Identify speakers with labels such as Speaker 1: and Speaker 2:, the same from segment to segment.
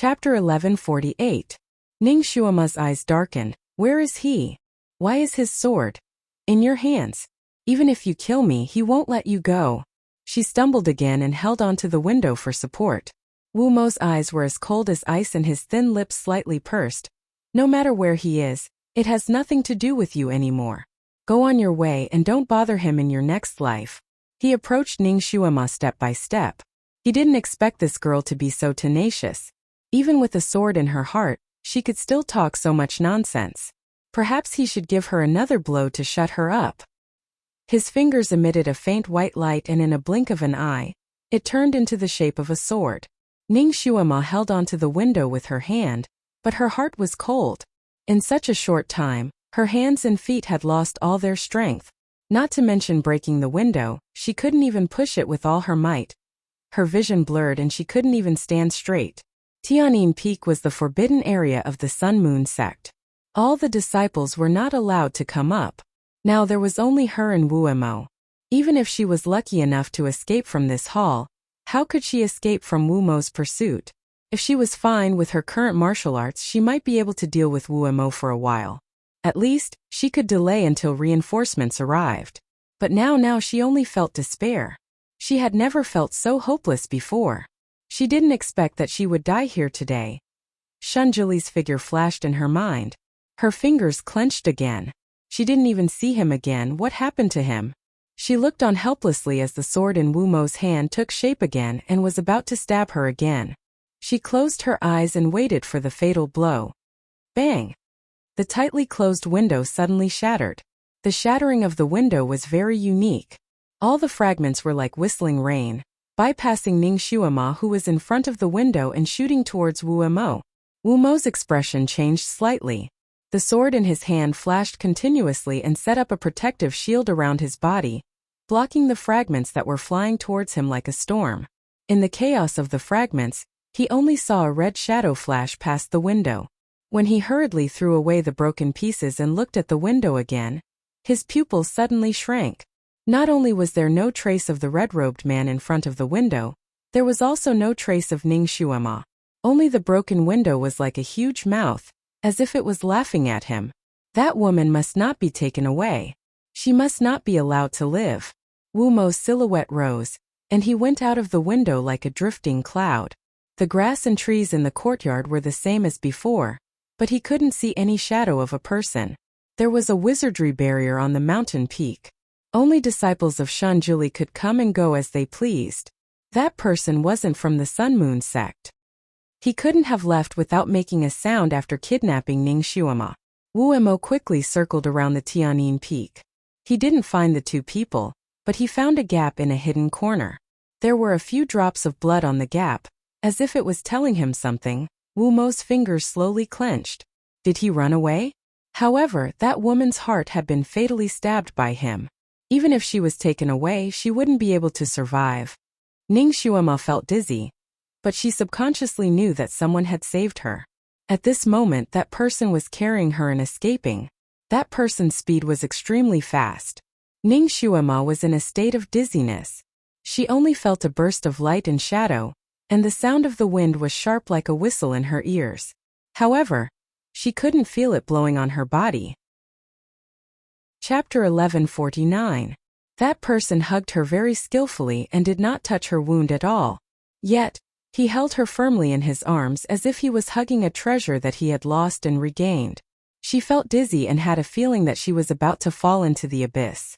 Speaker 1: Chapter 1148. Ning Xuema's eyes darkened. Where is he? Why is his sword in your hands? Even if you kill me, he won't let you go. She stumbled again and held onto the window for support. Wu Mo's eyes were as cold as ice and his thin lips slightly pursed. No matter where he is, it has nothing to do with you anymore. Go on your way and don't bother him in your next life. He approached Ning Xuema step by step. He didn't expect this girl to be so tenacious. Even with a sword in her heart, she could still talk so much nonsense. Perhaps he should give her another blow to shut her up. His fingers emitted a faint white light and in a blink of an eye, it turned into the shape of a sword. Ning Xuema held onto the window with her hand, but her heart was cold. In such a short time, her hands and feet had lost all their strength. Not to mention breaking the window, she couldn't even push it with all her might. Her vision blurred and she couldn't even stand straight. Tianyin Peak was the forbidden area of the Sun-Moon sect. All the disciples were not allowed to come up. Now there was only her and Wu Mo. Even if she was lucky enough to escape from this hall, how could she escape from Wu Mo's pursuit? If she was fine with her current martial arts, she might be able to deal with Wu Mo for a while. At least, she could delay until reinforcements arrived. But now she only felt despair. She had never felt so hopeless before. She didn't expect that she would die here today. Shunjili's figure flashed in her mind. Her fingers clenched again. She didn't even see him again. What happened to him? She looked on helplessly as the sword in Wu Mo's hand took shape again and was about to stab her again. She closed her eyes and waited for the fatal blow. Bang! The tightly closed window suddenly shattered. The shattering of the window was very unique. All the fragments were like whistling rain, bypassing Ning Xuema, who was in front of the window, and shooting towards Wu Mo. Wu Mo's expression changed slightly. The sword in his hand flashed continuously and set up a protective shield around his body, blocking the fragments that were flying towards him like a storm. In the chaos of the fragments, he only saw a red shadow flash past the window. When he hurriedly threw away the broken pieces and looked at the window again, his pupils suddenly shrank. Not only was there no trace of the red-robed man in front of the window, there was also no trace of Ning Xuema. Only the broken window was like a huge mouth, as if it was laughing at him. That woman must not be taken away. She must not be allowed to live. Wu Mo's silhouette rose, and he went out of the window like a drifting cloud. The grass and trees in the courtyard were the same as before, but he couldn't see any shadow of a person. There was a wizardry barrier on the mountain peak. Only disciples of Shunjili could come and go as they pleased. That person wasn't from the Sun-Moon sect. He couldn't have left without making a sound after kidnapping Ning Xuema. Wu Mo quickly circled around the Tianyin Peak. He didn't find the two people, but he found a gap in a hidden corner. There were a few drops of blood on the gap, as if it was telling him something. Wu Mo's fingers slowly clenched. Did he run away? However, that woman's heart had been fatally stabbed by him. Even if she was taken away, she wouldn't be able to survive. Ning Xuema felt dizzy, but she subconsciously knew that someone had saved her. At this moment, that person was carrying her and escaping. That person's speed was extremely fast. Ning Xuema was in a state of dizziness. She only felt a burst of light and shadow, and the sound of the wind was sharp like a whistle in her ears. However, she couldn't feel it blowing on her body. Chapter 1149. That person hugged her very skillfully and did not touch her wound at all. Yet, he held her firmly in his arms as if he was hugging a treasure that he had lost and regained. She felt dizzy and had a feeling that she was about to fall into the abyss.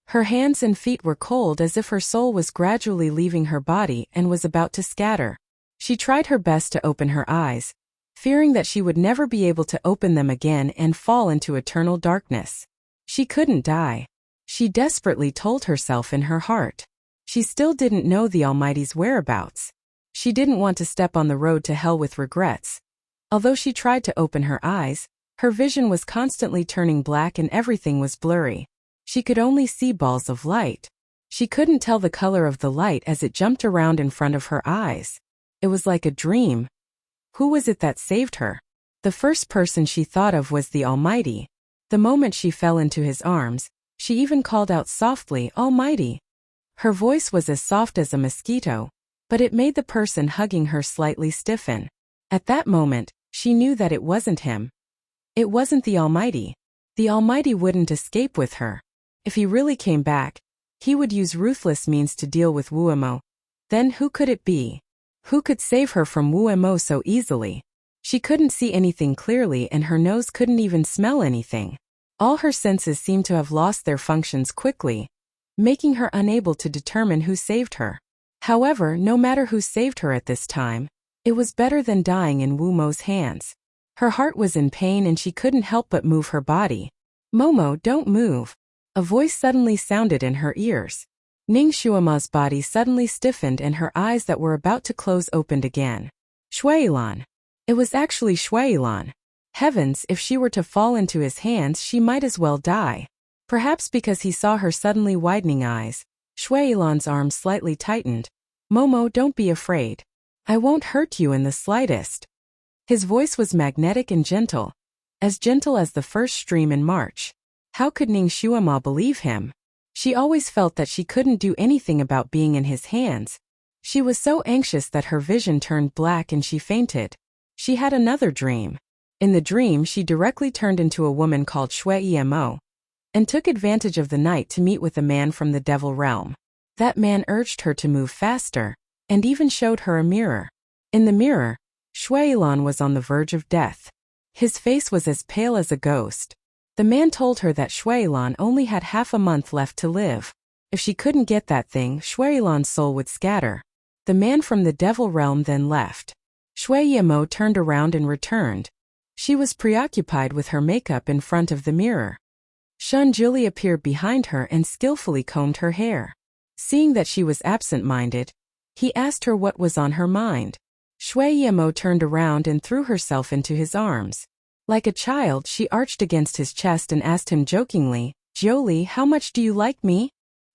Speaker 1: Her hands and feet were cold as if her soul was gradually leaving her body and was about to scatter. She tried her best to open her eyes, fearing that she would never be able to open them again and fall into eternal darkness. She couldn't die. She desperately told herself in her heart. She still didn't know the Almighty's whereabouts. She didn't want to step on the road to hell with regrets. Although she tried to open her eyes, her vision was constantly turning black and everything was blurry. She could only see balls of light. She couldn't tell the color of the light as it jumped around in front of her eyes. It was like a dream. Who was it that saved her? The first person she thought of was the Almighty. The moment she fell into his arms, she even called out softly, "Almighty." Her voice was as soft as a mosquito, but it made the person hugging her slightly stiffen. At that moment, she knew that it wasn't him. It wasn't the Almighty. The Almighty wouldn't escape with her. If he really came back, he would use ruthless means to deal with Wuemo. Then who could it be? Who could save her from Wuemo so easily? She couldn't see anything clearly and her nose couldn't even smell anything. All her senses seemed to have lost their functions quickly, making her unable to determine who saved her. However, no matter who saved her at this time, it was better than dying in Wumo's hands. Her heart was in pain and she couldn't help but move her body. "Momo, don't move." A voice suddenly sounded in her ears. Ning Shuama's body suddenly stiffened and her eyes that were about to close opened again. Shuailan. It was actually Shuailan. Heavens, if she were to fall into his hands she might as well die. Perhaps because he saw her suddenly widening eyes, Shuailan's arms slightly tightened. "Momo, don't be afraid. I won't hurt you in the slightest." His voice was magnetic and gentle as the first stream in March. How could Ning Shuama believe him? She always felt that she couldn't do anything about being in his hands. She was so anxious that her vision turned black and she fainted. She had another dream. In the dream she directly turned into a woman called Shuemo and took advantage of the night to meet with a man from the devil realm. That man urged her to move faster and even showed her a mirror. In the mirror, Shuailan was on the verge of death. His face was as pale as a ghost. The man told her that Shuailan only had half a month left to live. If she couldn't get that thing, Shuailan's soul would scatter. The man from the devil realm then left. Shuaiemo turned around and returned. She was preoccupied with her makeup in front of the mirror. Shunjuli appeared behind her and skillfully combed her hair. Seeing that she was absent-minded, he asked her what was on her mind. Shuaiemo turned around and threw herself into his arms. Like a child, she arched against his chest and asked him jokingly, "Jolie, how much do you like me?"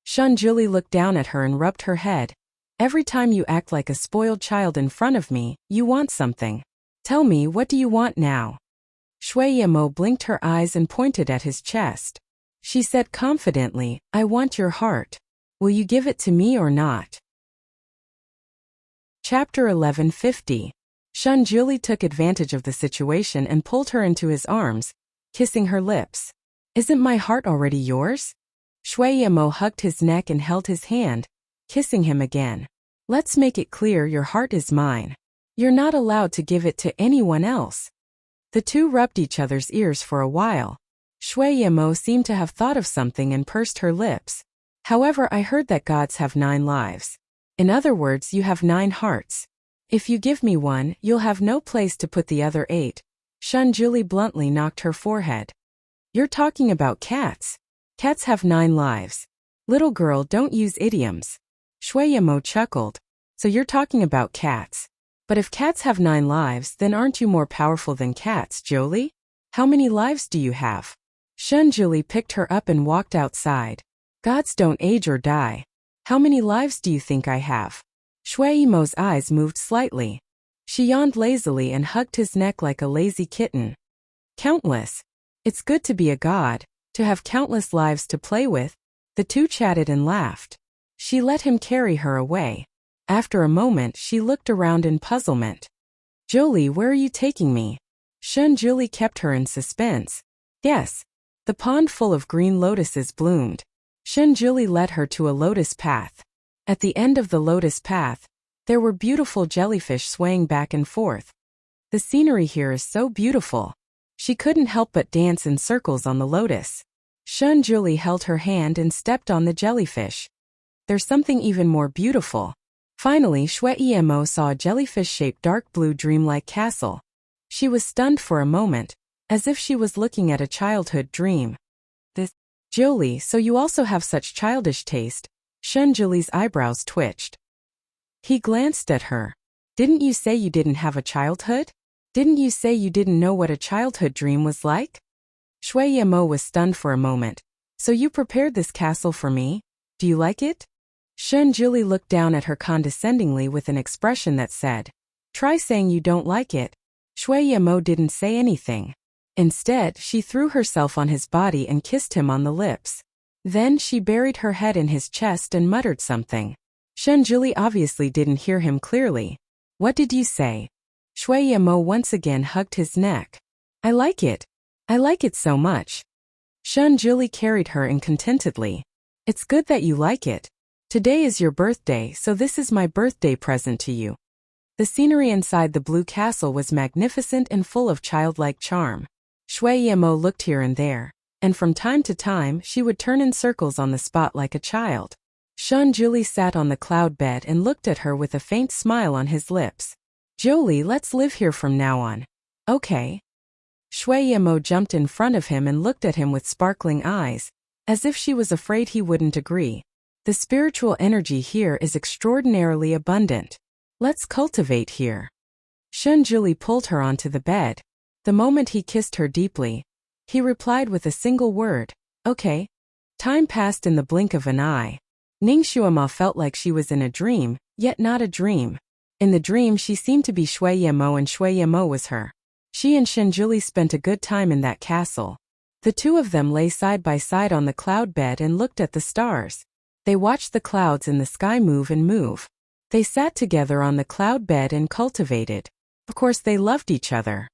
Speaker 1: Shunjuli looked down at her and rubbed her head. "Every time you act like a spoiled child in front of me, you want something. Tell me, what do you want now?" Shuaiemo blinked her eyes and pointed at his chest. She said confidently, "I want your heart. Will you give it to me or not?" Chapter 1150. Shunjuli took advantage of the situation and pulled her into his arms, kissing her lips. "Isn't my heart already yours?" Shuaiemo hugged his neck and held his hand, kissing him again. "Let's make it clear your heart is mine. You're not allowed to give it to anyone else." The two rubbed each other's ears for a while. Shuaiemo seemed to have thought of something and pursed her lips. "However, I heard that gods have 9 lives. In other words, you have 9 hearts. If you give me one, you'll have no place to put the other 8. Shunjuli bluntly knocked her forehead. "You're talking about cats. Cats have 9 lives. Little girl, don't use idioms." Shuaiemo chuckled. "So you're talking about cats. But if cats have 9 lives, then aren't you more powerful than cats, Jolie? How many lives do you have?" Shunjuli picked her up and walked outside. "Gods don't age or die. How many lives do you think I have?" Shuaiemo's eyes moved slightly. She yawned lazily and hugged his neck like a lazy kitten. "Countless. It's good to be a god, to have countless lives to play with." The two chatted and laughed. She let him carry her away. After a moment, she looked around in puzzlement. "Jolie, where are you taking me?" Shunjuli kept her in suspense. "Yes." The pond full of green lotuses bloomed. Shunjuli led her to a lotus path. At the end of the lotus path, there were beautiful jellyfish swaying back and forth. "The scenery here is so beautiful." She couldn't help but dance in circles on the lotus. Shunjuli held her hand and stepped on the jellyfish. "There's something even more beautiful." Finally, Shuaiemo saw a jellyfish-shaped dark blue dreamlike castle. She was stunned for a moment, as if she was looking at a childhood dream. "This, Jolie, so you also have such childish taste?" Shunjuli's eyebrows twitched. He glanced at her. "Didn't you say you didn't have a childhood? Didn't you say you didn't know what a childhood dream was like?" Shuaiemo was stunned for a moment. "So you prepared this castle for me? Do you like it?" Shunjuli looked down at her condescendingly with an expression that said, "Try saying you don't like it." Shuaiemo didn't say anything. Instead, she threw herself on his body and kissed him on the lips. Then she buried her head in his chest and muttered something. Shunjuli obviously didn't hear him clearly. "What did you say?" Shui Yimo once again hugged his neck. I like it. I like it so much. Shun Juli carried her in contentedly. It's good that you like it. Today is your birthday, so this is my birthday present to you. The scenery inside the blue castle was magnificent and full of childlike charm. Shui Yimo looked here and there, and from time to time she would turn in circles on the spot like a child. Shun Juli sat on the cloud bed and looked at her with a faint smile on his lips. Jolie, let's live here from now on. Okay. Shui Yimo jumped in front of him and looked at him with sparkling eyes, as if she was afraid he wouldn't agree. The spiritual energy here is extraordinarily abundant. Let's cultivate here. Shun Juli pulled her onto the bed. The moment he kissed her deeply, he replied with a single word, okay. Time passed in the blink of an eye. Ningxuama felt like she was in a dream, yet not a dream. In the dream she seemed to be Shui Yimo and Shui Yimo was her. She and Shun Juli spent a good time in that castle. The two of them lay side by side on the cloud bed and looked at the stars. They watched the clouds in the sky move and move. They sat together on the cloud bed and cultivated. Of course they loved each other.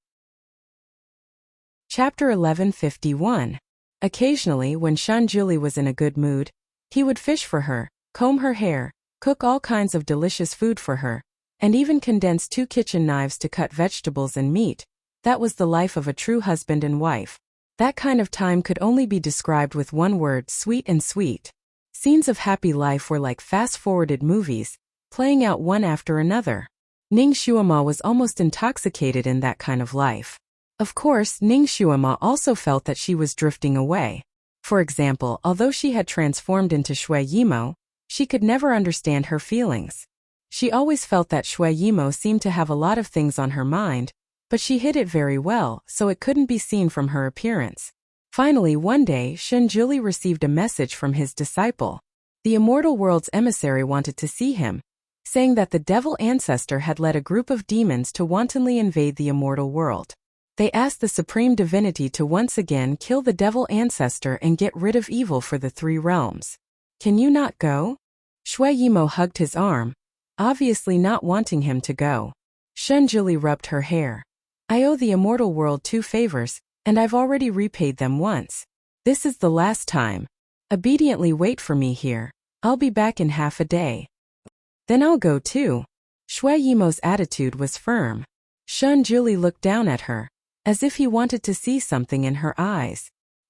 Speaker 1: Chapter 1151. Occasionally, when Shun Juli was in a good mood, he would fish for her, comb her hair, cook all kinds of delicious food for her, and even condense 2 kitchen knives to cut vegetables and meat. That was the life of a true husband and wife. That kind of time could only be described with one word: sweet and sweet. Scenes of happy life were like fast-forwarded movies, playing out one after another. Ningxuama was almost intoxicated in that kind of life. Of course, Ningxuama also felt that she was drifting away. For example, although she had transformed into Shui Yimo, she could never understand her feelings. She always felt that Shui Yimo seemed to have a lot of things on her mind, but she hid it very well, so it couldn't be seen from her appearance. Finally, one day, Shun Juli received a message from his disciple. The immortal world's emissary wanted to see him, saying that the devil ancestor had led a group of demons to wantonly invade the immortal world. They asked the supreme divinity to once again kill the devil ancestor and get rid of evil for the 3 realms. Can you not go? Shui Yimo hugged his arm, obviously not wanting him to go. Shun Juli rubbed her hair. I owe the immortal world 2 favors, and I've already repaid them once. This is the last time. Obediently wait for me here. I'll be back in half a day. Then I'll go too. Shui Yimo's attitude was firm. Shun Juli looked down at her, as if he wanted to see something in her eyes.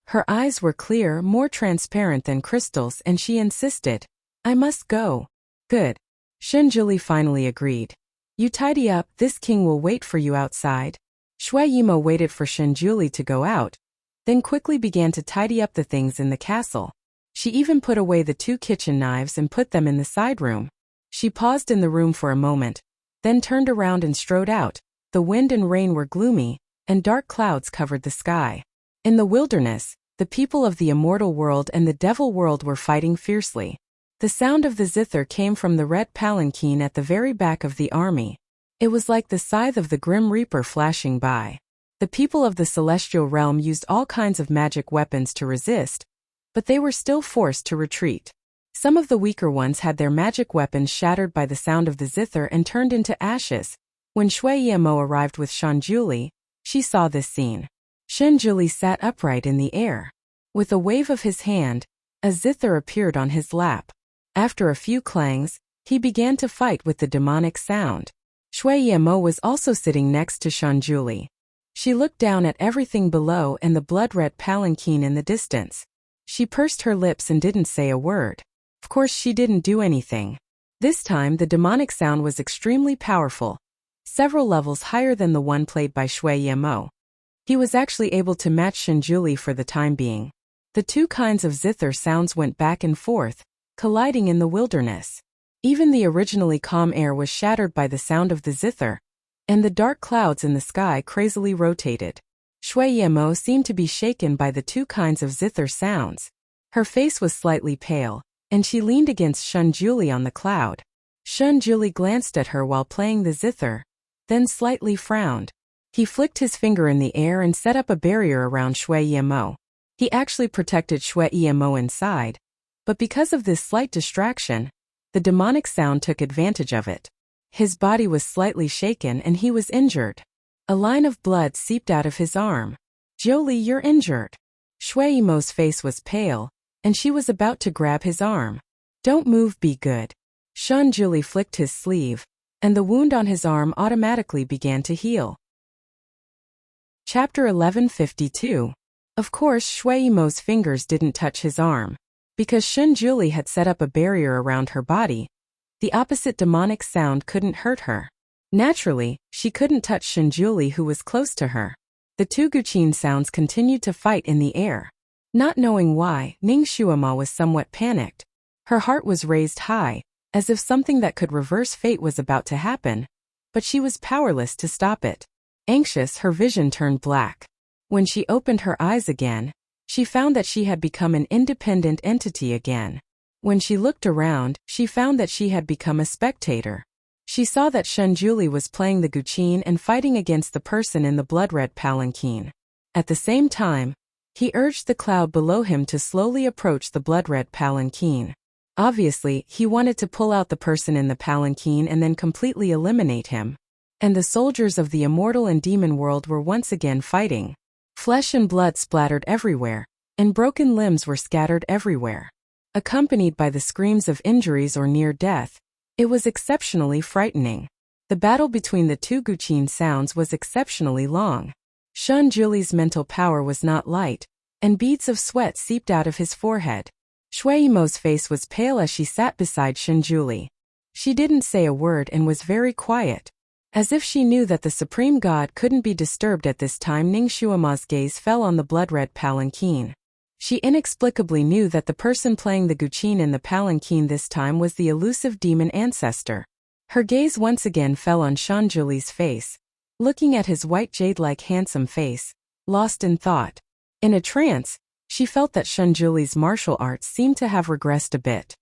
Speaker 1: Her eyes were clear, more transparent than crystals, and she insisted, I must go. Good. Shun Juli finally agreed. You tidy up, this king will wait for you outside. Shui Yimo waited for Shun Juli to go out, then quickly began to tidy up the things in the castle. She even put away the 2 kitchen knives and put them in the side room. She paused in the room for a moment, then turned around and strode out. The wind and rain were gloomy, and dark clouds covered the sky. In the wilderness, the people of the immortal world and the devil world were fighting fiercely. The sound of the zither came from the red palanquin at the very back of the army. It was like the scythe of the Grim Reaper flashing by. The people of the celestial realm used all kinds of magic weapons to resist, but they were still forced to retreat. Some of the weaker ones had their magic weapons shattered by the sound of the zither and turned into ashes. When Shui Yimo arrived with Shun Juli, she saw this scene. Shun Juli sat upright in the air. With a wave of his hand, a zither appeared on his lap. After a few clangs, he began to fight with the demonic sound. Shui Yimo was also sitting next to Shun Juli. She looked down at everything below and the blood-red palanquin in the distance. She pursed her lips and didn't say a word. Of course she didn't do anything. This time the demonic sound was extremely powerful, several levels higher than the one played by Shui Yimo. He was actually able to match Shun Juli for the time being. The 2 kinds of zither sounds went back and forth, colliding in the wilderness. Even the originally calm air was shattered by the sound of the zither, and the dark clouds in the sky crazily rotated. Shui Yimo seemed to be shaken by the 2 kinds of zither sounds. Her face was slightly pale, and she leaned against Shun Juli on the cloud. Shun Juli glanced at her while playing the zither, then slightly frowned. He flicked his finger in the air and set up a barrier around Shui Yimo. He actually protected Shui Yimo inside, but because of this slight distraction, the demonic sound took advantage of it. His body was slightly shaken and he was injured. A line of blood seeped out of his arm. Jiuli, you're injured. Shui Yimo's face was pale, and she was about to grab his arm. Don't move, be good. Shan Jiuli flicked his sleeve, and the wound on his arm automatically began to heal. Chapter 1152. Of course, Shui Yimo's fingers didn't touch his arm. Because Shan Jiuli had set up a barrier around her body, the opposite demonic sound couldn't hurt her. Naturally, she couldn't touch Shan Jiuli, who was close to her. The two Guqin sounds continued to fight in the air. Not knowing why, Ning Shuama was somewhat panicked. Her heart was raised high, as if something that could reverse fate was about to happen, but she was powerless to stop it. Anxious, her vision turned black. When she opened her eyes again, she found that she had become an independent entity again. When she looked around, she found that she had become a spectator. She saw that Shan Jiuli was playing the Guqin and fighting against the person in the blood-red palanquin. At the same time, he urged the cloud below him to slowly approach the blood-red palanquin. Obviously, he wanted to pull out the person in the palanquin and then completely eliminate him. And the soldiers of the immortal and demon world were once again fighting. Flesh and blood splattered everywhere, and broken limbs were scattered everywhere. Accompanied by the screams of injuries or near death, it was exceptionally frightening. The battle between the two Guqin sounds was exceptionally long. Shan Jiuli's mental power was not light, and beads of sweat seeped out of his forehead. Shui Yimo's face was pale as she sat beside Shan Jiuli. She didn't say a word and was very quiet. As if she knew that the Supreme God couldn't be disturbed at this time, Ning Shuama's gaze fell on the blood-red palanquin. She inexplicably knew that the person playing the Guqin in the palanquin this time was the elusive demon ancestor. Her gaze once again fell on Shan Jiuli's face, looking at his white jade-like handsome face, lost in thought. In a trance, she felt that Shan Jiuli's martial arts seemed to have regressed a bit.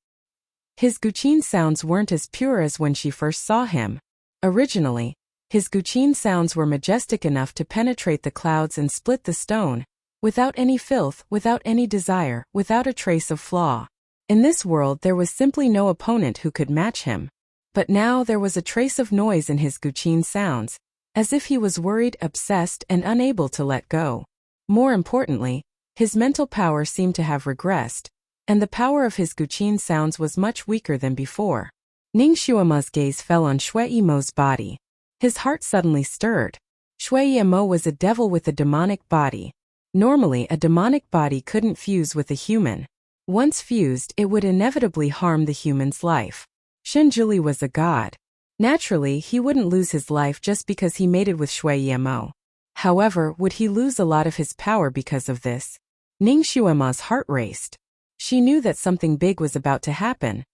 Speaker 1: His Guqin sounds weren't as pure as when she first saw him. Originally, his Guqin sounds were majestic enough to penetrate the clouds and split the stone, without any filth, without any desire, without a trace of flaw. In this world there was simply no opponent who could match him. But now there was a trace of noise in his Guqin sounds, as if he was worried, obsessed, and unable to let go. More importantly, his mental power seemed to have regressed, and the power of his Guqin sounds was much weaker than before. Ning Shuama's gaze fell on Shui Yimo's body. His heart suddenly stirred. Shui Yimo was a devil with a demonic body. Normally, a demonic body couldn't fuse with a human. Once fused, it would inevitably harm the human's life. Shan Jiuli was a god. Naturally, he wouldn't lose his life just because he mated with Shui Yimo. However, would he lose a lot of his power because of this? Ning Shuama's heart raced. She knew that something big was about to happen.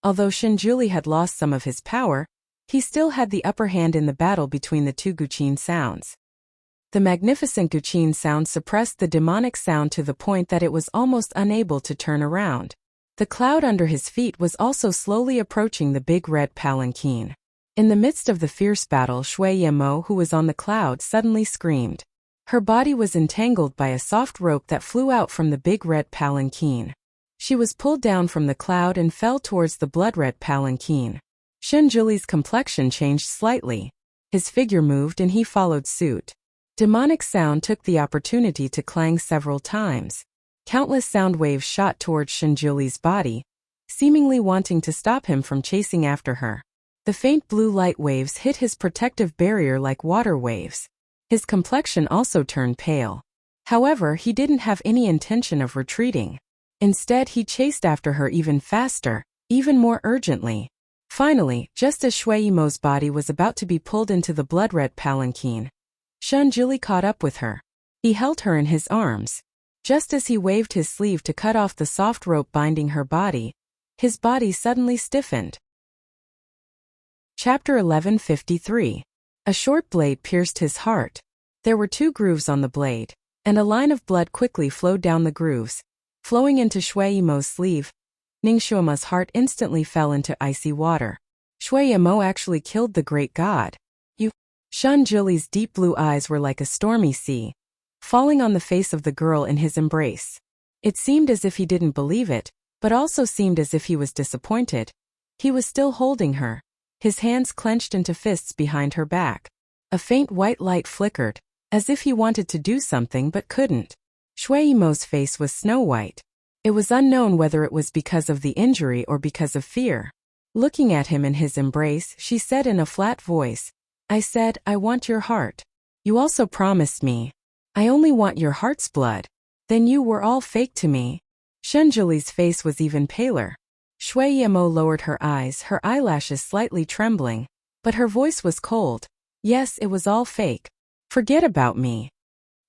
Speaker 1: Although Shan Jiuli had lost some of his power, he still had the upper hand in the battle between the two Guqin sounds. The magnificent Guqin sound suppressed the demonic sound to the point that it was almost unable to turn around. The cloud under his feet was also slowly approaching the big red palanquin. In the midst of the fierce battle, Shui Yimo, who was on the cloud, suddenly screamed. Her body was entangled by a soft rope that flew out from the big red palanquin. She was pulled down from the cloud and fell towards the blood-red palanquin. Shan Jiuli's complexion changed slightly. His figure moved and he followed suit. Demonic sound took the opportunity to clang several times. Countless sound waves shot towards Shan Jiuli's body, seemingly wanting to stop him from chasing after her. The faint blue light waves hit his protective barrier like water waves. His complexion also turned pale. However, he didn't have any intention of retreating. Instead, he chased after her even faster, even more urgently. Finally, just as Shui Yimo's body was about to be pulled into the blood-red palanquin, Shan Jiuli caught up with her. He held her in his arms. Just as he waved his sleeve to cut off the soft rope binding her body, his body suddenly stiffened. Chapter 1153. A short blade pierced his heart. There were 2 grooves on the blade, and a line of blood quickly flowed down the grooves, flowing into Shui Yimo's sleeve. Ning Shuama's heart instantly fell into icy water. Shui Yimo actually killed the great god. Shan Jiuli's deep blue eyes were like a stormy sea, falling on the face of the girl in his embrace. It seemed as if he didn't believe it, but also seemed as if he was disappointed. He was still holding her. his hands clenched into fists behind her back. A faint white light flickered, as if he wanted to do something but couldn't. Shui Yimo's face was snow-white. It was unknown whether it was because of the injury or because of fear. Looking at him in his embrace, she said in a flat voice, "I said, I want your heart. You also promised me. I only want your heart's blood. Then you were all fake to me." Shenjuli's face was even paler. Shui Yimo lowered her eyes, her eyelashes slightly trembling. But her voice was cold. "Yes, it was all fake. Forget about me."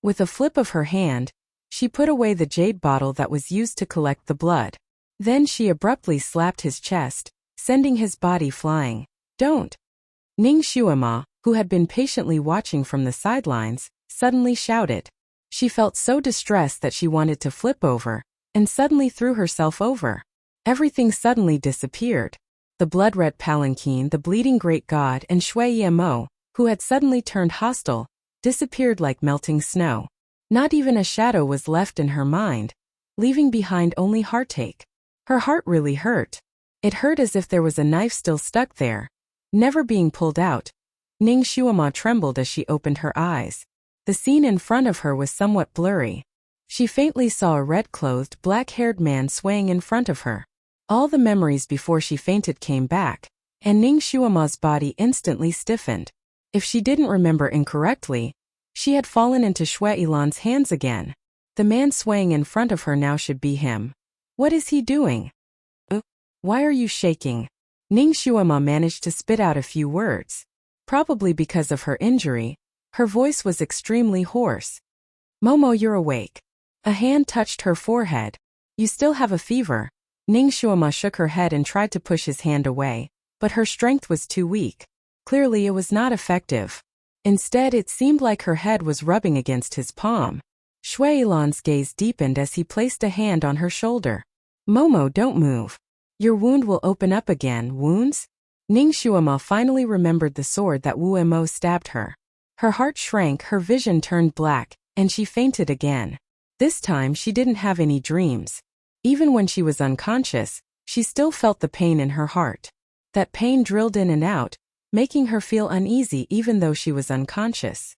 Speaker 1: With a flip of her hand, she put away the jade bottle that was used to collect the blood. Then she abruptly slapped his chest, sending his body flying. "Don't!" Ning Xuema, who had been patiently watching from the sidelines, suddenly shouted. She felt so distressed that she wanted to flip over, and suddenly threw herself over. Everything suddenly disappeared. The blood-red palanquin, the bleeding great god, and Shui Yimo, who had suddenly turned hostile, disappeared like melting snow. Not even a shadow was left in her mind, leaving behind only heartache. Her heart really hurt. It hurt as if there was a knife still stuck there, never being pulled out. Ning Xuema trembled as she opened her eyes. The scene in front of her was somewhat blurry. She faintly saw a red-clothed, black-haired man swaying in front of her. All the memories before she fainted came back, and Ning Xuema's body instantly stiffened. If she didn't remember incorrectly, she had fallen into Shui Ilan's hands again. The man swaying in front of her now should be him. What is he doing? Why are you shaking? Ning Xuema managed to spit out a few words. Probably because of her injury, her voice was extremely hoarse. "Momo, you're awake." A hand touched her forehead. "You still have a fever." Ning Xuema shook her head and tried to push his hand away, but her strength was too weak. Clearly it was not effective. Instead, it seemed like her head was rubbing against his palm. Shui Ilan's gaze deepened as he placed a hand on her shoulder. "Momo, don't move. Your wound will open up again." Wounds? Ning Xuema finally remembered the sword that Wu Mo stabbed her. Her heart shrank, her vision turned black, and she fainted again. This time she didn't have any dreams. Even when she was unconscious, she still felt the pain in her heart. That pain drilled in and out, making her feel uneasy even though she was unconscious.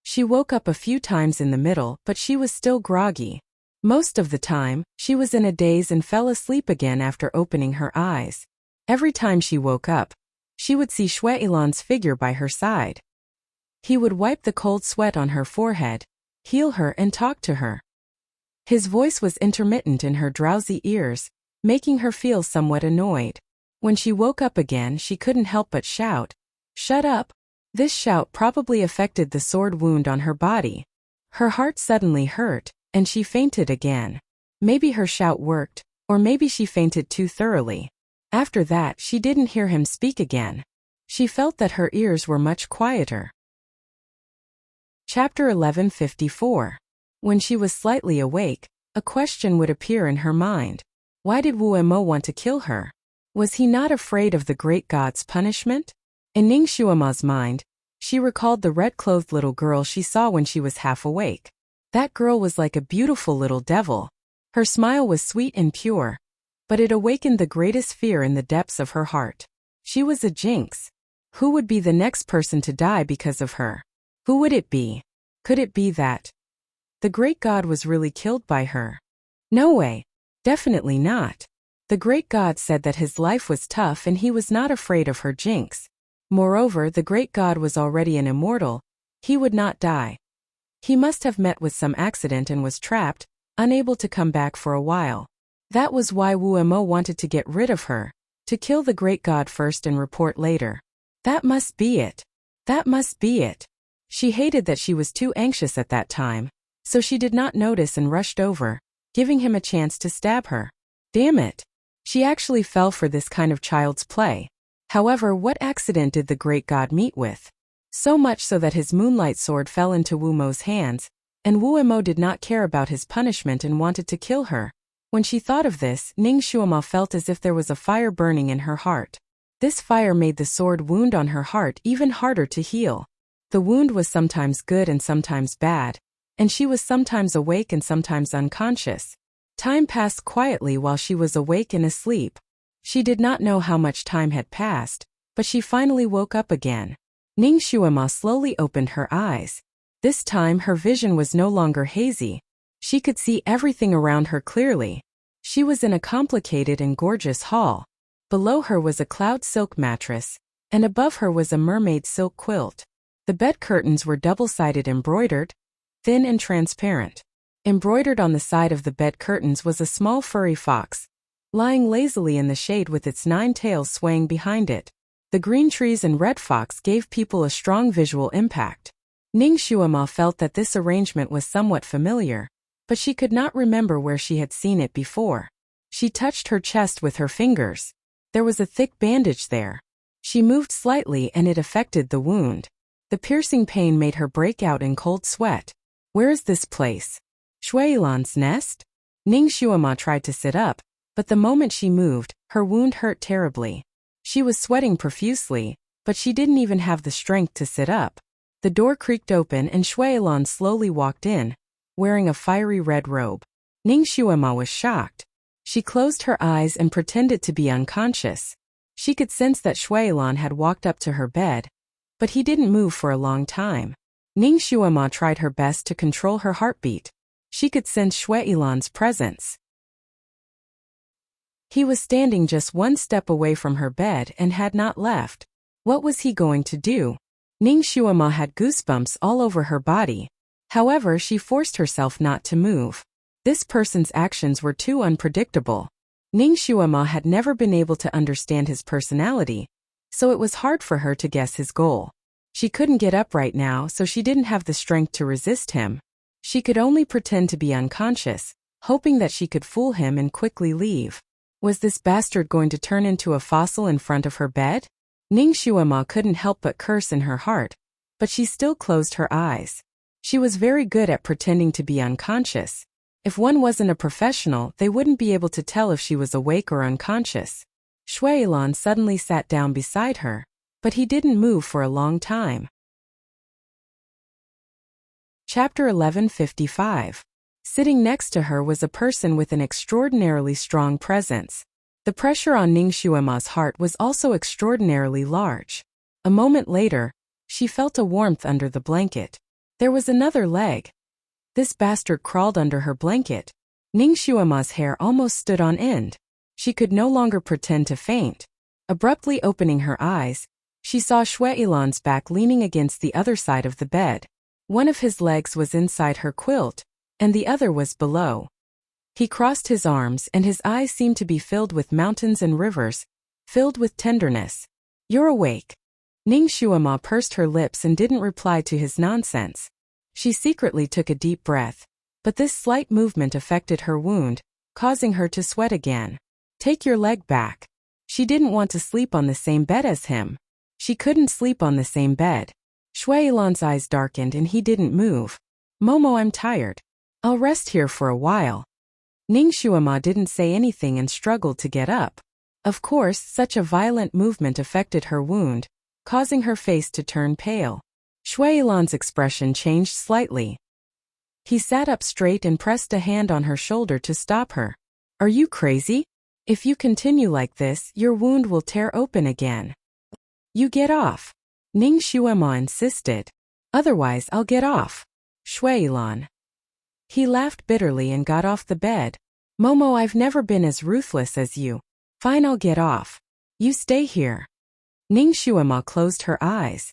Speaker 1: She woke up a few times in the middle, but she was still groggy. Most of the time, she was in a daze and fell asleep again after opening her eyes. Every time she woke up, she would see Shui Ilan's figure by her side. He would wipe the cold sweat on her forehead, heal her and talk to her. His voice was intermittent in her drowsy ears, making her feel somewhat annoyed. When she woke up again, she couldn't help but shout, "Shut up!" This shout probably affected the sword wound on her body. Her heart suddenly hurt, and she fainted again. Maybe her shout worked, or maybe she fainted too thoroughly. After that, she didn't hear him speak again. She felt that her ears were much quieter. Chapter 1154. When she was slightly awake, a question would appear in her mind. Why did Wu Mo want to kill her? Was he not afraid of the great god's punishment? In Ning Xuema's mind, she recalled the red-clothed little girl she saw when she was half awake. That girl was like a beautiful little devil. Her smile was sweet and pure, but it awakened the greatest fear in the depths of her heart. She was a jinx. Who would be the next person to die because of her? Who would it be? Could it be that the great god was really killed by her? No way. Definitely not. The great god said that his life was tough and he was not afraid of her jinx. Moreover, the great god was already an immortal. He would not die. He must have met with some accident and was trapped, unable to come back for a while. That was why Wu Mo wanted to get rid of her, to kill the great god first and report later. That must be it. That must be it. She hated that she was too anxious at that time, so she did not notice and rushed over, giving him a chance to stab her. Damn it. She actually fell for this kind of child's play. However, what accident did the great god meet with? So much so that his moonlight sword fell into Wu Mo's hands, and Wu Mo did not care about his punishment and wanted to kill her. When she thought of this, Ning Xuema felt as if there was a fire burning in her heart. This fire made the sword wound on her heart even harder to heal. The wound was sometimes good and sometimes bad, and she was sometimes awake and sometimes unconscious. Time passed quietly while she was awake and asleep. She did not know how much time had passed. but she finally woke up again. Ning Xuema slowly opened her eyes. This time her vision was no longer hazy. She could see everything around her clearly. She was in a complicated and gorgeous hall. Below her was a cloud silk mattress, and above her was a mermaid silk quilt. The bed curtains were double-sided embroidered, thin and transparent. Embroidered on the side of the bed curtains was a small furry fox, lying lazily in the shade with its 9 tails swaying behind it. The green trees and red fox gave people a strong visual impact. Ning Xuema felt that this arrangement was somewhat familiar, but she could not remember where she had seen it before. She touched her chest with her fingers. There was a thick bandage there. She moved slightly and it affected the wound. The piercing pain made her break out in cold sweat. Where is this place? Shuilan's nest? Ning Xuema tried to sit up, but the moment she moved, her wound hurt terribly. She was sweating profusely, but she didn't even have the strength to sit up. The door creaked open and Shuilan slowly walked in, wearing a fiery red robe. Ning Xuema was shocked. She closed her eyes and pretended to be unconscious. She could sense that Shuilan had walked up to her bed, but he didn't move for a long time. Ning Xuema tried her best to control her heartbeat. She could sense Shuilan's presence. He was standing just 1 step away from her bed and had not left. What was he going to do? Ning Xuema had goosebumps all over her body. However, she forced herself not to move. This person's actions were too unpredictable. Ning Xuema had never been able to understand his personality, so it was hard for her to guess his goal. She couldn't get up right now, so she didn't have the strength to resist him. She could only pretend to be unconscious, hoping that she could fool him and quickly leave. Was this bastard going to turn into a fossil in front of her bed? Ning Xuema couldn't help but curse in her heart, but she still closed her eyes. She was very good at pretending to be unconscious. If one wasn't a professional, they wouldn't be able to tell if she was awake or unconscious. Shuilan suddenly sat down beside her, but he didn't move for a long time. Chapter 1155. Sitting next to her was a person with an extraordinarily strong presence. The pressure on Ning Xuema's heart was also extraordinarily large. A moment later, she felt a warmth under the blanket. There was another leg. This bastard crawled under her blanket. Ning Xuema's hair almost stood on end. She could no longer pretend to faint. Abruptly opening her eyes, she saw Shuilan's back leaning against the other side of the bed. One of his legs was inside her quilt, and the other was below. He crossed his arms and his eyes seemed to be filled with mountains and rivers, filled with tenderness. "You're awake." Ning Xuema pursed her lips and didn't reply to his nonsense. She secretly took a deep breath, but this slight movement affected her wound, causing her to sweat again. "Take your leg back." She didn't want to sleep on the same bed as him. She couldn't sleep on the same bed. Shuilan's eyes darkened and he didn't move. "Momo, I'm tired. I'll rest here for a while." Ning Xuema didn't say anything and struggled to get up. Of course, such a violent movement affected her wound, causing her face to turn pale. Shuilan's expression changed slightly. He sat up straight and pressed a hand on her shoulder to stop her. "Are you crazy? If you continue like this, your wound will tear open again. You get off." Ning Xuema insisted. "Otherwise I'll get off." Shuilan. He laughed bitterly and got off the bed. "Momo, I've never been as ruthless as you. Fine, I'll get off. You stay here." Ning Xuema closed her eyes.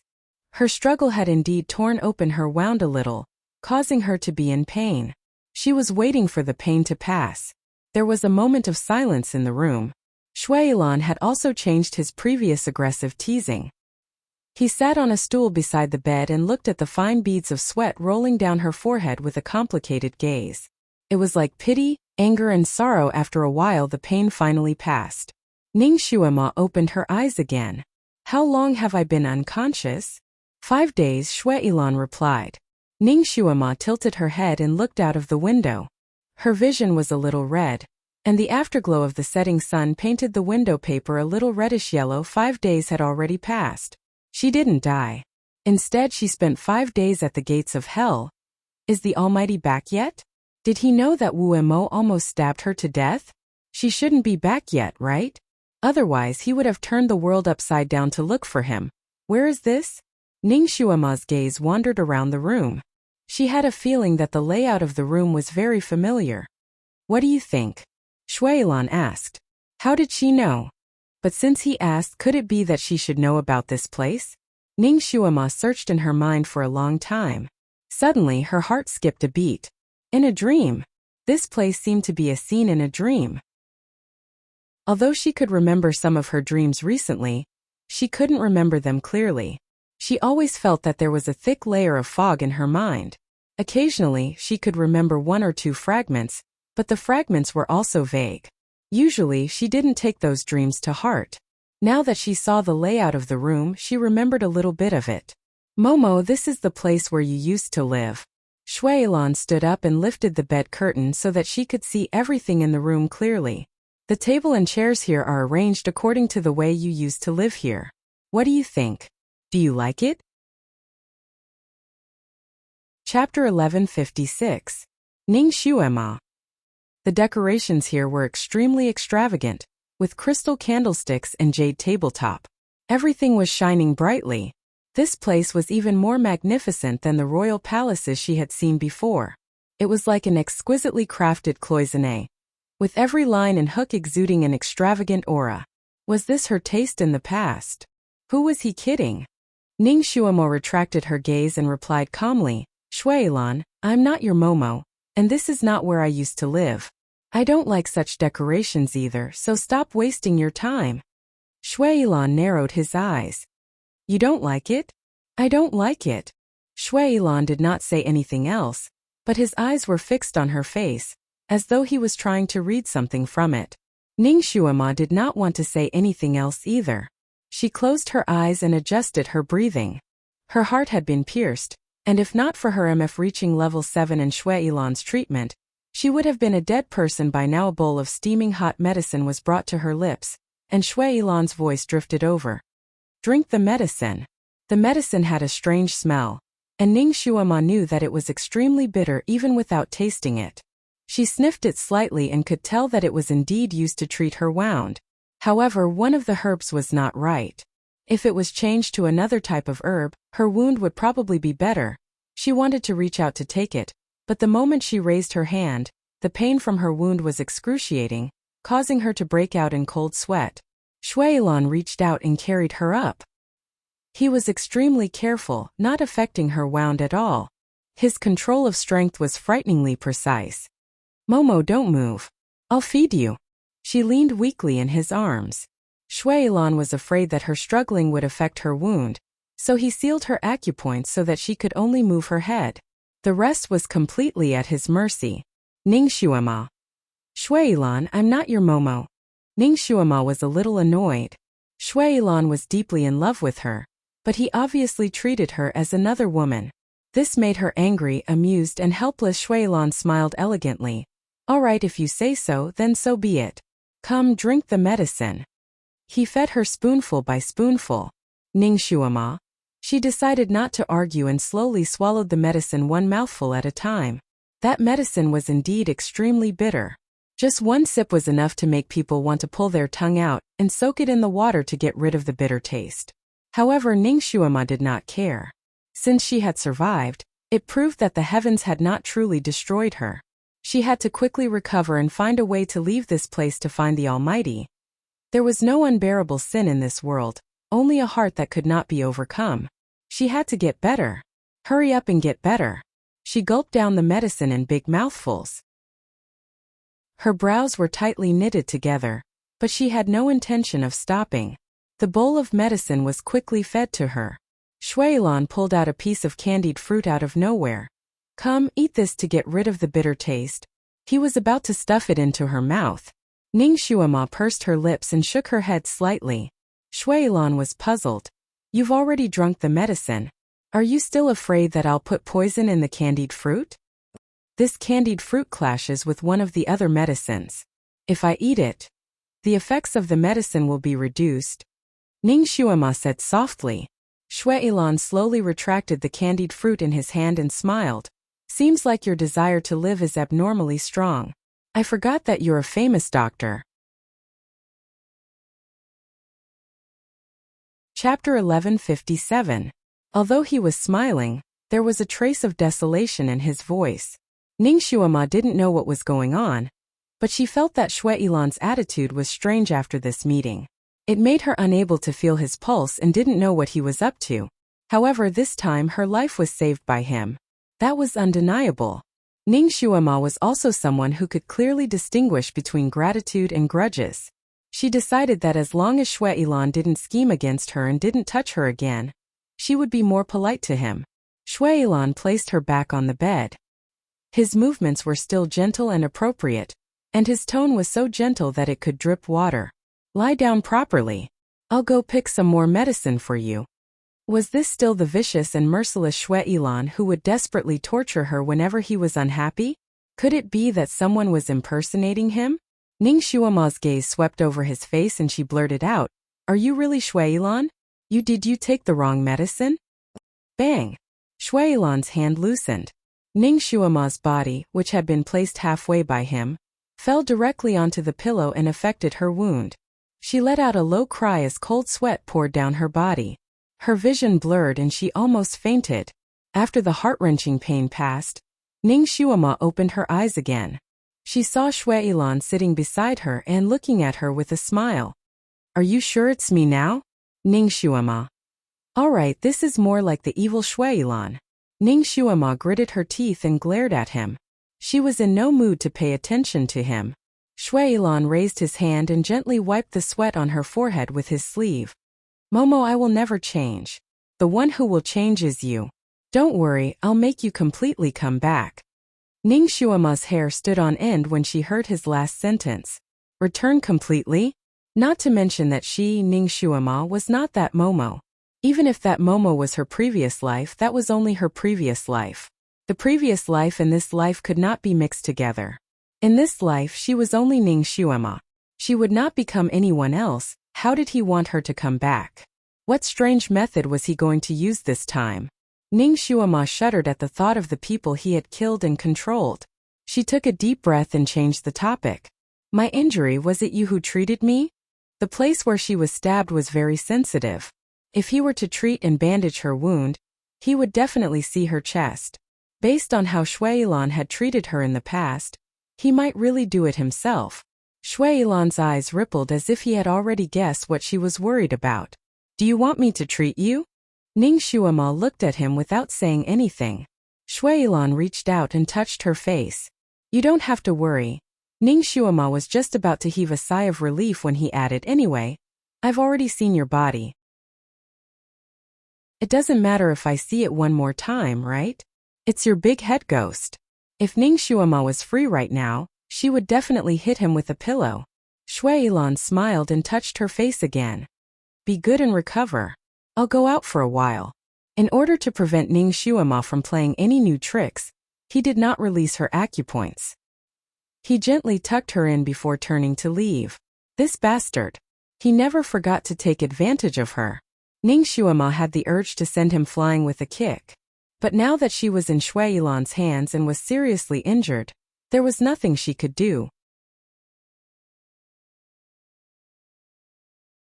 Speaker 1: Her struggle had indeed torn open her wound a little, causing her to be in pain. She was waiting for the pain to pass. There was a moment of silence in the room. Shuilan had also changed his previous aggressive teasing. He sat on a stool beside the bed and looked at the fine beads of sweat rolling down her forehead with a complicated gaze. It was like pity, anger and sorrow. After a while the pain finally passed. Ning Xuema opened her eyes again. "How long have I been unconscious?" 5 days, Shuilan replied. Ning Xuema tilted her head and looked out of the window. Her vision was a little red, and the afterglow of the setting sun painted the window paper a little reddish yellow. 5 days had already passed. She didn't die. Instead, she spent 5 days at the gates of hell. Is the Almighty back yet? Did he know that Wu Mo almost stabbed her to death? She shouldn't be back yet, right? Otherwise he would have turned the world upside down to look for him. Where is this? Ning Xuema's gaze wandered around the room. She had a feeling that the layout of the room was very familiar. What do you think? Shuailan asked. How did she know? But since he asked, could it be that she should know about this place? Ning Xuema searched in her mind for a long time. Suddenly her heart skipped a beat. In a dream. This place seemed to be a scene in a dream. Although she could remember some of her dreams recently, she couldn't remember them clearly. She always felt that there was a thick layer of fog in her mind. Occasionally, she could remember one or two fragments, but the fragments were also vague. Usually, she didn't take those dreams to heart. Now that she saw the layout of the room, she remembered a little bit of it. Momo, this is the place where you used to live. Shuailan stood up and lifted the bed curtain so that she could see everything in the room clearly. The table and chairs here are arranged according to the way you used to live here. What do you think? Do you like it? Chapter 1156. Ning Xuema. The decorations here were extremely extravagant, with crystal candlesticks and jade tabletop. Everything was shining brightly. This place was even more magnificent than the royal palaces she had seen before. It was like an exquisitely crafted cloisonne, with every line and hook exuding an extravagant aura. Was this her taste in the past? Who was he kidding? Ning Xuemo retracted her gaze and replied calmly, Shuailan, I'm not your Momo, and this is not where I used to live. I don't like such decorations either, so stop wasting your time. Shuailan narrowed his eyes. You don't like it? I don't like it. Shuailan did not say anything else, but his eyes were fixed on her face, as though he was trying to read something from it. Ning Xuema did not want to say anything else either. She closed her eyes and adjusted her breathing. Her heart had been pierced, and if not for her MF reaching level 7 and Shuailan's treatment, she would have been a dead person by now. A bowl of steaming hot medicine was brought to her lips, and Shuailan's voice drifted over. Drink the medicine. The medicine had a strange smell, and Ning Xuema knew that it was extremely bitter even without tasting it. She sniffed it slightly and could tell that it was indeed used to treat her wound. However, one of the herbs was not right. If it was changed to another type of herb, her wound would probably be better. She wanted to reach out to take it, but the moment she raised her hand, the pain from her wound was excruciating, causing her to break out in cold sweat. Shuailan reached out and carried her up. He was extremely careful, not affecting her wound at all. His control of strength was frighteningly precise. Momo, don't move. I'll feed you. She leaned weakly in his arms. Shuailan was afraid that her struggling would affect her wound, so he sealed her acupoints so that she could only move her head. The rest was completely at his mercy. Ning Xuema. Shuailan, I'm not your Momo. Ning Xuema was a little annoyed. Shuailan was deeply in love with her, but he obviously treated her as another woman. This made her angry, amused, and helpless. Shuailan smiled elegantly. All right, if you say so, then so be it. Come, drink the medicine. He fed her spoonful by spoonful. Ning Xuema. She decided not to argue and slowly swallowed the medicine one mouthful at a time. That medicine was indeed extremely bitter. Just one sip was enough to make people want to pull their tongue out and soak it in the water to get rid of the bitter taste. However, Ning Xuema did not care. Since she had survived, it proved that the heavens had not truly destroyed her. She had to quickly recover and find a way to leave this place to find the Almighty. There was no unbearable sin in this world, only a heart that could not be overcome. She had to get better. Hurry up and get better. She gulped down the medicine in big mouthfuls. Her brows were tightly knitted together, but she had no intention of stopping. The bowl of medicine was quickly fed to her. Shuailan pulled out a piece of candied fruit out of nowhere. Come, eat this to get rid of the bitter taste. He was about to stuff it into her mouth. Ning Xuema pursed her lips and shook her head slightly. Shuailan was puzzled. You've already drunk the medicine. Are you still afraid that I'll put poison in the candied fruit? This candied fruit clashes with one of the other medicines. If I eat it, the effects of the medicine will be reduced. Ning Xuema said softly. Shuailan slowly retracted the candied fruit in his hand and smiled. Seems like your desire to live is abnormally strong. I forgot that you're a famous doctor. Chapter 1157. Although he was smiling, there was a trace of desolation in his voice. Ning Shuama didn't know what was going on, but she felt that Shui Ilan's attitude was strange after this meeting. It made her unable to feel his pulse and didn't know what he was up to. However, this time her life was saved by him. That was undeniable. Ning Shuama was also someone who could clearly distinguish between gratitude and grudges. She decided that as long as Shui Ilan didn't scheme against her and didn't touch her again, she would be more polite to him. Shui Ilan placed her back on the bed. His movements were still gentle and appropriate, and his tone was so gentle that it could drip water. Lie down properly. I'll go pick some more medicine for you. Was this still the vicious and merciless Shui Ilan who would desperately torture her whenever he was unhappy? Could it be that someone was impersonating him? Ning Shuama's gaze swept over his face and she blurted out, "Are you really Shui Ilan? Did you take the wrong medicine?" Bang! Shui Ilan's hand loosened. Ning Shuama's body, which had been placed halfway by him, fell directly onto the pillow and affected her wound. She let out a low cry as cold sweat poured down her body. Her vision blurred and she almost fainted. After the heart-wrenching pain passed, Ning Shuama opened her eyes again. She saw Shui Ilan sitting beside her and looking at her with a smile. "Are you sure it's me now?" Ning Shuama. "Alright, this is more like the evil Shui Ilan." Ning Shuama gritted her teeth and glared at him. She was in no mood to pay attention to him. Shui Ilan raised his hand and gently wiped the sweat on her forehead with his sleeve. "Momo, I will never change. The one who will change is you. Don't worry, I'll make you completely come back." Ning Shuama's hair stood on end when she heard his last sentence. Return completely? Not to mention that she, Ning Shuama, was not that Momo. Even if that Momo was her previous life, that was only her previous life. The previous life and this life could not be mixed together. In this life, she was only Ning Shuama. She would not become anyone else. How did he want her to come back? What strange method was he going to use this time? Ning Shuama shuddered at the thought of the people he had killed and controlled. She took a deep breath and changed the topic. "My injury, was it you who treated me?" The place where she was stabbed was very sensitive. If he were to treat and bandage her wound, he would definitely see her chest. Based on how Shui Ilan had treated her in the past, he might really do it himself. Shui Ilan's eyes rippled as if he had already guessed what she was worried about. "Do you want me to treat you?" Ning Shuama looked at him without saying anything. Shui Ilan reached out and touched her face. "You don't have to worry." Ning Shuama was just about to heave a sigh of relief when he added, "Anyway, I've already seen your body. It doesn't matter if I see it one more time, right? It's your big head ghost." If Ning Shuama was free right now, she would definitely hit him with a pillow. Shui Ilan smiled and touched her face again. "Be good and recover. I'll go out for a while." In order to prevent Ning Shuama from playing any new tricks, he did not release her acupoints. He gently tucked her in before turning to leave. This bastard. He never forgot to take advantage of her. Ning Shuama had the urge to send him flying with a kick. But now that she was in Shui Ilan's hands and was seriously injured, there was nothing she could do.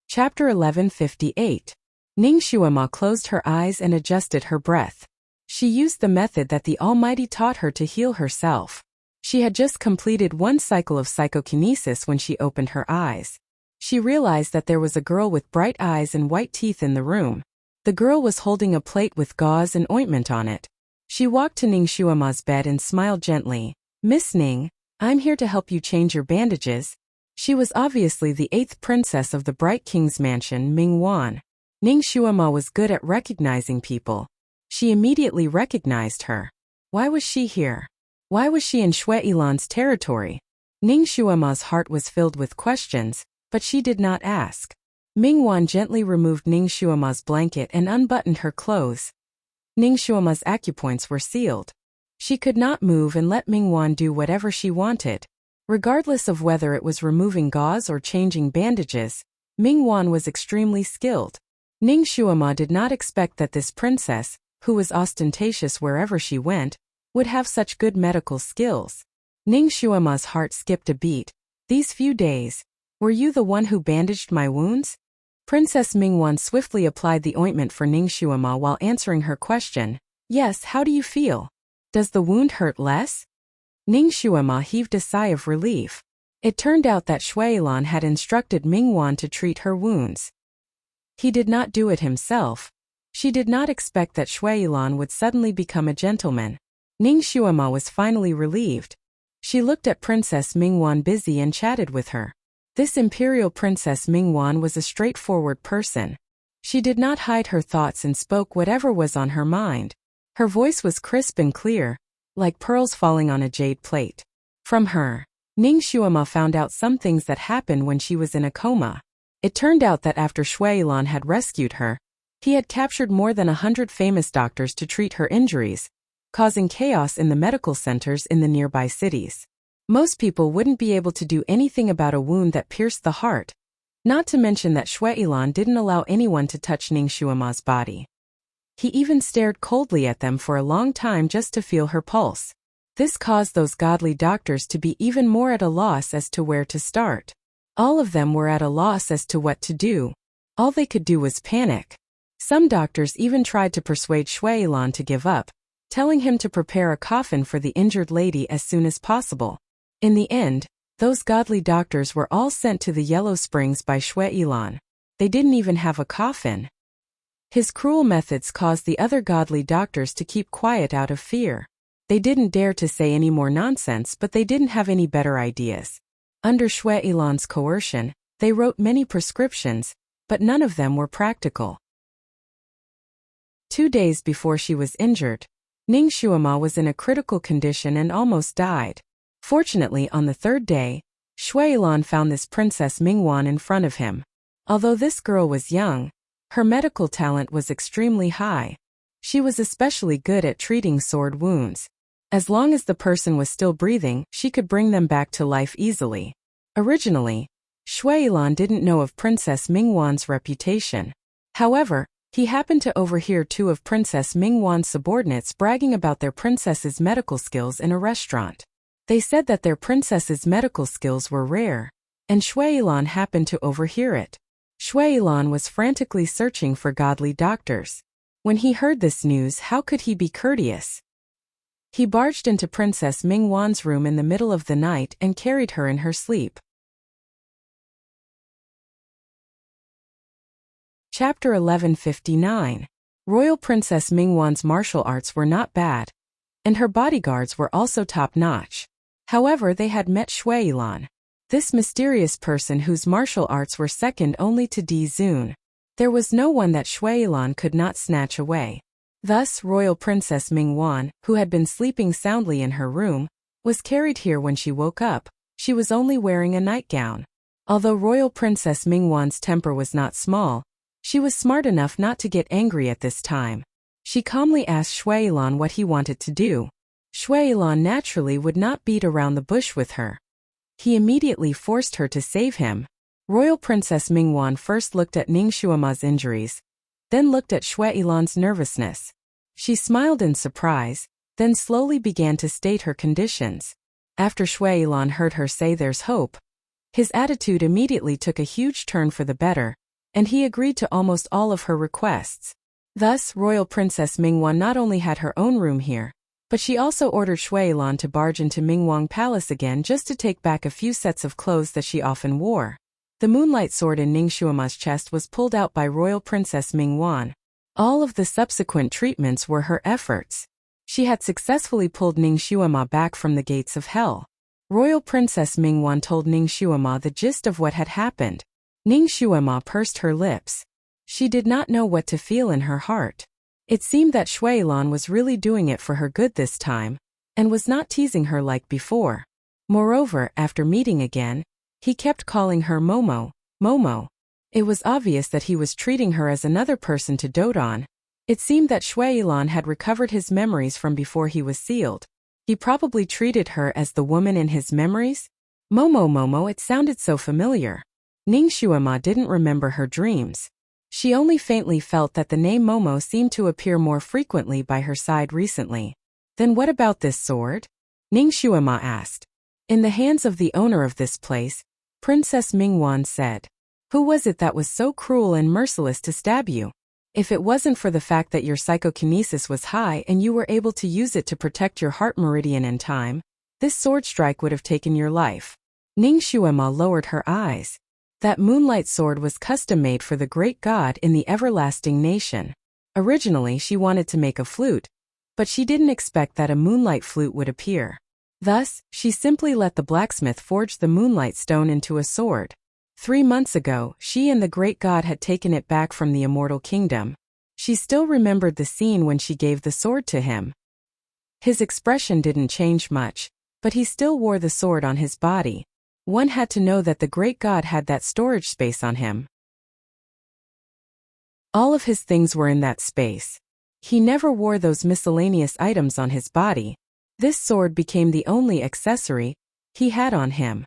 Speaker 1: Chapter 1158. Ning Shuama closed her eyes and adjusted her breath. She used the method that the Almighty taught her to heal herself. She had just completed one cycle of psychokinesis when she opened her eyes. She realized that there was a girl with bright eyes and white teeth in the room. The girl was holding a plate with gauze and ointment on it. She walked to Ning Shuama's bed and smiled gently. "Miss Ning, I'm here to help you change your bandages." She was obviously the 8th princess of the Bright King's mansion, Ming Wan. Ning Shuama was good at recognizing people. She immediately recognized her. Why was she here? Why was she in Shui Ilan's territory? Ning Shuama's heart was filled with questions, but she did not ask. Ming Wan gently removed Ning Shuama's blanket and unbuttoned her clothes. Ning Shuama's acupoints were sealed. She could not move and let Ming Wan do whatever she wanted. Regardless of whether it was removing gauze or changing bandages, Ming Wan was extremely skilled. Ning Shuama did not expect that this princess, who was ostentatious wherever she went, would have such good medical skills. Ning Shuama's heart skipped a beat. "These few days, were you the one who bandaged my wounds?" Princess Mingwan swiftly applied the ointment for Ning Shuama while answering her question. Yes, how do you feel? Does the wound hurt less? Ning Shuama heaved a sigh of relief. It turned out that Shuailan had instructed Mingwan to treat her wounds. He did not do it himself. She did not expect that Shuailan would suddenly become a gentleman. Ning Shuama was finally relieved. She looked at Princess Mingwan busy and chatted with her. This imperial Princess Mingwan was a straightforward person. She did not hide her thoughts and spoke whatever was on her mind. Her voice was crisp and clear, like pearls falling on a jade plate. From her, Ning Shuama found out some things that happened when she was in a coma. It turned out that after Shuailan had rescued her, he had captured more than 100 famous doctors to treat her injuries, causing chaos in the medical centers in the nearby cities. Most people wouldn't be able to do anything about a wound that pierced the heart, not to mention that Shuailan didn't allow anyone to touch Ning Shuama's body. He even stared coldly at them for a long time just to feel her pulse. This caused those godly doctors to be even more at a loss as to where to start. All of them were at a loss as to what to do. All they could do was panic. Some doctors even tried to persuade Shuailan to give up, telling him to prepare a coffin for the injured lady as soon as possible. In the end, those godly doctors were all sent to the Yellow Springs by Shuailan. They didn't even have a coffin. His cruel methods caused the other godly doctors to keep quiet out of fear. They didn't dare to say any more nonsense, but they didn't have any better ideas. Under Shuailan's coercion, they wrote many prescriptions, but none of them were practical. 2 days before she was injured, Ning Shuama was in a critical condition and almost died. Fortunately, on the 3rd day, Shuailan found this Princess Mingwan in front of him. Although this girl was young, her medical talent was extremely high. She was especially good at treating sword wounds. As long as the person was still breathing, she could bring them back to life easily. Originally, Shuailan didn't know of Princess Mingwan's reputation. However, he happened to overhear 2 of Princess Mingwan's subordinates bragging about their princess's medical skills in a restaurant. They said that their princess's medical skills were rare, and Shuailan happened to overhear it. Shuailan was frantically searching for godly doctors. When he heard this news, how could he be courteous? He barged into Princess Mingwan's room in the middle of the night and carried her in her sleep. Chapter 1159. Royal Princess Mingwan's martial arts were not bad, and her bodyguards were also top-notch. However, they had met Shuailan, this mysterious person whose martial arts were second only to Di Zun. There was no one that Shuailan could not snatch away. Thus, Royal Princess Mingwan, who had been sleeping soundly in her room, was carried here when she woke up. She was only wearing a nightgown. Although Royal Princess Mingwan's temper was not small, she was smart enough not to get angry at this time. She calmly asked Shuailan what he wanted to do. Shuailan naturally would not beat around the bush with her. He immediately forced her to save him. Royal Princess Mingwan first looked at Ning Shuama's injuries, then looked at Shuailan's nervousness. She smiled in surprise, then slowly began to state her conditions. After Shuailan heard her say there's hope, his attitude immediately took a huge turn for the better, and he agreed to almost all of her requests. Thus, Royal Princess Mingwan not only had her own room here, but she also ordered Shuailan to barge into Mingwang Palace again just to take back a few sets of clothes that she often wore. The moonlight sword in Ning Shuama's chest was pulled out by Royal Princess Mingwan. All of the subsequent treatments were her efforts. She had successfully pulled Ning Shuama back from the gates of hell. Royal Princess Mingwan told Ning Shuama the gist of what had happened. Ning Shuama pursed her lips. She did not know what to feel in her heart. It seemed that Shuailan was really doing it for her good this time, and was not teasing her like before. Moreover, after meeting again, he kept calling her Momo, Momo. It was obvious that he was treating her as another person to dote on. It seemed that Shuailan had recovered his memories from before he was sealed. He probably treated her as the woman in his memories? Momo Momo, it sounded so familiar. Ning Shuama didn't remember her dreams. She only faintly felt that the name Momo seemed to appear more frequently by her side recently. Then what about this sword? Ning Shuama asked. In the hands of the owner of this place, Princess Mingwan said. Who was it that was so cruel and merciless to stab you? If it wasn't for the fact that your psychokinesis was high and you were able to use it to protect your heart meridian in time, this sword strike would have taken your life. Ning Xuema lowered her eyes. That moonlight sword was custom-made for the great god in the everlasting nation. Originally she wanted to make a flute, but she didn't expect that a moonlight flute would appear. Thus, she simply let the blacksmith forge the moonlight stone into a sword. 3 months ago, she and the great god had taken it back from the immortal kingdom. She still remembered the scene when she gave the sword to him. His expression didn't change much, but he still wore the sword on his body. One had to know that the great god had that storage space on him. All of his things were in that space. He never wore those miscellaneous items on his body. This sword became the only accessory he had on him.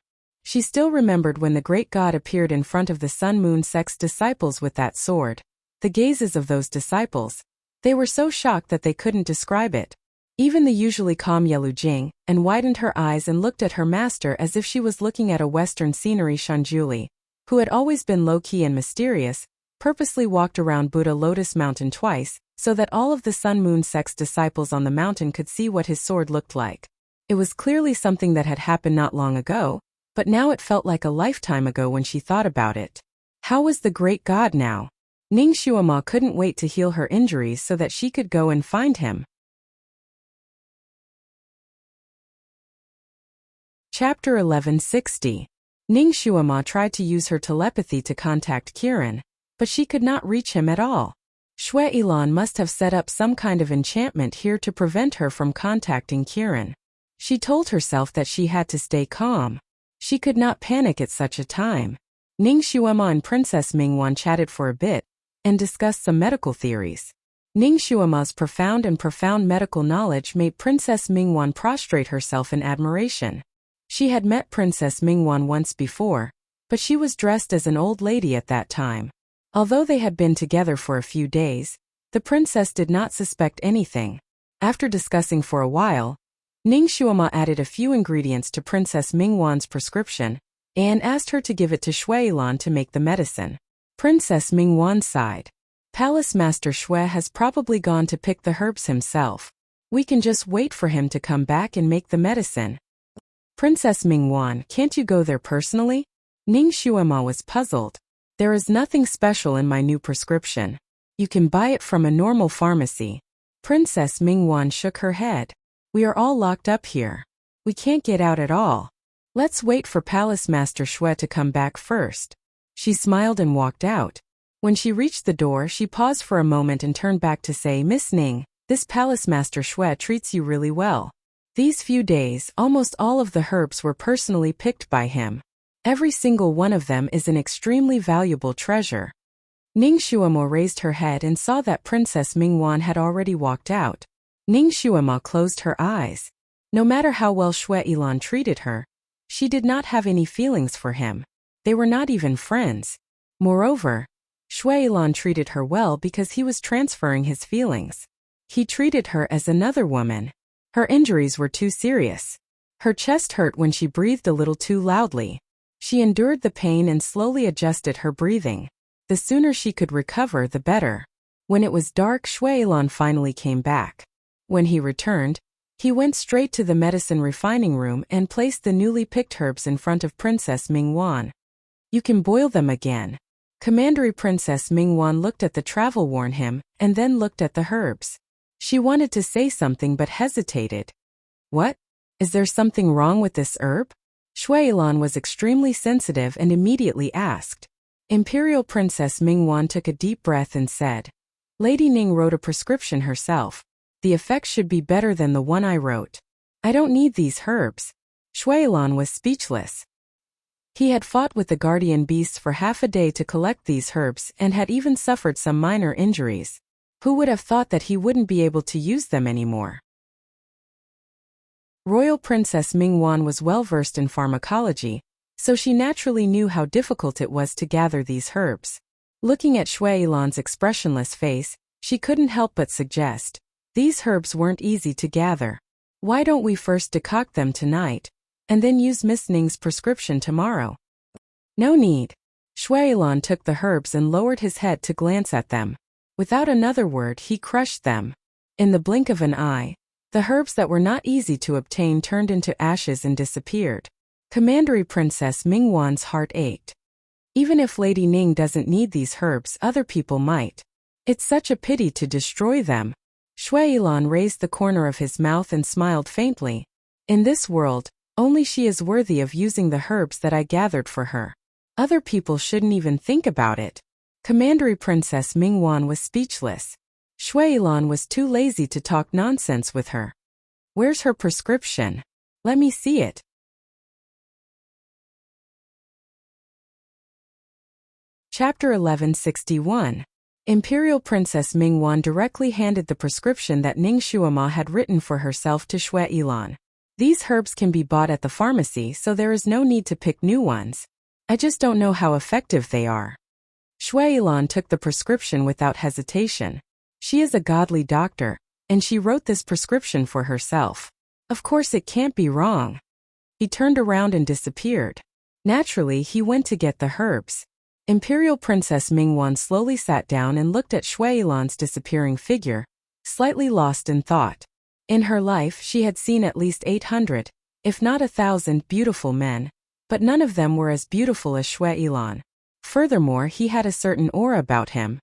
Speaker 1: She still remembered when the great god appeared in front of the Sun-Moon sect's disciples with that sword. The gazes of those disciples. They were so shocked that they couldn't describe it. Even the usually calm Yelu Jing and widened her eyes and looked at her master as if she was looking at a western scenery. Shanjuli, who had always been low-key and mysterious, purposely walked around Buddha Lotus Mountain twice, so that all of the Sun-Moon sect's disciples on the mountain could see what his sword looked like. It was clearly something that had happened not long ago, but now it felt like a lifetime ago when she thought about it. How was the great god now? Ning Xuema couldn't wait to heal her injuries so that she could go and find him. Chapter 1160. Ning Xuema tried to use her telepathy to contact Kiran, but she could not reach him at all. Shui Ilan must have set up some kind of enchantment here to prevent her from contacting Kiran. She told herself that she had to stay calm. She could not panic at such a time. Ning Xuema and Princess Mingwan chatted for a bit and discussed some medical theories. Ning Xuema's profound medical knowledge made Princess Mingwan prostrate herself in admiration. She had met Princess Mingwan once before, but she was dressed as an old lady at that time. Although they had been together for a few days, the princess did not suspect anything. After discussing for a while, Ning Xuema added a few ingredients to Princess Mingwan's prescription and asked her to give it to Shui Ilan to make the medicine. Princess Mingwan sighed. Palace Master Shui has probably gone to pick the herbs himself. We can just wait for him to come back and make the medicine. Princess Mingwan, can't you go there personally? Ning Xuema was puzzled. There is nothing special in my new prescription. You can buy it from a normal pharmacy. Princess Mingwan shook her head. We are all locked up here. We can't get out at all. Let's wait for Palace Master Shui to come back first. She smiled and walked out. When she reached the door, she paused for a moment and turned back to say, Miss Ning, this Palace Master Shui treats you really well. These few days, almost all of the herbs were personally picked by him. Every single one of them is an extremely valuable treasure. Ning Xuema raised her head and saw that Princess Mingwan had already walked out. Ning Xuema closed her eyes. No matter how well Shui Ilan treated her, she did not have any feelings for him. They were not even friends. Moreover, Shui Ilan treated her well because he was transferring his feelings. He treated her as another woman. Her injuries were too serious. Her chest hurt when she breathed a little too loudly. She endured the pain and slowly adjusted her breathing. The sooner she could recover, the better. When it was dark, Shui Ilan finally came back. When he returned, he went straight to the medicine refining room and placed the newly picked herbs in front of Princess Mingwan. You can boil them again. Commandery Princess Mingwan looked at the travel-worn him and then looked at the herbs. She wanted to say something but hesitated. What? Is there something wrong with this herb? Shui Ilan was extremely sensitive and immediately asked. Imperial Princess Mingwan took a deep breath and said, Lady Ning wrote a prescription herself. The effect should be better than the one I wrote. I don't need these herbs. Shui Ilan was speechless. He had fought with the guardian beasts for half a day to collect these herbs and had even suffered some minor injuries. Who would have thought that he wouldn't be able to use them anymore? Royal Princess Mingwan was well versed in pharmacology, so she naturally knew how difficult it was to gather these herbs. Looking at Shui Ilan's expressionless face, she couldn't help but suggest, these herbs weren't easy to gather. Why don't we first decoct them tonight, and then use Miss Ning's prescription tomorrow? No need. Shuailan took the herbs and lowered his head to glance at them. Without another word, he crushed them. In the blink of an eye, the herbs that were not easy to obtain turned into ashes and disappeared. Commandery Princess Mingwan's heart ached. Even if Lady Ning doesn't need these herbs, other people might. It's such a pity to destroy them. Shuailan raised the corner of his mouth and smiled faintly. In this world, only she is worthy of using the herbs that I gathered for her. Other people shouldn't even think about it. Commandery Princess Mingwan was speechless. Shuailan was too lazy to talk nonsense with her. Where's her prescription? Let me see it. Chapter 1161. Imperial Princess Mingwan directly handed the prescription that Ning Shuama had written for herself to Shuailan. These herbs can be bought at the pharmacy, so there is no need to pick new ones. I just don't know how effective they are. Shuailan took the prescription without hesitation. She is a godly doctor, and she wrote this prescription for herself. Of course it can't be wrong. He turned around and disappeared. Naturally, he went to get the herbs. Imperial Princess Mingwan slowly sat down and looked at Shuailan's disappearing figure, slightly lost in thought. In her life she had seen at least 800, if not 1,000 beautiful men, but none of them were as beautiful as Shuailan. Furthermore, he had a certain aura about him.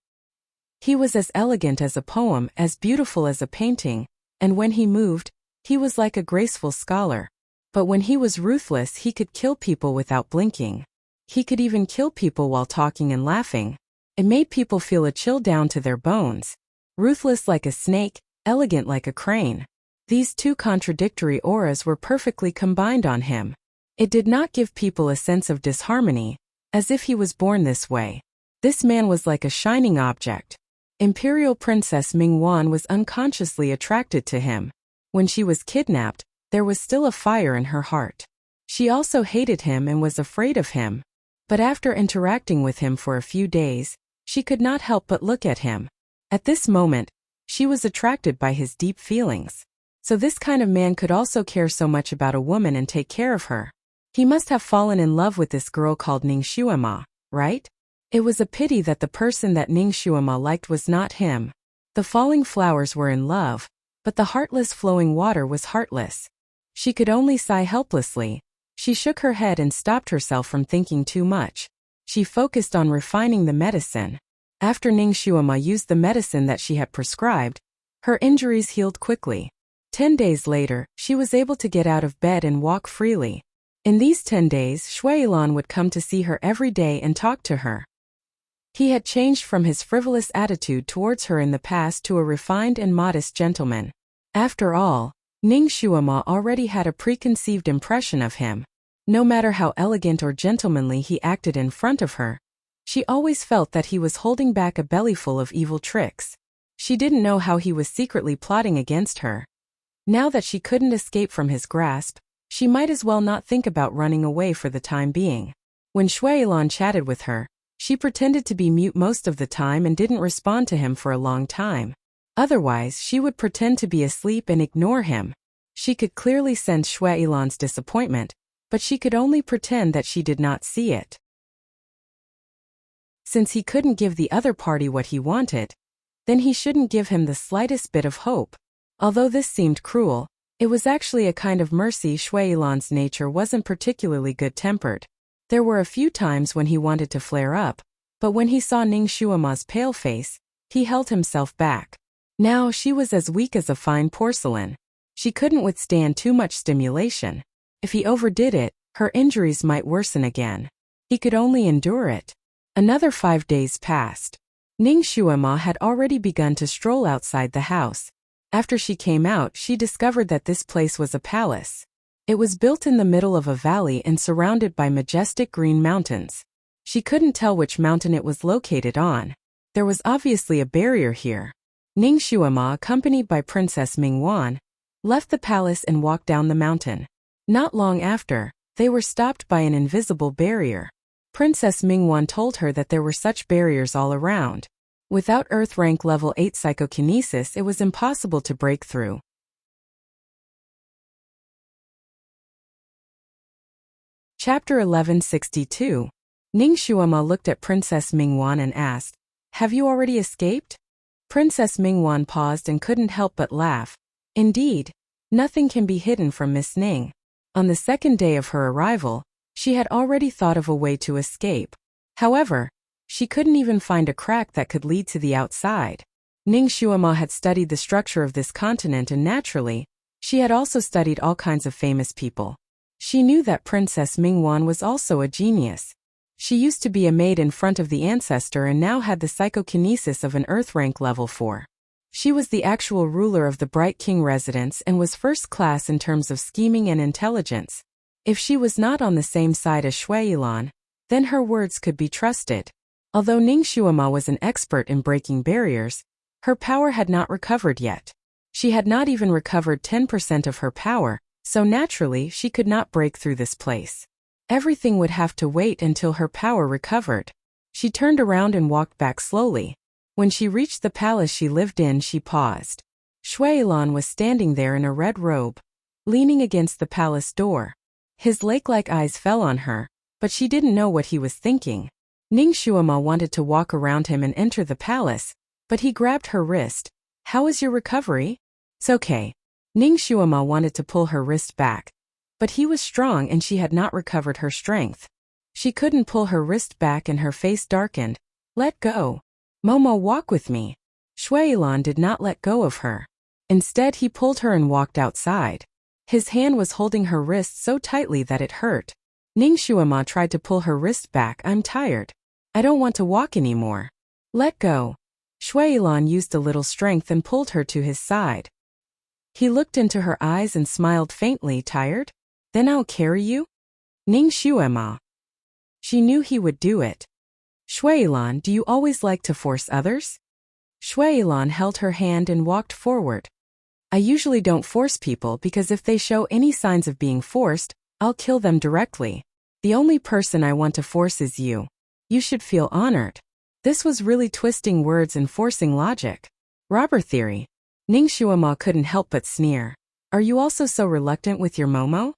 Speaker 1: He was as elegant as a poem, as beautiful as a painting, and when he moved, he was like a graceful scholar. But when he was ruthless, he could kill people without blinking. He could even kill people while talking and laughing. It made people feel a chill down to their bones. Ruthless like a snake, elegant like a crane. These two contradictory auras were perfectly combined on him. It did not give people a sense of disharmony, as if he was born this way. This man was like a shining object. Imperial Princess Mingwan was unconsciously attracted to him. When she was kidnapped, there was still a fire in her heart. She also hated him and was afraid of him. But after interacting with him for a few days, she could not help but look at him. At this moment, she was attracted by his deep feelings. So this kind of man could also care so much about a woman and take care of her. He must have fallen in love with this girl called Ning Shuama, right? It was a pity that the person that Ning Shuama liked was not him. The falling flowers were in love, but the heartless flowing water was heartless. She could only sigh helplessly. She shook her head and stopped herself from thinking too much. She focused on refining the medicine. After Ning Shuama used the medicine that she had prescribed, her injuries healed quickly. 10 days later, she was able to get out of bed and walk freely. In these 10 days, Shuailan would come to see her every day and talk to her. He had changed from his frivolous attitude towards her in the past to a refined and modest gentleman. After all, Ning Shuama already had a preconceived impression of him. No matter how elegant or gentlemanly he acted in front of her, she always felt that he was holding back a bellyful of evil tricks. She didn't know how he was secretly plotting against her. Now that she couldn't escape from his grasp, she might as well not think about running away for the time being. When Shuailan chatted with her, she pretended to be mute most of the time and didn't respond to him for a long time. Otherwise, she would pretend to be asleep and ignore him. She could clearly sense Shuailan's disappointment, but she could only pretend that she did not see it. Since he couldn't give the other party what he wanted, then he shouldn't give him the slightest bit of hope. Although this seemed cruel, it was actually a kind of mercy. Shuailan's nature wasn't particularly good-tempered. There were a few times when he wanted to flare up, but when he saw Ning Shuama's pale face, he held himself back. Now she was as weak as a fine porcelain. She couldn't withstand too much stimulation. If he overdid it, her injuries might worsen again. He could only endure it. Another 5 days passed. Ning Shuama had already begun to stroll outside the house. After she came out, she discovered that this place was a palace. It was built in the middle of a valley and surrounded by majestic green mountains. She couldn't tell which mountain it was located on. There was obviously a barrier here. Ning Shuama, accompanied by Princess Mingwan, left the palace and walked down the mountain. Not long after, they were stopped by an invisible barrier. Princess Mingwan told her that there were such barriers all around. Without Earth rank level 8 psychokinesis, it was impossible to break through. Chapter 1162. Ning Shuama looked at Princess Mingwan and asked, "Have you already escaped?" Princess Mingwan paused and couldn't help but laugh. Indeed, nothing can be hidden from Miss Ning. On the second day of her arrival, she had already thought of a way to escape. However, she couldn't even find a crack that could lead to the outside. Ning Shuama had studied the structure of this continent and naturally, she had also studied all kinds of famous people. She knew that Princess Mingwan was also a genius. She used to be a maid in front of the ancestor and now had the psychokinesis of an Earth rank level 4. She was the actual ruler of the Bright King residence and was first class in terms of scheming and intelligence. If she was not on the same side as Shui Yilan, then her words could be trusted. Although Ning Shuama was an expert in breaking barriers, her power had not recovered yet. She had not even recovered 10% of her power, so naturally she could not break through this place. Everything would have to wait until her power recovered. She turned around and walked back slowly. When she reached the palace she lived in, she paused. Shui Yilan was standing there in a red robe, leaning against the palace door. His lake-like eyes fell on her, but she didn't know what he was thinking. Ning Shuama wanted to walk around him and enter the palace, but he grabbed her wrist. "How is your recovery?" "It's okay." Ning Shuama wanted to pull her wrist back, but he was strong and she had not recovered her strength. She couldn't pull her wrist back and her face darkened. "Let go. Momo, walk with me." Shui Yilan did not let go of her. Instead, he pulled her and walked outside. His hand was holding her wrist so tightly that it hurt. Ning Shuama tried to pull her wrist back. "I'm tired. I don't want to walk anymore." "Let go." Shui Yilan used a little strength and pulled her to his side. He looked into her eyes and smiled faintly. "Tired? Then I'll carry you?" Ning Shuama. She knew he would do it. "Shui Yilan, do you always like to force others?" Shui Yilan held her hand and walked forward. "I usually don't force people because if they show any signs of being forced, I'll kill them directly. The only person I want to force is you. You should feel honored." This was really twisting words and forcing logic. Robber theory. Ning Shuama couldn't help but sneer. "Are you also so reluctant with your Momo?"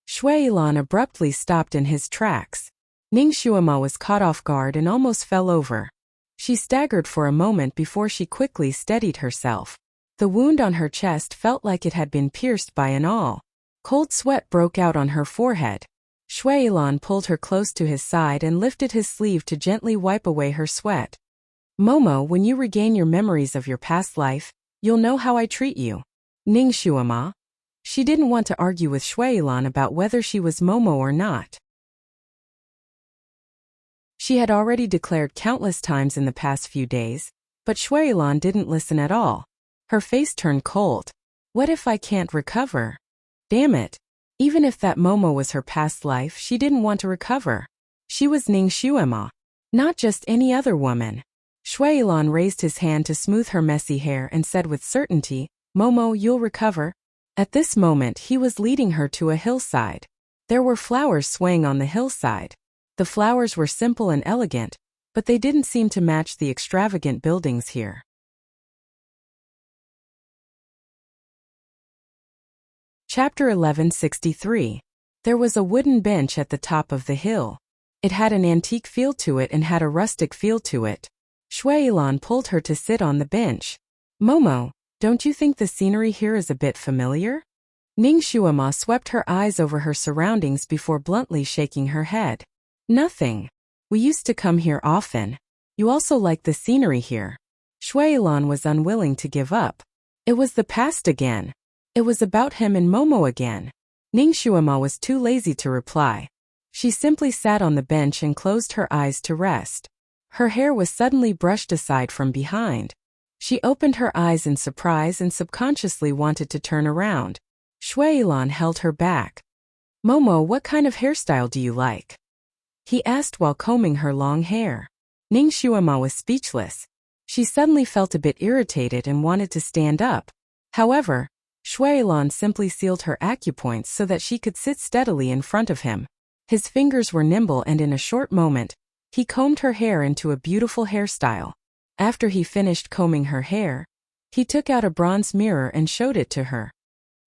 Speaker 1: Shui Yilan abruptly stopped in his tracks. Ning Shuama was caught off guard and almost fell over. She staggered for a moment before she quickly steadied herself. The wound on her chest felt like it had been pierced by an awl. Cold sweat broke out on her forehead. Shui Yilan pulled her close to his side and lifted his sleeve to gently wipe away her sweat. "Momo, when you regain your memories of your past life, you'll know how I treat you." Ning Shuama. She didn't want to argue with Shui Yilan about whether she was Momo or not. She had already declared countless times in the past few days, but Shui Yilan didn't listen at all. Her face turned cold. "What if I can't recover? Damn it. Even if that Momo was her past life, she didn't want to recover. She was Ning Shuama, not just any other woman." Shui Yilan raised his hand to smooth her messy hair and said with certainty, "Momo, you'll recover." At this moment he was leading her to a hillside. There were flowers swaying on the hillside. The flowers were simple and elegant, but they didn't seem to match the extravagant buildings here. Chapter 1163. There was a wooden bench at the top of the hill. It had an antique feel to it and had a rustic feel to it. Shui Yilan pulled her to sit on the bench. "Momo, don't you think the scenery here is a bit familiar?" Ning Shuama swept her eyes over her surroundings before bluntly shaking her head. "Nothing. We used to come here often. You also like the scenery here." Shui Yilan was unwilling to give up. It was the past again. It was about him and Momo again. Ning Shuama was too lazy to reply. She simply sat on the bench and closed her eyes to rest. Her hair was suddenly brushed aside from behind. She opened her eyes in surprise and subconsciously wanted to turn around. Shui Yilan held her back. "Momo, what kind of hairstyle do you like?" he asked while combing her long hair. Ning Shuama was speechless. She suddenly felt a bit irritated and wanted to stand up. However, Shui Yilan simply sealed her acupoints so that she could sit steadily in front of him. His fingers were nimble and in a short moment, he combed her hair into a beautiful hairstyle. After he finished combing her hair, he took out a bronze mirror and showed it to her.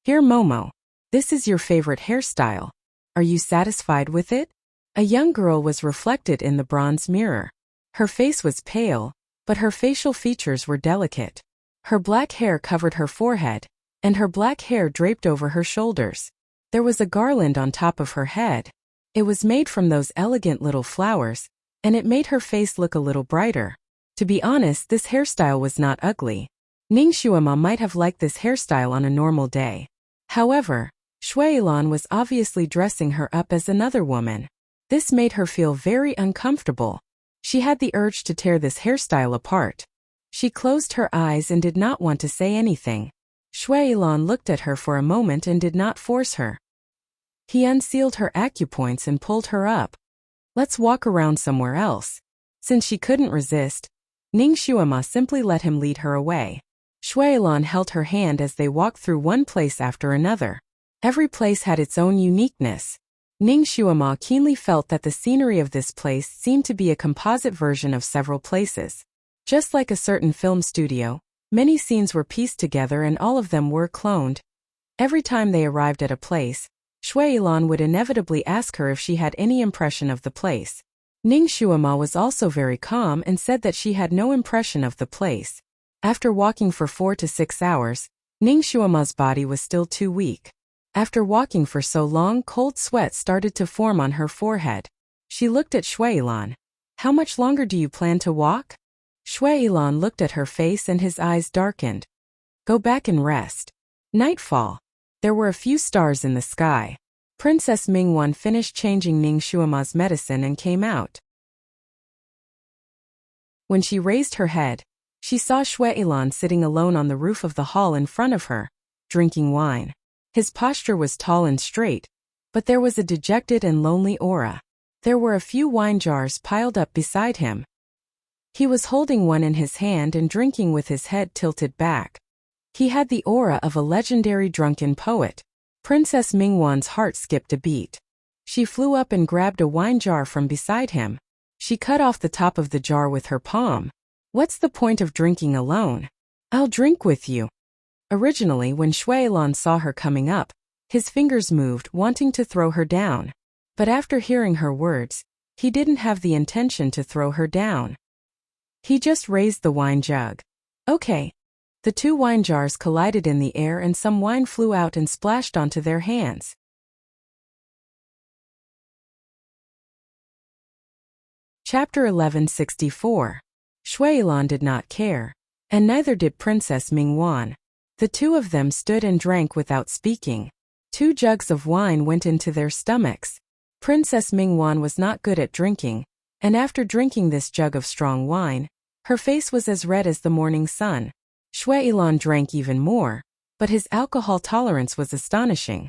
Speaker 1: "Here, Momo, this is your favorite hairstyle. Are you satisfied with it?" A young girl was reflected in the bronze mirror. Her face was pale, but her facial features were delicate. Her black hair covered her forehead, and her black hair draped over her shoulders. There was a garland on top of her head. It was made from those elegant little flowers, and it made her face look a little brighter. To be honest, this hairstyle was not ugly. Ning Xuema might have liked this hairstyle on a normal day. However, Shui Yilan was obviously dressing her up as another woman. This made her feel very uncomfortable. She had the urge to tear this hairstyle apart. She closed her eyes and did not want to say anything. Shui Yilan looked at her for a moment and did not force her. He unsealed her acupoints and pulled her up. Let's walk around somewhere else. Since she couldn't resist, Ning Xuema simply let him lead her away. Shui Yilan held her hand as they walked through one place after another. Every place had its own uniqueness. Ning Xuema keenly felt that the scenery of this place seemed to be a composite version of several places. Just like a certain film studio, many scenes were pieced together and all of them were cloned. Every time they arrived at a place, Shui Yilan would inevitably ask her if she had any impression of the place. Ning Xuema was also very calm and said that she had no impression of the place. After walking for 4 to 6 hours, Ning Xuema's body was still too weak. After walking for so long, cold sweat started to form on her forehead. She looked at Shui Yilan. How much longer do you plan to walk? Shui Yilan looked at her face and his eyes darkened. Go back and rest. Nightfall. There were a few stars in the sky. Princess Mingwan finished changing Ning Xuema's medicine and came out. When she raised her head, she saw Shui Yilan sitting alone on the roof of the hall in front of her, drinking wine. His posture was tall and straight, but there was a dejected and lonely aura. There were a few wine jars piled up beside him. He was holding one in his hand and drinking with his head tilted back. He had the aura of a legendary drunken poet. Princess Mingwan's heart skipped a beat. She flew up and grabbed a wine jar from beside him. She cut off the top of the jar with her palm. What's the point of drinking alone? I'll drink with you. Originally, when Shui Yilan saw her coming up, his fingers moved, wanting to throw her down. But after hearing her words, he didn't have the intention to throw her down. He just raised the wine jug. Okay. The 2 wine jars collided in the air and some wine flew out and splashed onto their hands. Chapter 1164. Shui Yilan did not care, and neither did Princess Mingwan. The 2 of them stood and drank without speaking. 2 jugs of wine went into their stomachs. Princess Mingwan was not good at drinking, and after drinking this jug of strong wine, her face was as red as the morning sun. Shui Yilan drank even more, but his alcohol tolerance was astonishing.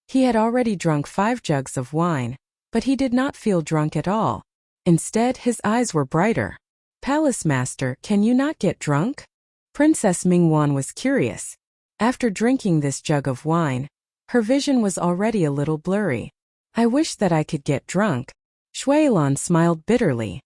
Speaker 1: He had already drunk 5 jugs of wine, but he did not feel drunk at all. Instead, his eyes were brighter. Palace Master, can you not get drunk? Princess Mingwan was curious. After drinking this jug of wine, her vision was already a little blurry. I wish that I could get drunk. Shui Yilan smiled bitterly.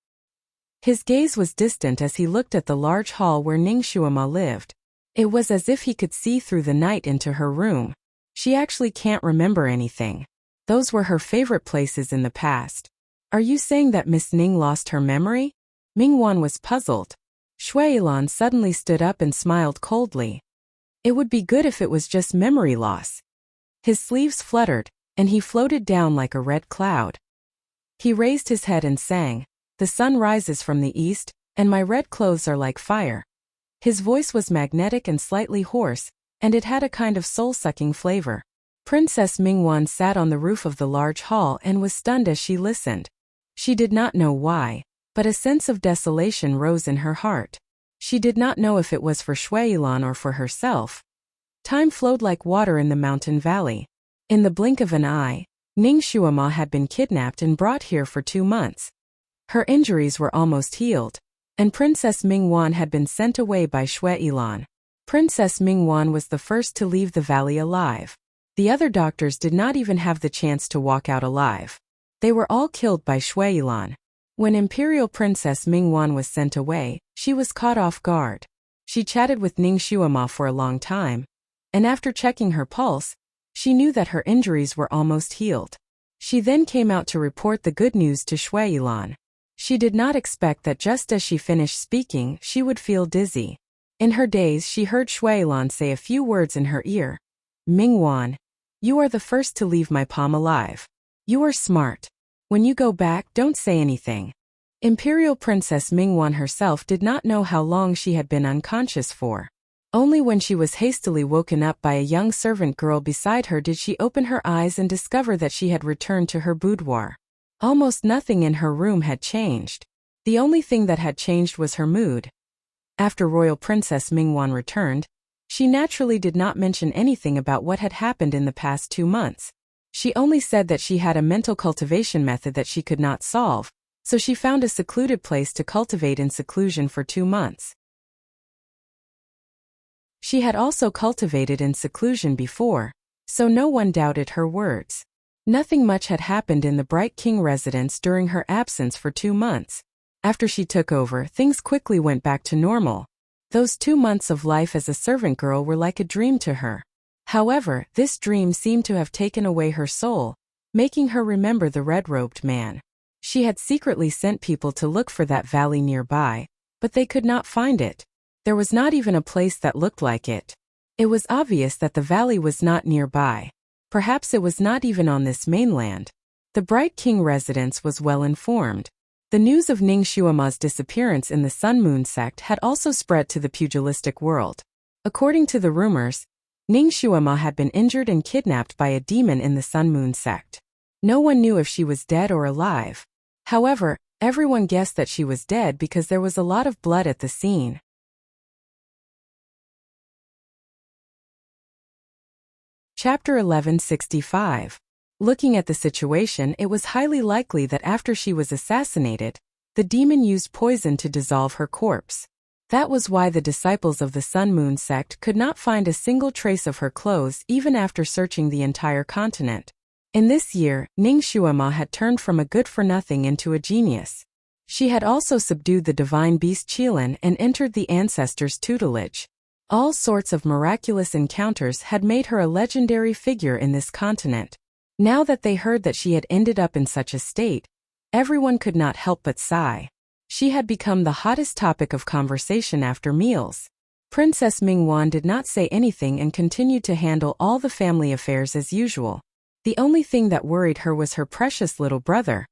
Speaker 1: His gaze was distant as he looked at the large hall where Ning Xuema lived. It was as if he could see through the night into her room. She actually can't remember anything. Those were her favorite places in the past. Are you saying that Miss Ning lost her memory? Mingwan was puzzled. Shui Yilan suddenly stood up and smiled coldly. It would be good if it was just memory loss. His sleeves fluttered, and he floated down like a red cloud. He raised his head and sang, "The sun rises from the east, and my red clothes are like fire." His voice was magnetic and slightly hoarse, and it had a kind of soul-sucking flavor. Princess Mingwan sat on the roof of the large hall and was stunned as she listened. She did not know why, but a sense of desolation rose in her heart. She did not know if it was for Shui Yilan or for herself. Time flowed like water in the mountain valley. In the blink of an eye, Ning Xuema had been kidnapped and brought here for 2 months. Her injuries were almost healed, and Princess Mingwan had been sent away by Shui Yilan. Princess Mingwan was the first to leave the valley alive. The other doctors did not even have the chance to walk out alive. They were all killed by Shui Yilan. When Imperial Princess Mingwan was sent away, she was caught off guard. She chatted with Ning Xuema for a long time, and after checking her pulse, she knew that her injuries were almost healed. She then came out to report the good news to Shuilan. She did not expect that just as she finished speaking, she would feel dizzy. In her daze, she heard Shuilan say a few words in her ear. Mingwan, you are the first to leave my palm alive. You are smart. When you go back, don't say anything. Imperial Princess Mingwan herself did not know how long she had been unconscious for. Only when she was hastily woken up by a young servant girl beside her did she open her eyes and discover that she had returned to her boudoir. Almost nothing in her room had changed. The only thing that had changed was her mood. After Royal Princess Mingwan returned, she naturally did not mention anything about what had happened in the past 2 months. She only said that she had a mental cultivation method that she could not solve, so she found a secluded place to cultivate in seclusion for 2 months. She had also cultivated in seclusion before, so no one doubted her words. Nothing much had happened in the Bright King residence during her absence for 2 months. After she took over, things quickly went back to normal. Those 2 months of life as a servant girl were like a dream to her. However, this dream seemed to have taken away her soul, making her remember the red-robed man. She had secretly sent people to look for that valley nearby, but they could not find it. There was not even a place that looked like it. It was obvious that the valley was not nearby. Perhaps it was not even on this mainland. The Bright King residence was well informed. The news of Ning Xuema's disappearance in the Sun Moon sect had also spread to the pugilistic world. According to the rumors, Ning Xuema had been injured and kidnapped by a demon in the Sun Moon sect. No one knew if she was dead or alive. However, everyone guessed that she was dead because there was a lot of blood at the scene. Chapter 1165. Looking at the situation, it was highly likely that after she was assassinated, the demon used poison to dissolve her corpse. That was why the disciples of the Sun Moon sect could not find a single trace of her clothes even after searching the entire continent. In this year, Ning Xuema had turned from a good-for-nothing into a genius. She had also subdued the divine beast Qilin and entered the ancestors' tutelage. All sorts of miraculous encounters had made her a legendary figure in this continent. Now that they heard that she had ended up in such a state, everyone could not help but sigh. She had become the hottest topic of conversation after meals. Princess Mingwan did not say anything and continued to handle all the family affairs as usual. The only thing that worried her was her precious little brother,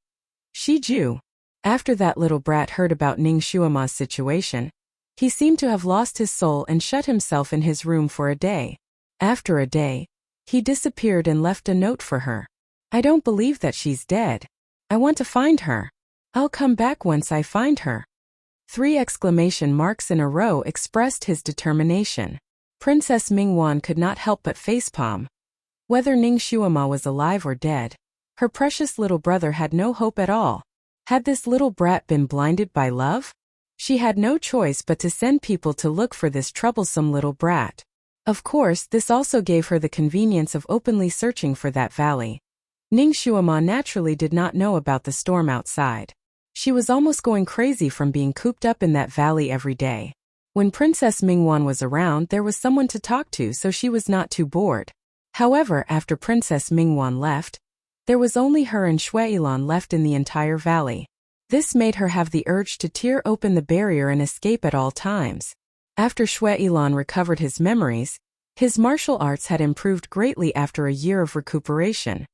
Speaker 1: Shiju. After that little brat heard about Ning Xuema's situation, he seemed to have lost his soul and shut himself in his room for a day. After a day, he disappeared and left a note for her. I don't believe that she's dead. I want to find her. I'll come back once I find her. 3 exclamation marks in a row expressed his determination. Princess Mingwan could not help but facepalm. Whether Ning Xuema was alive or dead, her precious little brother had no hope at all. Had this little brat been blinded by love? She had no choice but to send people to look for this troublesome little brat. Of course, this also gave her the convenience of openly searching for that valley. Ning Xuema naturally did not know about the storm outside. She was almost going crazy from being cooped up in that valley every day. When Princess Mingwan was around, there was someone to talk to, so she was not too bored. However, after Princess Mingwan left, there was only her and Shuilan left in the entire valley. This made her have the urge to tear open the barrier and escape at all times. After Shuilan recovered his memories, his martial arts had improved greatly after a year of recuperation.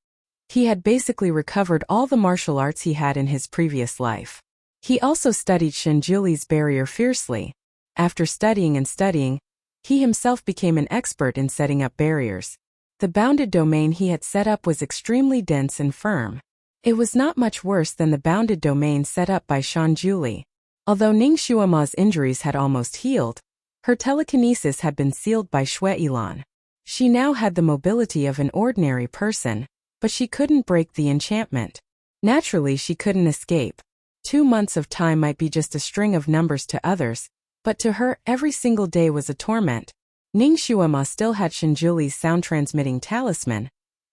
Speaker 1: He had basically recovered all the martial arts he had in his previous life. He also studied Shenjuli's barrier fiercely. After studying and studying, he himself became an expert in setting up barriers. The bounded domain he had set up was extremely dense and firm. It was not much worse than the bounded domain set up by Shenjuli. Although Ning Xuema's injuries had almost healed, her telekinesis had been sealed by Shuilan. She now had the mobility of an ordinary person, but she couldn't break the enchantment. Naturally, she couldn't escape. 2 months of time might be just a string of numbers to others, but to her, every single day was a torment. Ning Xuema still had Shenjuli's sound-transmitting talisman,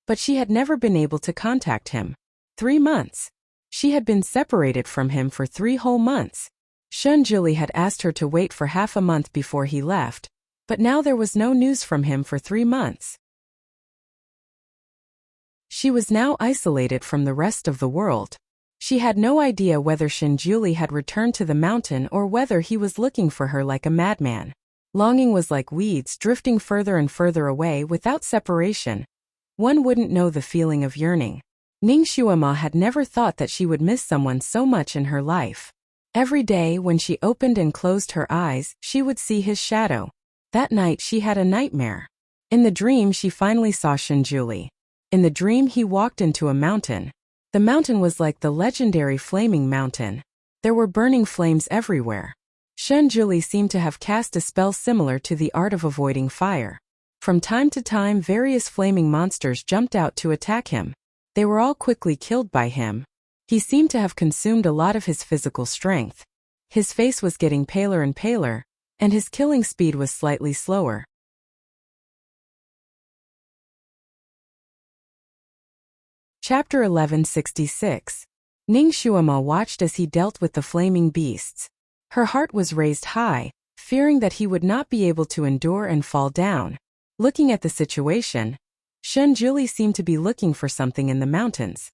Speaker 1: but she had never been able to contact him. 3 months. She had been separated from him for 3 whole months. Shenjuli had asked her to wait for half a month before he left, but now there was no news from him for 3 months. She was now isolated from the rest of the world. She had no idea whether Shinjuli had returned to the mountain or whether he was looking for her like a madman. Longing was like weeds drifting further and further away without separation. One wouldn't know the feeling of yearning. Ning Xuema had never thought that she would miss someone so much in her life. Every day when she opened and closed her eyes, she would see his shadow. That night she had a nightmare. In the dream she finally saw Shinjuli. In the dream he walked into a mountain. The mountain was like the legendary flaming mountain. There were burning flames everywhere. Shinjuli seemed to have cast a spell similar to the art of avoiding fire. From time to time various flaming monsters jumped out to attack him. They were all quickly killed by him. He seemed to have consumed a lot of his physical strength. His face was getting paler and paler, and his killing speed was slightly slower. Chapter 1166. Ning Xuema watched as he dealt with the flaming beasts. Her heart was raised high, fearing that he would not be able to endure and fall down. Looking at the situation, Shinjuli seemed to be looking for something in the mountains.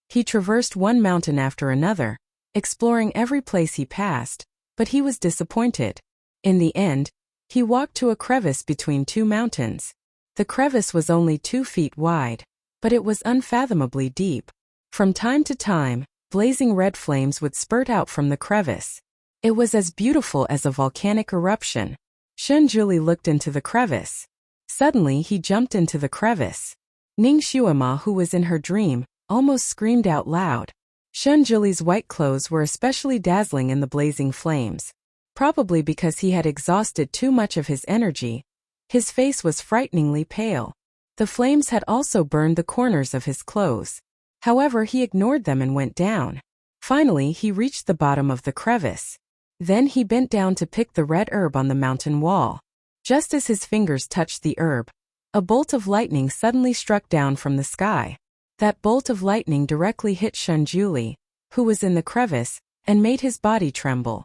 Speaker 1: He traversed one mountain after another, exploring every place he passed, but he was disappointed. In the end, he walked to a crevice between two mountains. The crevice was only 2 feet wide, but it was unfathomably deep. From time to time, blazing red flames would spurt out from the crevice. It was as beautiful as a volcanic eruption. Shinjuli looked into the crevice. Suddenly he jumped into the crevice. Ning Xuema, who was in her dream, almost screamed out loud. Shinjuli's white clothes were especially dazzling in the blazing flames. Probably because he had exhausted too much of his energy, his face was frighteningly pale. The flames had also burned the corners of his clothes. However, he ignored them and went down. Finally, he reached the bottom of the crevice. Then he bent down to pick the red herb on the mountain wall. Just as his fingers touched the herb, a bolt of lightning suddenly struck down from the sky. That bolt of lightning directly hit Shinjuli, who was in the crevice, and made his body tremble.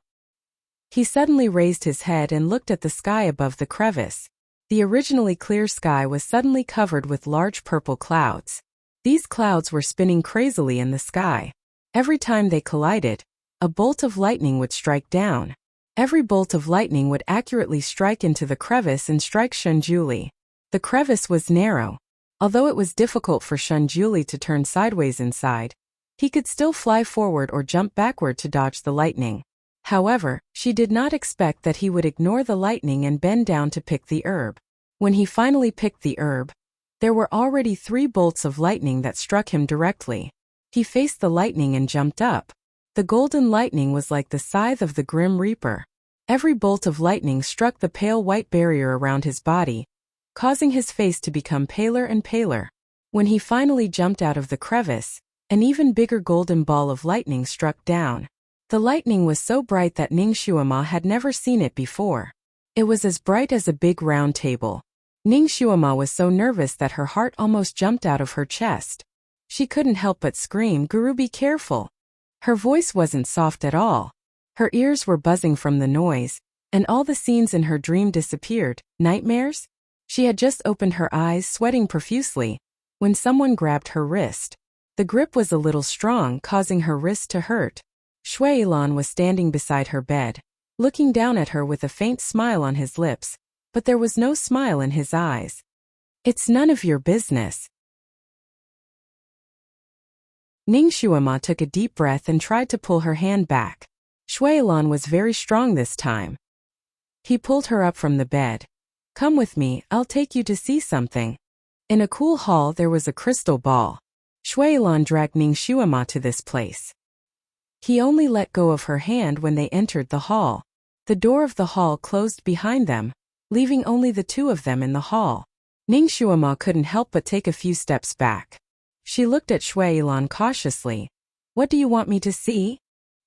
Speaker 1: He suddenly raised his head and looked at the sky above the crevice. The originally clear sky was suddenly covered with large purple clouds. These clouds were spinning crazily in the sky. Every time they collided, a bolt of lightning would strike down. Every bolt of lightning would accurately strike into the crevice and strike Shinjuli. The crevice was narrow. Although it was difficult for Shinjuli to turn sideways inside, he could still fly forward or jump backward to dodge the lightning. However, she did not expect that he would ignore the lightning and bend down to pick the herb. When he finally picked the herb, there were already 3 bolts of lightning that struck him directly. He faced the lightning and jumped up. The golden lightning was like the scythe of the Grim Reaper. Every bolt of lightning struck the pale white barrier around his body, causing his face to become paler and paler. When he finally jumped out of the crevice, an even bigger golden ball of lightning struck down. The lightning was so bright that Ning Xuema had never seen it before. It was as bright as a big round table. Ning Xuema was so nervous that her heart almost jumped out of her chest. She couldn't help but scream, "Guru, be careful!" Her voice wasn't soft at all. Her ears were buzzing from the noise, and all the scenes in her dream disappeared. Nightmares? She had just opened her eyes, sweating profusely, when someone grabbed her wrist. The grip was a little strong, causing her wrist to hurt. Shuilan was standing beside her bed, looking down at her with a faint smile on his lips, but there was no smile in his eyes. "It's none of your business." Ning Xuema took a deep breath and tried to pull her hand back. Shuilan was very strong this time. He pulled her up from the bed. "Come with me, I'll take you to see something." In a cool hall there was a crystal ball. Shuilan dragged Ning Xuema to this place. He only let go of her hand when they entered the hall. The door of the hall closed behind them, leaving only the 2 of them in the hall. Ning Xuema couldn't help but take a few steps back. She looked at Shuilan cautiously. "What do you want me to see?"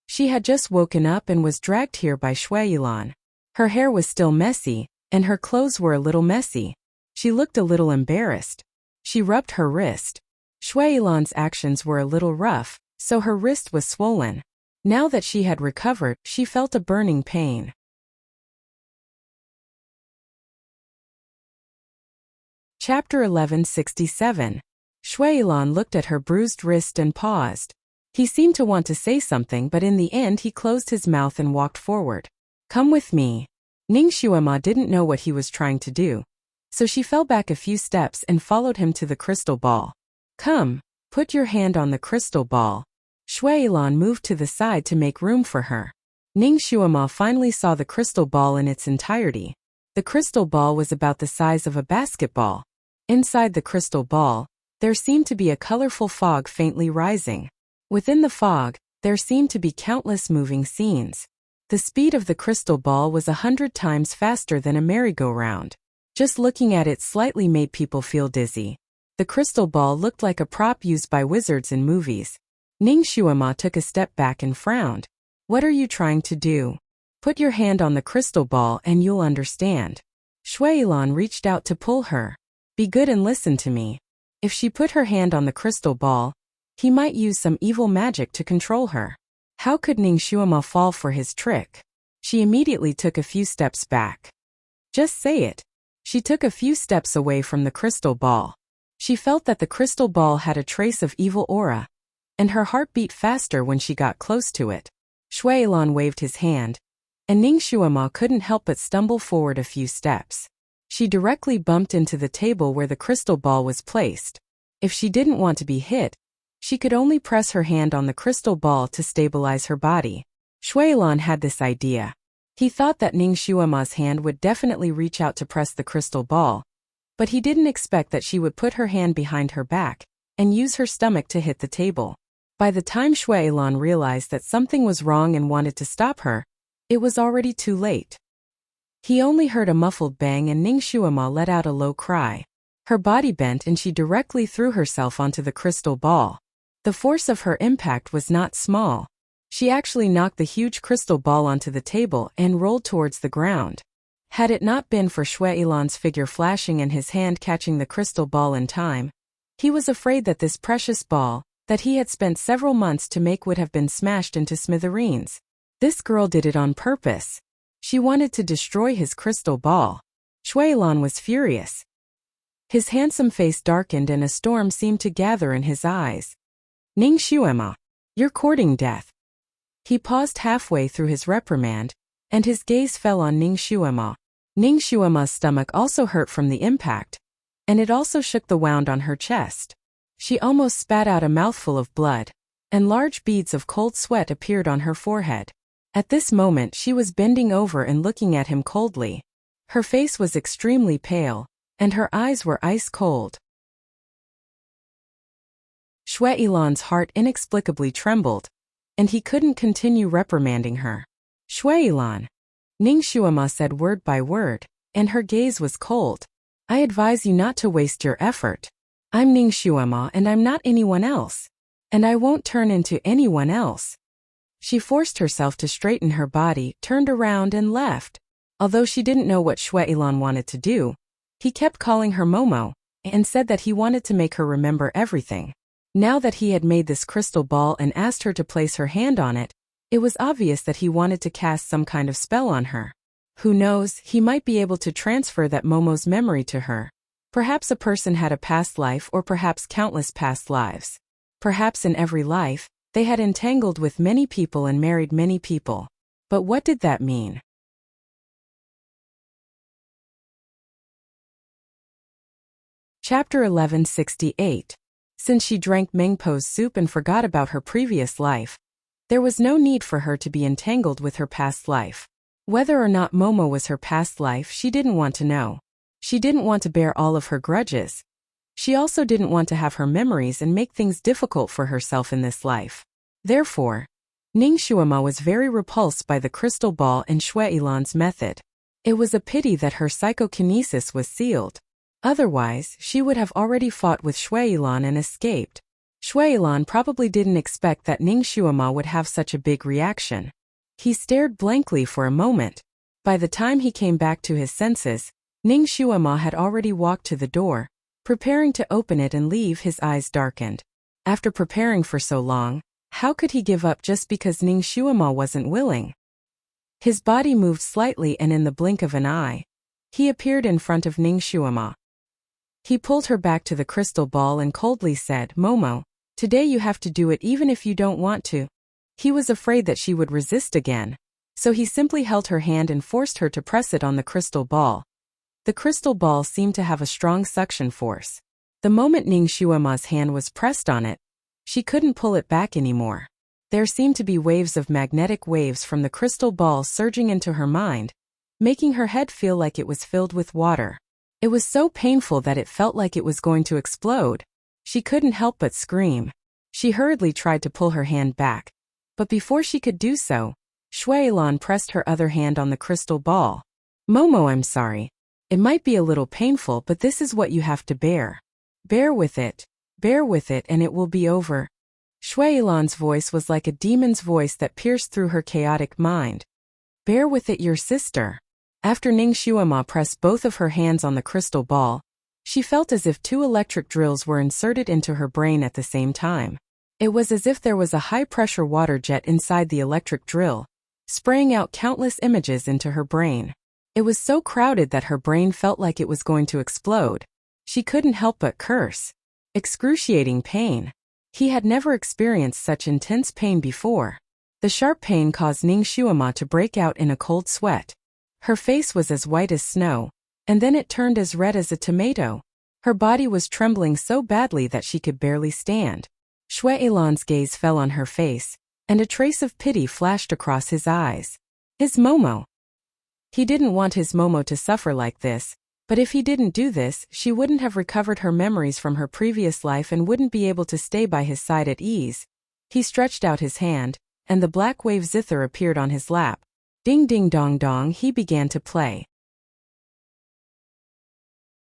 Speaker 1: She had just woken up and was dragged here by Shuilan. Her hair was still messy, and her clothes were a little messy. She looked a little embarrassed. She rubbed her wrist. Shuilan's actions were a little rough, so her wrist was swollen. Now that she had recovered, she felt a burning pain. Chapter 1167. Shuilan looked at her bruised wrist and paused. He seemed to want to say something, but in the end he closed his mouth and walked forward. Come with me. Ningshuama didn't know what he was trying to do, so she fell back a few steps and followed him to the crystal ball. Come, put your hand on the crystal ball. Shuilan moved to the side to make room for her. Ningshuama finally saw the crystal ball in its entirety. The crystal ball was about the size of a basketball. Inside the crystal ball, there seemed to be a colorful fog faintly rising. Within the fog, there seemed to be countless moving scenes. The speed of the crystal ball was 100 times faster than a merry-go-round. Just looking at it slightly made people feel dizzy. The crystal ball looked like a prop used by wizards in movies. Ningshuama took a step back and frowned. What are you trying to do? Put your hand on the crystal ball and you'll understand. Shuilan reached out to pull her. Be good and listen to me. If she put her hand on the crystal ball, he might use some evil magic to control her. How could Ningshuama fall for his trick? She immediately took a few steps back. Just say it. She took a few steps away from the crystal ball. She felt that the crystal ball had a trace of evil aura, and her heart beat faster when she got close to it. Shuilan waved his hand, and Ningshuama couldn't help but stumble forward a few steps. She directly bumped into the table where the crystal ball was placed. If she didn't want to be hit, she could only press her hand on the crystal ball to stabilize her body. Shuilan had this idea. He thought that Ningshuama's hand would definitely reach out to press the crystal ball, but he didn't expect that she would put her hand behind her back and use her stomach to hit the table. By the time Shuilan realized that something was wrong and wanted to stop her, it was already too late. He only heard a muffled bang and Ningshuama let out a low cry. Her body bent and she directly threw herself onto the crystal ball. The force of her impact was not small. She actually knocked the huge crystal ball onto the table and rolled towards the ground. Had it not been for Shuilan's figure flashing and his hand catching the crystal ball in time, he was afraid that this precious ball, that he had spent several months to make, would have been smashed into smithereens. This girl did it on purpose. She wanted to destroy his crystal ball. Shuilan was furious. His handsome face darkened and a storm seemed to gather in his eyes. Ningshuama, you're courting death. He paused halfway through his reprimand, and his gaze fell on Ningshuama. Ningshuama's stomach also hurt from the impact, and it also shook the wound on her chest. She almost spat out a mouthful of blood, and large beads of cold sweat appeared on her forehead. At this moment she was bending over and looking at him coldly. Her face was extremely pale, and her eyes were ice cold. Shuilan's heart inexplicably trembled, and he couldn't continue reprimanding her. Shuilan, Ningshuama said word by word, and her gaze was cold. I advise you not to waste your effort. I'm Ningshuama and I'm not anyone else. And I won't turn into anyone else. She forced herself to straighten her body, turned around and left. Although she didn't know what Shuilan wanted to do, he kept calling her Momo, and said that he wanted to make her remember everything. Now that he had made this crystal ball and asked her to place her hand on it, it was obvious that he wanted to cast some kind of spell on her. Who knows, he might be able to transfer that Momo's memory to her. Perhaps a person had a past life, or perhaps countless past lives. Perhaps in every life, they had entangled with many people and married many people. But what did that mean? Chapter 1168. Since she drank Mengpo's soup and forgot about her previous life, there was no need for her to be entangled with her past life. Whether or not Momo was her past life, she didn't want to know. She didn't want to bear all of her grudges. She also didn't want to have her memories and make things difficult for herself in this life. Therefore, Ningshuama was very repulsed by the crystal ball and Shuilan's method. It was a pity that her psychokinesis was sealed. Otherwise, she would have already fought with Shuilan and escaped. Shuilan probably didn't expect that Ningshuama would have such a big reaction. He stared blankly for a moment. By the time he came back to his senses, Ningshuama had already walked to the door, preparing to open it and leave. His eyes darkened. After preparing for so long, how could he give up just because Ningshuama wasn't willing? His body moved slightly and in the blink of an eye, he appeared in front of Ningshuama. He pulled her back to the crystal ball and coldly said, "Momo, today you have to do it even if you don't want to." He was afraid that she would resist again, so he simply held her hand and forced her to press it on the crystal ball. The crystal ball seemed to have a strong suction force. The moment Ning Xuema's hand was pressed on it, she couldn't pull it back anymore. There seemed to be waves of magnetic waves from the crystal ball surging into her mind, making her head feel like it was filled with water. It was so painful that it felt like it was going to explode. She couldn't help but scream. She hurriedly tried to pull her hand back, but before she could do so, Shuailan pressed her other hand on the crystal ball. "Momo, I'm sorry. It might be a little painful, but this is what you have to bear. Bear with it, and it will be over." Shuailan's voice was like a demon's voice that pierced through her chaotic mind. "Bear with it, your sister." After Ning Xuema pressed both of her hands on the crystal ball, she felt as if two electric drills were inserted into her brain at the same time. It was as if there was a high-pressure water jet inside the electric drill, spraying out countless images into her brain. It was so crowded that her brain felt like it was going to explode. She couldn't help but curse. Excruciating pain. He had never experienced such intense pain before. The sharp pain caused Ning Xuema to break out in a cold sweat. Her face was as white as snow, and then it turned as red as a tomato. Her body was trembling so badly that she could barely stand. Shuailan's gaze fell on her face, and a trace of pity flashed across his eyes. His Momo. He didn't want his Momo to suffer like this, but if he didn't do this, she wouldn't have recovered her memories from her previous life and wouldn't be able to stay by his side at ease. He stretched out his hand, and the black wave zither appeared on his lap. Ding ding dong dong, he began to play.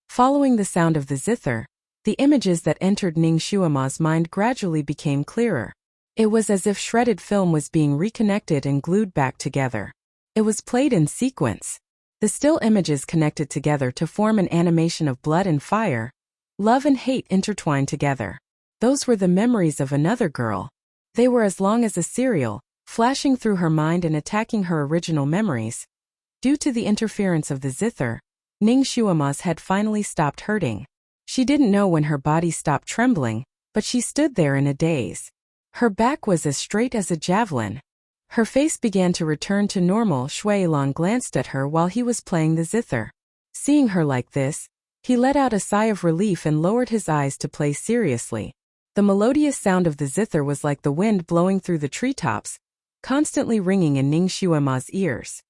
Speaker 1: Following the sound of the zither, the images that entered Ning Xuema's mind gradually became clearer. It was as if shredded film was being reconnected and glued back together. It was played in sequence. The still images connected together to form an animation of blood and fire, love and hate intertwined together. Those were the memories of another girl. They were as long as a serial, flashing through her mind and attacking her original memories. Due to the interference of the zither, Ning Xuema's head finally stopped hurting. She didn't know when her body stopped trembling, but she stood there in a daze. Her back was as straight as a javelin. Her face began to return to normal. Shuailan glanced at her while he was playing the zither. Seeing her like this, he let out a sigh of relief and lowered his eyes to play seriously. The melodious sound of the zither was like the wind blowing through the treetops, constantly ringing in Ning Xuema's ears.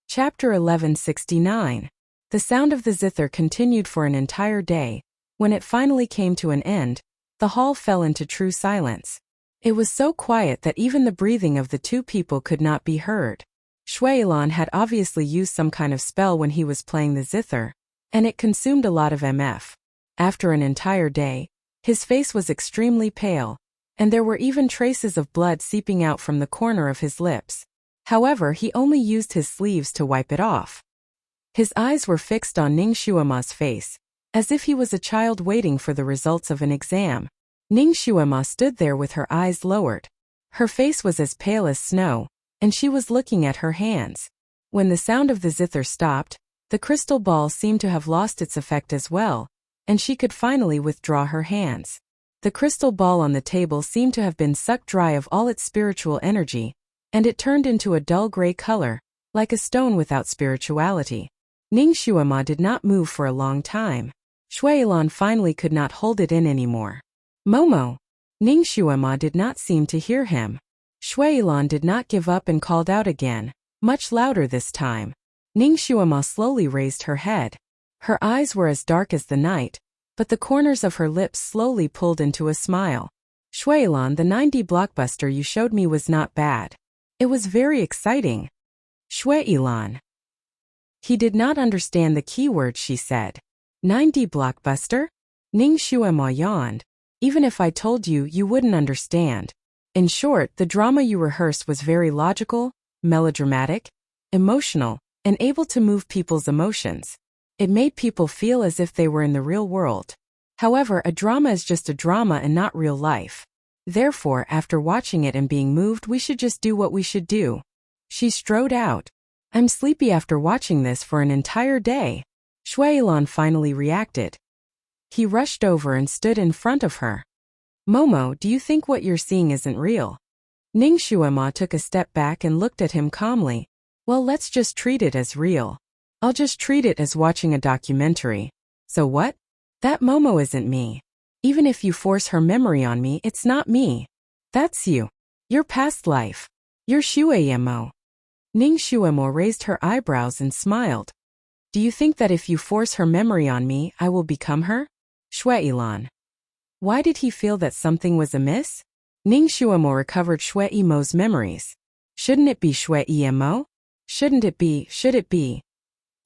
Speaker 1: Chapter 1169. The sound of the zither continued for an entire day. When it finally came to an end, the hall fell into true silence. It was so quiet that even the breathing of the two people could not be heard. Shuailan had obviously used some kind of spell when he was playing the zither, and it consumed a lot of MF. After an entire day, his face was extremely pale, and there were even traces of blood seeping out from the corner of his lips. However, he only used his sleeves to wipe it off. His eyes were fixed on Ning Xuema's face, as if he was a child waiting for the results of an exam. Ning Xuema stood there with her eyes lowered. Her face was as pale as snow, and she was looking at her hands. When the sound of the zither stopped, the crystal ball seemed to have lost its effect as well, and she could finally withdraw her hands. The crystal ball on the table seemed to have been sucked dry of all its spiritual energy, and it turned into a dull gray color, like a stone without spirituality. Ning Xuema did not move for a long time. Shuailan finally could not hold it in anymore. "Momo!" Ning Xuema did not seem to hear him. Shuailan did not give up and called out again, much louder this time. Ning Xuema slowly raised her head. Her eyes were as dark as the night, but the corners of her lips slowly pulled into a smile. "Shuailan, the 9D blockbuster you showed me was not bad. It was very exciting." Shuailan. He did not understand the keyword she said. 9D blockbuster? Ning Xuema yawned. "Even if I told you, you wouldn't understand. In short, the drama you rehearsed was very logical, melodramatic, emotional, and able to move people's emotions. It made people feel as if they were in the real world. However, a drama is just a drama and not real life. Therefore, after watching it and being moved, we should just do what we should do." She strode out. I'm sleepy after watching this for an entire day. Shuailan finally reacted. He rushed over and stood in front of her. Momo, do you think what you're seeing isn't real? Ning Shuema took a step back and looked at him calmly. Well, let's just treat it as real. I'll just treat it as watching a documentary. So what? That Momo isn't me. Even if you force her memory on me, it's not me. That's you. Your past life. You're Shuemo. Ning Shuemo raised her eyebrows and smiled. Do you think that if you force her memory on me, I will become her? Shuailan. Why did he feel that something was amiss? Ning Shuemo recovered Shueimo's memories. Shouldn't it be Shueimo? Shouldn't it be, should it be?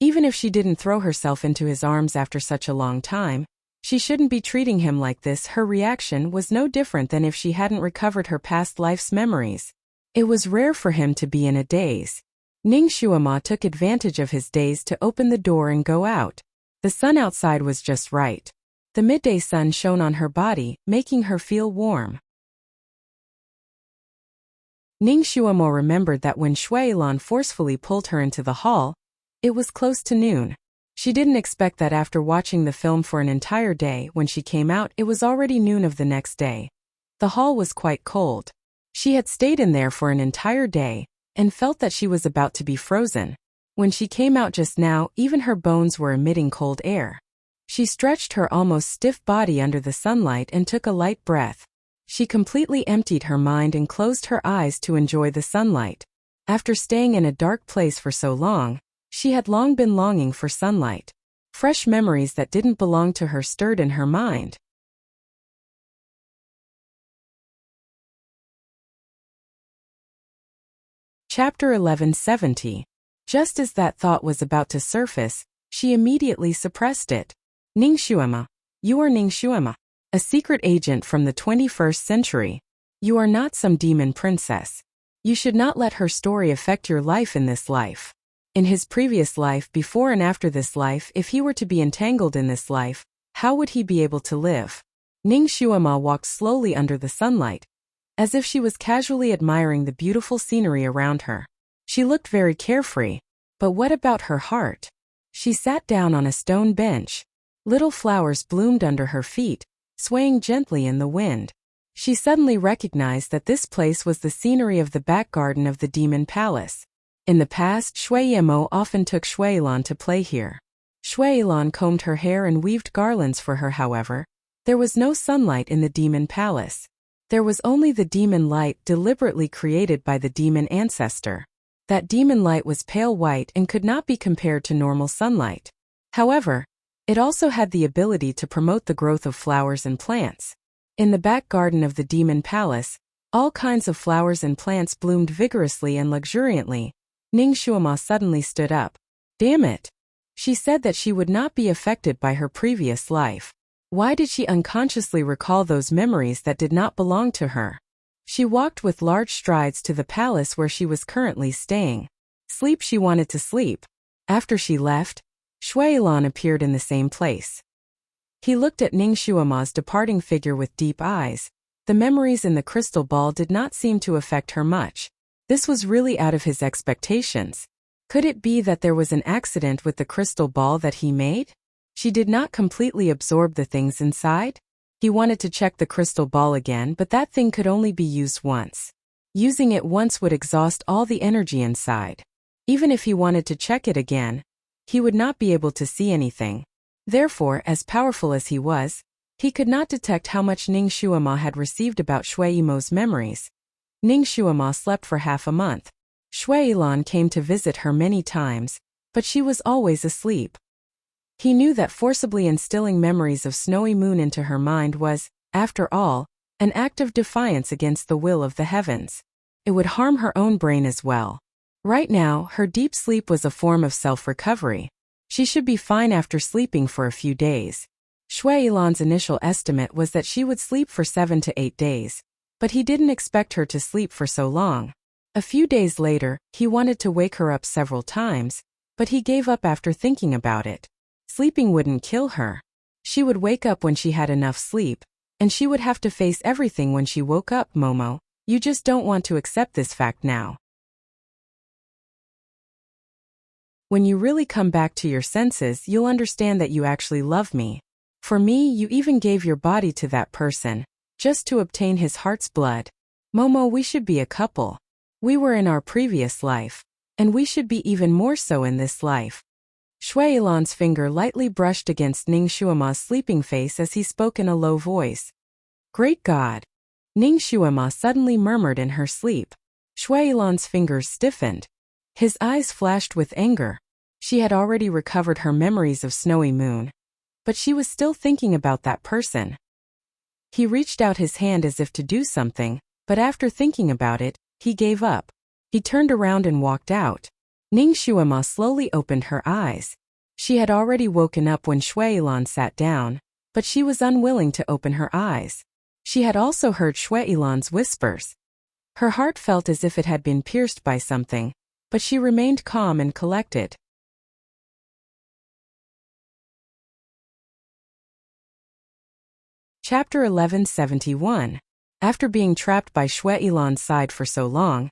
Speaker 1: Even if she didn't throw herself into his arms after such a long time, she shouldn't be treating him like this. Her reaction was no different than if she hadn't recovered her past life's memories. It was rare for him to be in a daze. Ning Shuema took advantage of his daze to open the door and go out. The sun outside was just right. The midday sun shone on her body, making her feel warm. Ning Shuemo remembered that when Shuailan forcefully pulled her into the hall, it was close to noon. She didn't expect that after watching the film for an entire day. When she came out, it was already noon of the next day. The hall was quite cold. She had stayed in there for an entire day, and felt that she was about to be frozen. When she came out just now, even her bones were emitting cold air. She stretched her almost stiff body under the sunlight and took a light breath. She completely emptied her mind and closed her eyes to enjoy the sunlight. After staying in a dark place for so long, she had long been longing for sunlight. Fresh memories that didn't belong to her stirred in her mind. Chapter 1170. Just as that thought was about to surface, she immediately suppressed it. Ning Shuema. You are Ning Shuema, a secret agent from the 21st century. You are not some demon princess. You should not let her story affect your life in this life. In his previous life, before and after this life, if he were to be entangled in this life, how would he be able to live? Ning Shuema walked slowly under the sunlight, as if she was casually admiring the beautiful scenery around her. She looked very carefree, but what about her heart? She sat down on a stone bench. Little flowers bloomed under her feet, swaying gently in the wind. She suddenly recognized that this place was the scenery of the back garden of the Demon Palace. In the past, Shuaiemo often took Shuailan to play here. Shuailan combed her hair and weaved garlands for her. However, there was no sunlight in the Demon Palace. There was only the demon light deliberately created by the demon ancestor. That demon light was pale white and could not be compared to normal sunlight. However, it also had the ability to promote the growth of flowers and plants. In the back garden of the Demon Palace, all kinds of flowers and plants bloomed vigorously and luxuriantly. Ning Shuema suddenly stood up. Damn it! She said that she would not be affected by her previous life. Why did she unconsciously recall those memories that did not belong to her? She walked with large strides to the palace where she was currently staying. Sleep. She wanted to sleep. After she left, Shuailan appeared in the same place. He looked at Ning Shuema's departing figure with deep eyes. The memories in the crystal ball did not seem to affect her much. This was really out of his expectations. Could it be that there was an accident with the crystal ball that he made? She did not completely absorb the things inside. He wanted to check the crystal ball again, but that thing could only be used once. Using it once would exhaust all the energy inside. Even if he wanted to check it again, he would not be able to see anything. Therefore, as powerful as he was, he could not detect how much Ning Shuema had received about Shuaime's memories. Ning Shuema slept for half a month. Shuailan came to visit her many times, but she was always asleep. He knew that forcibly instilling memories of Snowy Moon into her mind was, after all, an act of defiance against the will of the heavens. It would harm her own brain as well. Right now, her deep sleep was a form of self-recovery. She should be fine after sleeping for a few days. Shuailan's initial estimate was that she would sleep for 7 to 8 days, but he didn't expect her to sleep for so long. A few days later, he wanted to wake her up several times, but he gave up after thinking about it. Sleeping wouldn't kill her. She would wake up when she had enough sleep, and she would have to face everything when she woke up. Momo, you just don't want to accept this fact now. When you really come back to your senses, you'll understand that you actually love me. For me, you even gave your body to that person, just to obtain his heart's blood. Momo, we should be a couple. We were in our previous life, and we should be even more so in this life. Shui Yilan's finger lightly brushed against Ning Shuima's sleeping face as he spoke in a low voice. Great God! Ning Shuima suddenly murmured in her sleep. Shui Yilan's fingers stiffened. His eyes flashed with anger. She had already recovered her memories of Snowy Moon. But she was still thinking about that person. He reached out his hand as if to do something, but after thinking about it, he gave up. He turned around and walked out. Ning Shuima slowly opened her eyes. She had already woken up when Shui Yilan sat down, but she was unwilling to open her eyes. She had also heard Shui Yilan's whispers. Her heart felt as if it had been pierced by something, but she remained calm and collected. Chapter 1171. After being trapped by Shui Yilan's side for so long,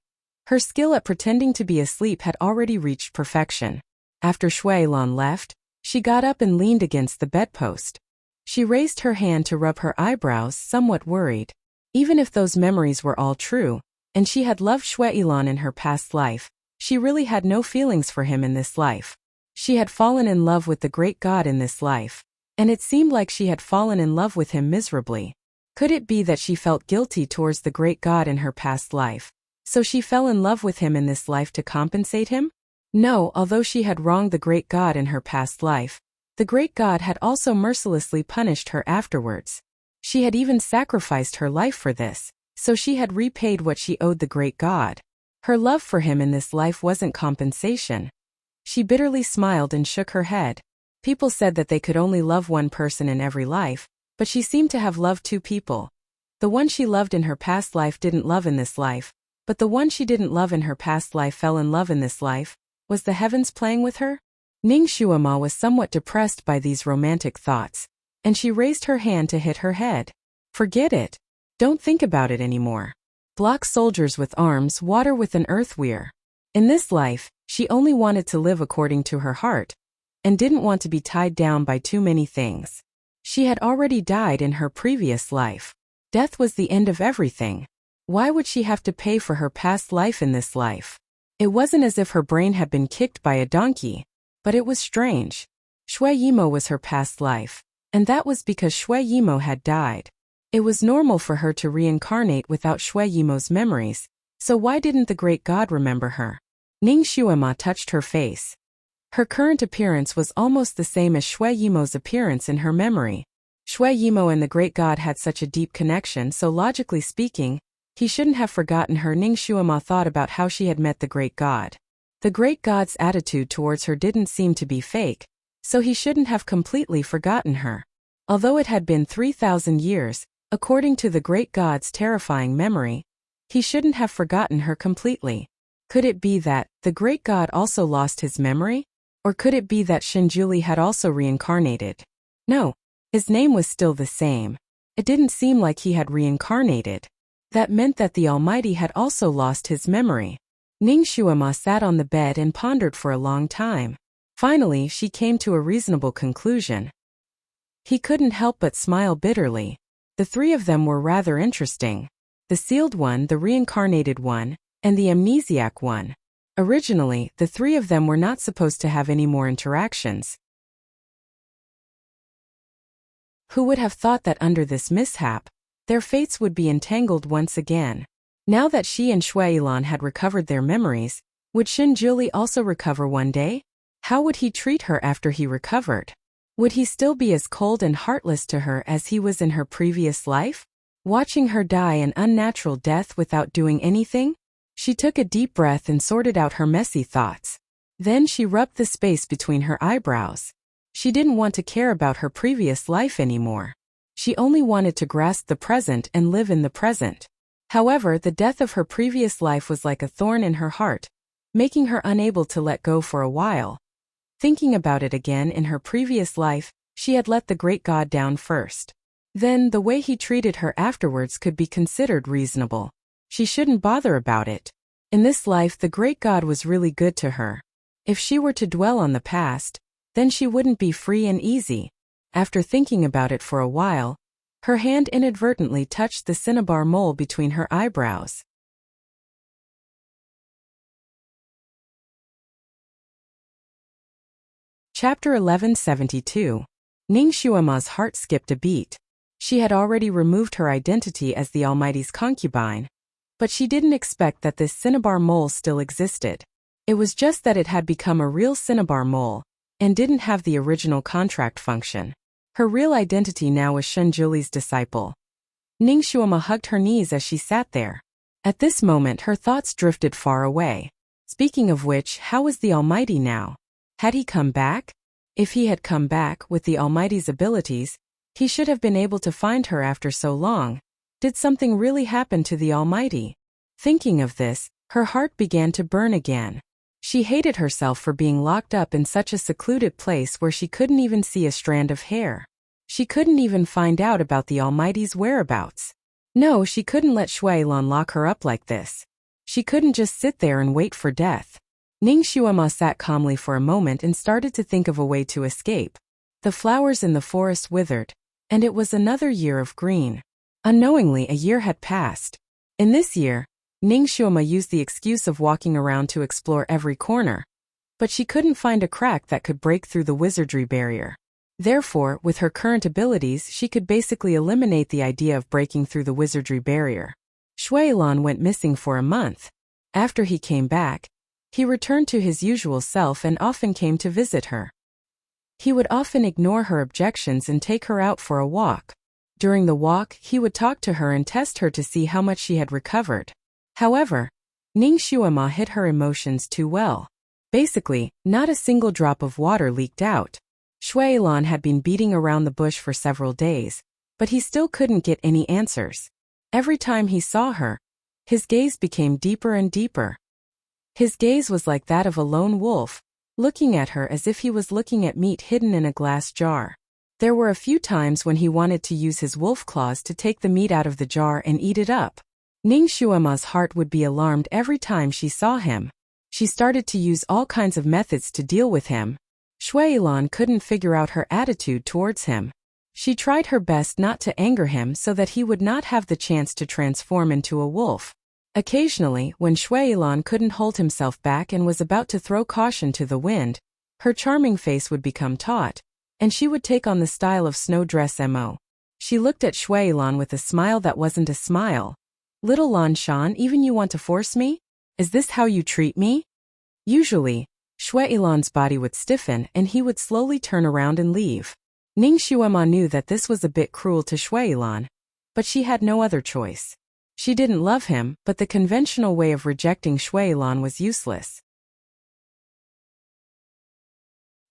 Speaker 1: her skill at pretending to be asleep had already reached perfection. After Shui Yilan left, she got up and leaned against the bedpost. She raised her hand to rub her eyebrows, somewhat worried. Even if those memories were all true, and she had loved Shui Yilan in her past life, she really had no feelings for him in this life. She had fallen in love with the great god in this life, and it seemed like she had fallen in love with him miserably. Could it be that she felt guilty towards the great god in her past life, so she fell in love with him in this life to compensate him? No, although she had wronged the great god in her past life, the great god had also mercilessly punished her afterwards. She had even sacrificed her life for this, so she had repaid what she owed the great god. Her love for him in this life wasn't compensation. She bitterly smiled and shook her head. People said that they could only love one person in every life, but she seemed to have loved two people. The one she loved in her past life didn't love in this life, but the one she didn't love in her past life fell in love in this life. Was the heavens playing with her? Ning Shuima was somewhat depressed by these romantic thoughts, and she raised her hand to hit her head. Forget it. Don't think about it anymore. Block soldiers with arms, water with an earthweir. In this life, she only wanted to live according to her heart, and didn't want to be tied down by too many things. She had already died in her previous life. Death was the end of everything. Why would she have to pay for her past life in this life? It wasn't as if her brain had been kicked by a donkey, but it was strange. Shui Yimo was her past life, and that was because Shui Yimo had died. It was normal for her to reincarnate without Shui Yimo's memories, so why didn't the great god remember her? Ning Shuima touched her face. Her current appearance was almost the same as Shui Yimo's appearance in her memory. Shui Yimo and the great god had such a deep connection, so logically speaking, he shouldn't have forgotten her. Ning Shuima thought about how she had met the great god. The great god's attitude towards her didn't seem to be fake, so he shouldn't have completely forgotten her. Although it had been 3,000 years, according to the great god's terrifying memory, he shouldn't have forgotten her completely. Could it be that the great god also lost his memory? Or could it be that Shinjuli had also reincarnated? No, his name was still the same. It didn't seem like he had reincarnated. That meant that the Almighty had also lost his memory. Ning Shuima sat on the bed and pondered for a long time. Finally, she came to a reasonable conclusion. He couldn't help but smile bitterly. The three of them were rather interesting. The sealed one, the reincarnated one, and the amnesiac one. Originally, the three of them were not supposed to have any more interactions. Who would have thought that under this mishap, their fates would be entangled once again? Now that she and Shui Yilan had recovered their memories, would Shinjuli also recover one day? How would he treat her after he recovered? Would he still be as cold and heartless to her as he was in her previous life? Watching her die an unnatural death without doing anything? She took a deep breath and sorted out her messy thoughts. Then she rubbed the space between her eyebrows. She didn't want to care about her previous life anymore. She only wanted to grasp the present and live in the present. However, the death of her previous life was like a thorn in her heart, making her unable to let go for a while. Thinking about it again, in her previous life, she had let the great god down first. Then, the way he treated her afterwards could be considered reasonable. She shouldn't bother about it. In this life, the great god was really good to her. If she were to dwell on the past, then she wouldn't be free and easy. After thinking about it for a while, her hand inadvertently touched the cinnabar mole between her eyebrows. Chapter 1172. Ningxuoma's heart skipped a beat. She had already removed her identity as the Almighty's concubine, but she didn't expect that this cinnabar mole still existed. It was just that it had become a real cinnabar mole, and didn't have the original contract function. Her real identity now was Shunjuli's disciple. Ningxuoma hugged her knees as she sat there. At this moment her thoughts drifted far away. Speaking of which, how was the Almighty now? Had he come back? If he had come back with the Almighty's abilities, he should have been able to find her after so long. Did something really happen to the Almighty? Thinking of this, her heart began to burn again. She hated herself for being locked up in such a secluded place where she couldn't even see a strand of hair. She couldn't even find out about the Almighty's whereabouts. No, she couldn't let Shuailan lock her up like this. She couldn't just sit there and wait for death. Ningxuoma sat calmly for a moment and started to think of a way to escape. The flowers in the forest withered, and it was another year of green. Unknowingly, a year had passed. In this year, Ningxuoma used the excuse of walking around to explore every corner, but she couldn't find a crack that could break through the wizardry barrier. Therefore, with her current abilities, she could basically eliminate the idea of breaking through the wizardry barrier. Shuailan went missing for a month. After he came back, he returned to his usual self and often came to visit her. He would often ignore her objections and take her out for a walk. During the walk, he would talk to her and test her to see how much she had recovered. However, Ningxuoma hid her emotions too well. Basically, not a single drop of water leaked out. Shuailan had been beating around the bush for several days, but he still couldn't get any answers. Every time he saw her, his gaze became deeper and deeper. His gaze was like that of a lone wolf, looking at her as if he was looking at meat hidden in a glass jar. There were a few times when he wanted to use his wolf claws to take the meat out of the jar and eat it up. Ningxuoma's heart would be alarmed every time she saw him. She started to use all kinds of methods to deal with him. Shuailan couldn't figure out her attitude towards him. She tried her best not to anger him so that he would not have the chance to transform into a wolf. Occasionally, when Shuailan couldn't hold himself back and was about to throw caution to the wind, her charming face would become taut, and she would take on the style of Snowdress Mo. She looked at Shuailan with a smile that wasn't a smile. "Little Lan Shan, even you want to force me? Is this how you treat me?" Usually, Shuailan's body would stiffen and he would slowly turn around and leave. Ningxuoma knew that this was a bit cruel to Shuailan, but she had no other choice. She didn't love him, but the conventional way of rejecting Shuailan was useless.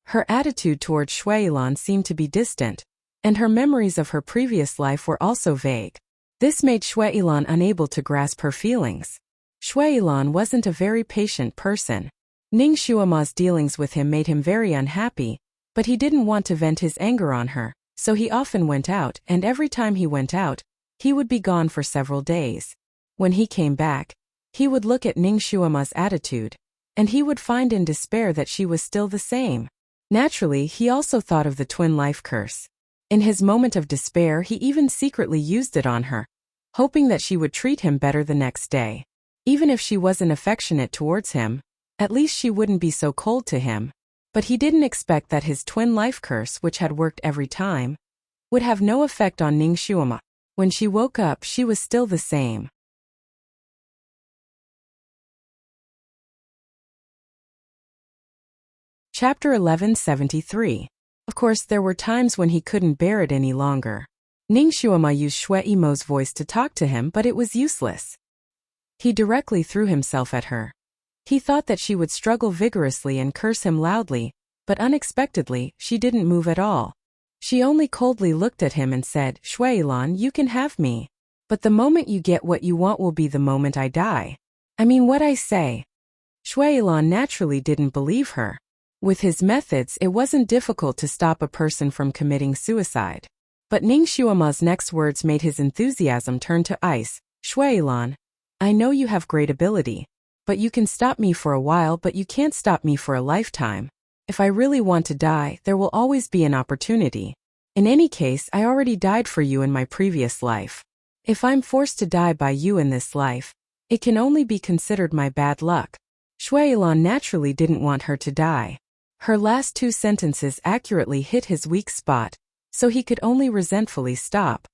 Speaker 1: Her attitude towards Shuailan seemed to be distant, and her memories of her previous life were also vague. This made Shuailan unable to grasp her feelings. Shuailan wasn't a very patient person. Ningxuoma's dealings with him made him very unhappy, but he didn't want to vent his anger on her, so he often went out, and every time he went out, he would be gone for several days. When he came back, he would look at Ningxuoma's attitude, and he would find in despair that she was still the same. Naturally, he also thought of the twin life curse. In his moment of despair, he even secretly used it on her, hoping that she would treat him better the next day. Even if she wasn't affectionate towards him, at least she wouldn't be so cold to him. But he didn't expect that his twin life curse, which had worked every time, would have no effect on Ningxuoma. When she woke up, she was still the same. Chapter 1173. Of course, there were times when he couldn't bear it any longer. Ningxuoma used Shui Mo's voice to talk to him, but it was useless. He directly threw himself at her. He thought that she would struggle vigorously and curse him loudly, but unexpectedly, she didn't move at all. She only coldly looked at him and said, "Shuailan, you can have me. But the moment you get what you want will be the moment I die. I mean what I say." Shuailan naturally didn't believe her. With his methods, it wasn't difficult to stop a person from committing suicide. But Ningxuoma's next words made his enthusiasm turn to ice. "Shuailan, I know you have great ability, But you can stop me for a while, but you can't stop me for a lifetime. If I really want to die, there will always be an opportunity. In any case, I already died for you in my previous life. If I'm forced to die by you in this life, it can only be considered my bad luck. Shui Yilan naturally didn't want her to die. Her last two sentences accurately hit his weak spot, so he could only resentfully stop.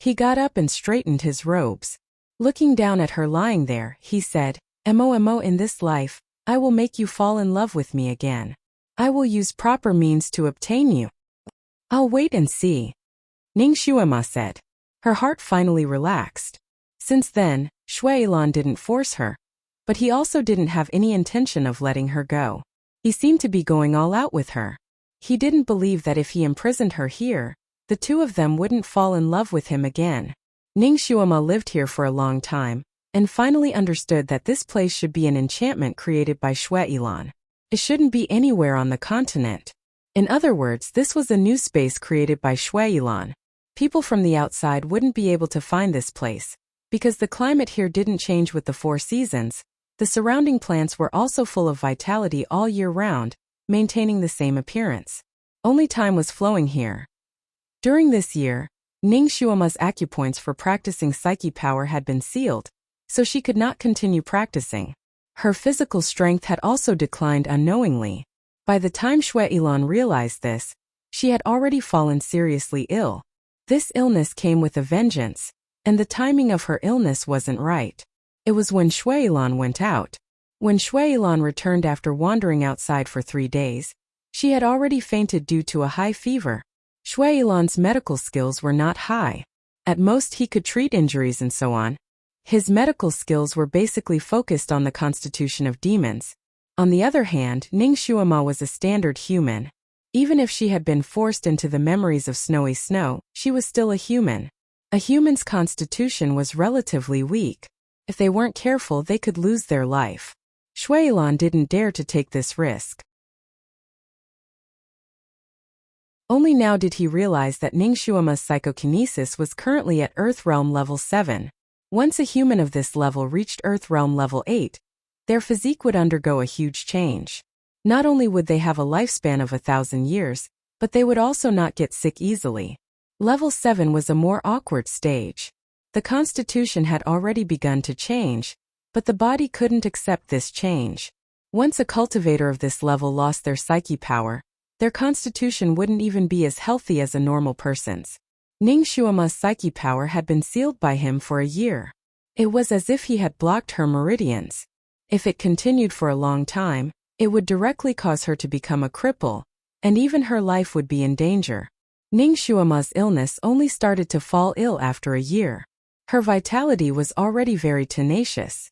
Speaker 1: He got up and straightened his robes. Looking down at her lying there, he said, "Mo, in this life, I will make you fall in love with me again. I will use proper means to obtain you." "I'll wait and see," Ning Shuema said. Her heart finally relaxed. Since then, Shui Yilan didn't force her. But he also didn't have any intention of letting her go. He seemed to be going all out with her. He didn't believe that if he imprisoned her here, the two of them wouldn't fall in love with him again. Ning Shuema lived here for a long time, and finally understood that this place should be an enchantment created by Shui Yilan. It shouldn't be anywhere on the continent. In other words, this was a new space created by Shui Yilan. People from the outside wouldn't be able to find this place, because the climate here didn't change with the 4 seasons. The surrounding plants were also full of vitality all year round, maintaining the same appearance. Only time was flowing here. During this year, Ning Shuema's acupoints for practicing psyche power had been sealed, so she could not continue practicing. Her physical strength had also declined unknowingly. By the time Shui Yilan realized this, she had already fallen seriously ill. This illness came with a vengeance, and the timing of her illness wasn't right. It was when Shui Yilan went out. When Shui Yilan returned after wandering outside for 3 days, she had already fainted due to a high fever. Shui Yilan's medical skills were not high. At most he could treat injuries and so on. His medical skills were basically focused on the constitution of demons. On the other hand, Ning Shuema was a standard human. Even if she had been forced into the memories of snowy snow, she was still a human. A human's constitution was relatively weak. If they weren't careful, they could lose their life. Shui Yilan didn't dare to take this risk. Only now did he realize that Ning Shuema's psychokinesis was currently at Earth Realm level 7. Once a human of this level reached Earth Realm level 8, their physique would undergo a huge change. Not only would they have a lifespan of 1,000 years, but they would also not get sick easily. Level 7 was a more awkward stage. The constitution had already begun to change, but the body couldn't accept this change. Once a cultivator of this level lost their psyche power, their constitution wouldn't even be as healthy as a normal person's. Ning Shuema's psyche power had been sealed by him for a year. It was as if he had blocked her meridians. If it continued for a long time, it would directly cause her to become a cripple, and even her life would be in danger. Ning Shuema's illness only started to fall ill after a year. Her vitality was already very tenacious.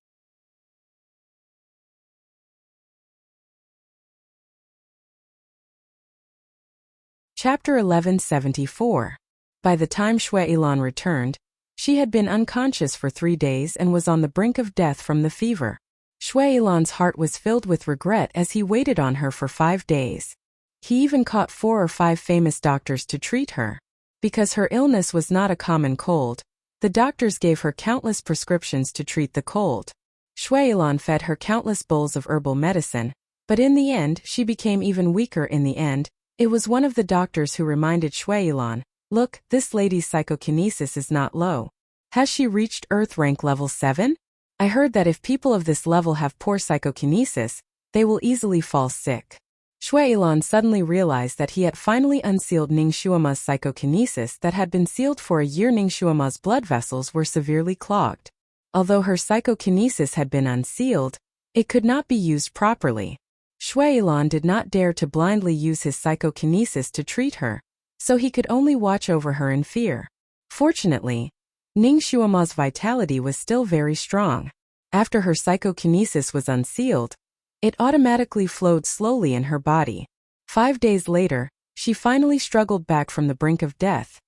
Speaker 1: Chapter 1174. By the time Shui Yilan returned, she had been unconscious for 3 days and was on the brink of death from the fever. Shui Yilan's heart was filled with regret as he waited on her for 5 days. He even caught 4 or 5 famous doctors to treat her. Because her illness was not a common cold, the doctors gave her countless prescriptions to treat the cold. Shui Yilan fed her countless bowls of herbal medicine, but in the end she became even weaker in the end. It was one of the doctors who reminded Shui Yilan, "Look, this lady's psychokinesis is not low. Has she reached Earth rank level 7? I heard that if people of this level have poor psychokinesis, they will easily fall sick." Shui Yilan suddenly realized that he had finally unsealed Ning Shuema's psychokinesis that had been sealed for a year. Ning Shuema's blood vessels were severely clogged. Although her psychokinesis had been unsealed, it could not be used properly. Shui Yilan did not dare to blindly use his psychokinesis to treat her, so he could only watch over her in fear. Fortunately, Ning Shuema's vitality was still very strong. After her psychokinesis was unsealed, it automatically flowed slowly in her body. 5 days later, she finally struggled back from the brink of death.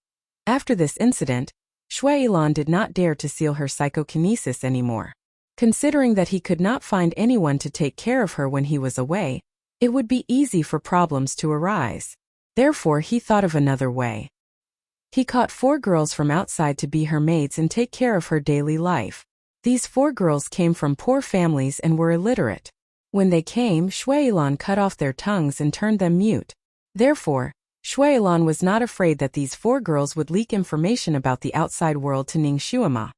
Speaker 1: After this incident, Shui Yilan did not dare to seal her psychokinesis anymore. Considering that he could not find anyone to take care of her when he was away, it would be easy for problems to arise. Therefore, he thought of another way. He caught 4 girls from outside to be her maids and take care of her daily life. These 4 girls came from poor families and were illiterate. When they came, Shuailan cut off their tongues and turned them mute. Therefore, Shuailan was not afraid that these 4 girls would leak information about the outside world to Ning Shuama.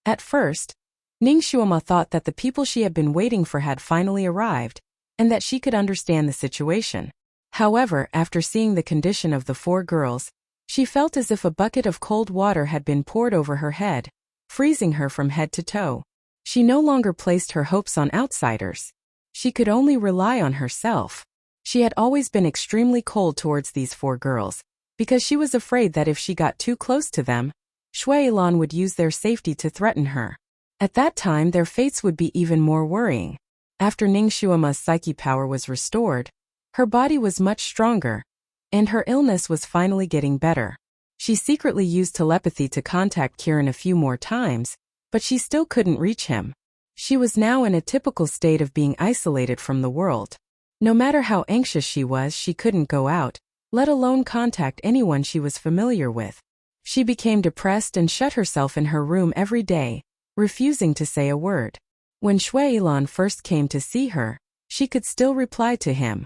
Speaker 1: At first, Ning Shuama thought that the people she had been waiting for had finally arrived, and that she could understand the situation. However, after seeing the condition of the 4 girls, she felt as if a bucket of cold water had been poured over her head, freezing her from head to toe. She no longer placed her hopes on outsiders. She could only rely on herself. She had always been extremely cold towards these 4 girls, because she was afraid that if she got too close to them, Shuailan would use their safety to threaten her. At that time, their fates would be even more worrying. After Ning Shuama's psyche power was restored, her body was much stronger, and her illness was finally getting better. She secretly used telepathy to contact Kiran a few more times, but she still couldn't reach him. She was now in a typical state of being isolated from the world. No matter how anxious she was, she couldn't go out, let alone contact anyone she was familiar with. She became depressed and shut herself in her room every day, refusing to say a word. When Shuailan first came to see her, she could still reply to him.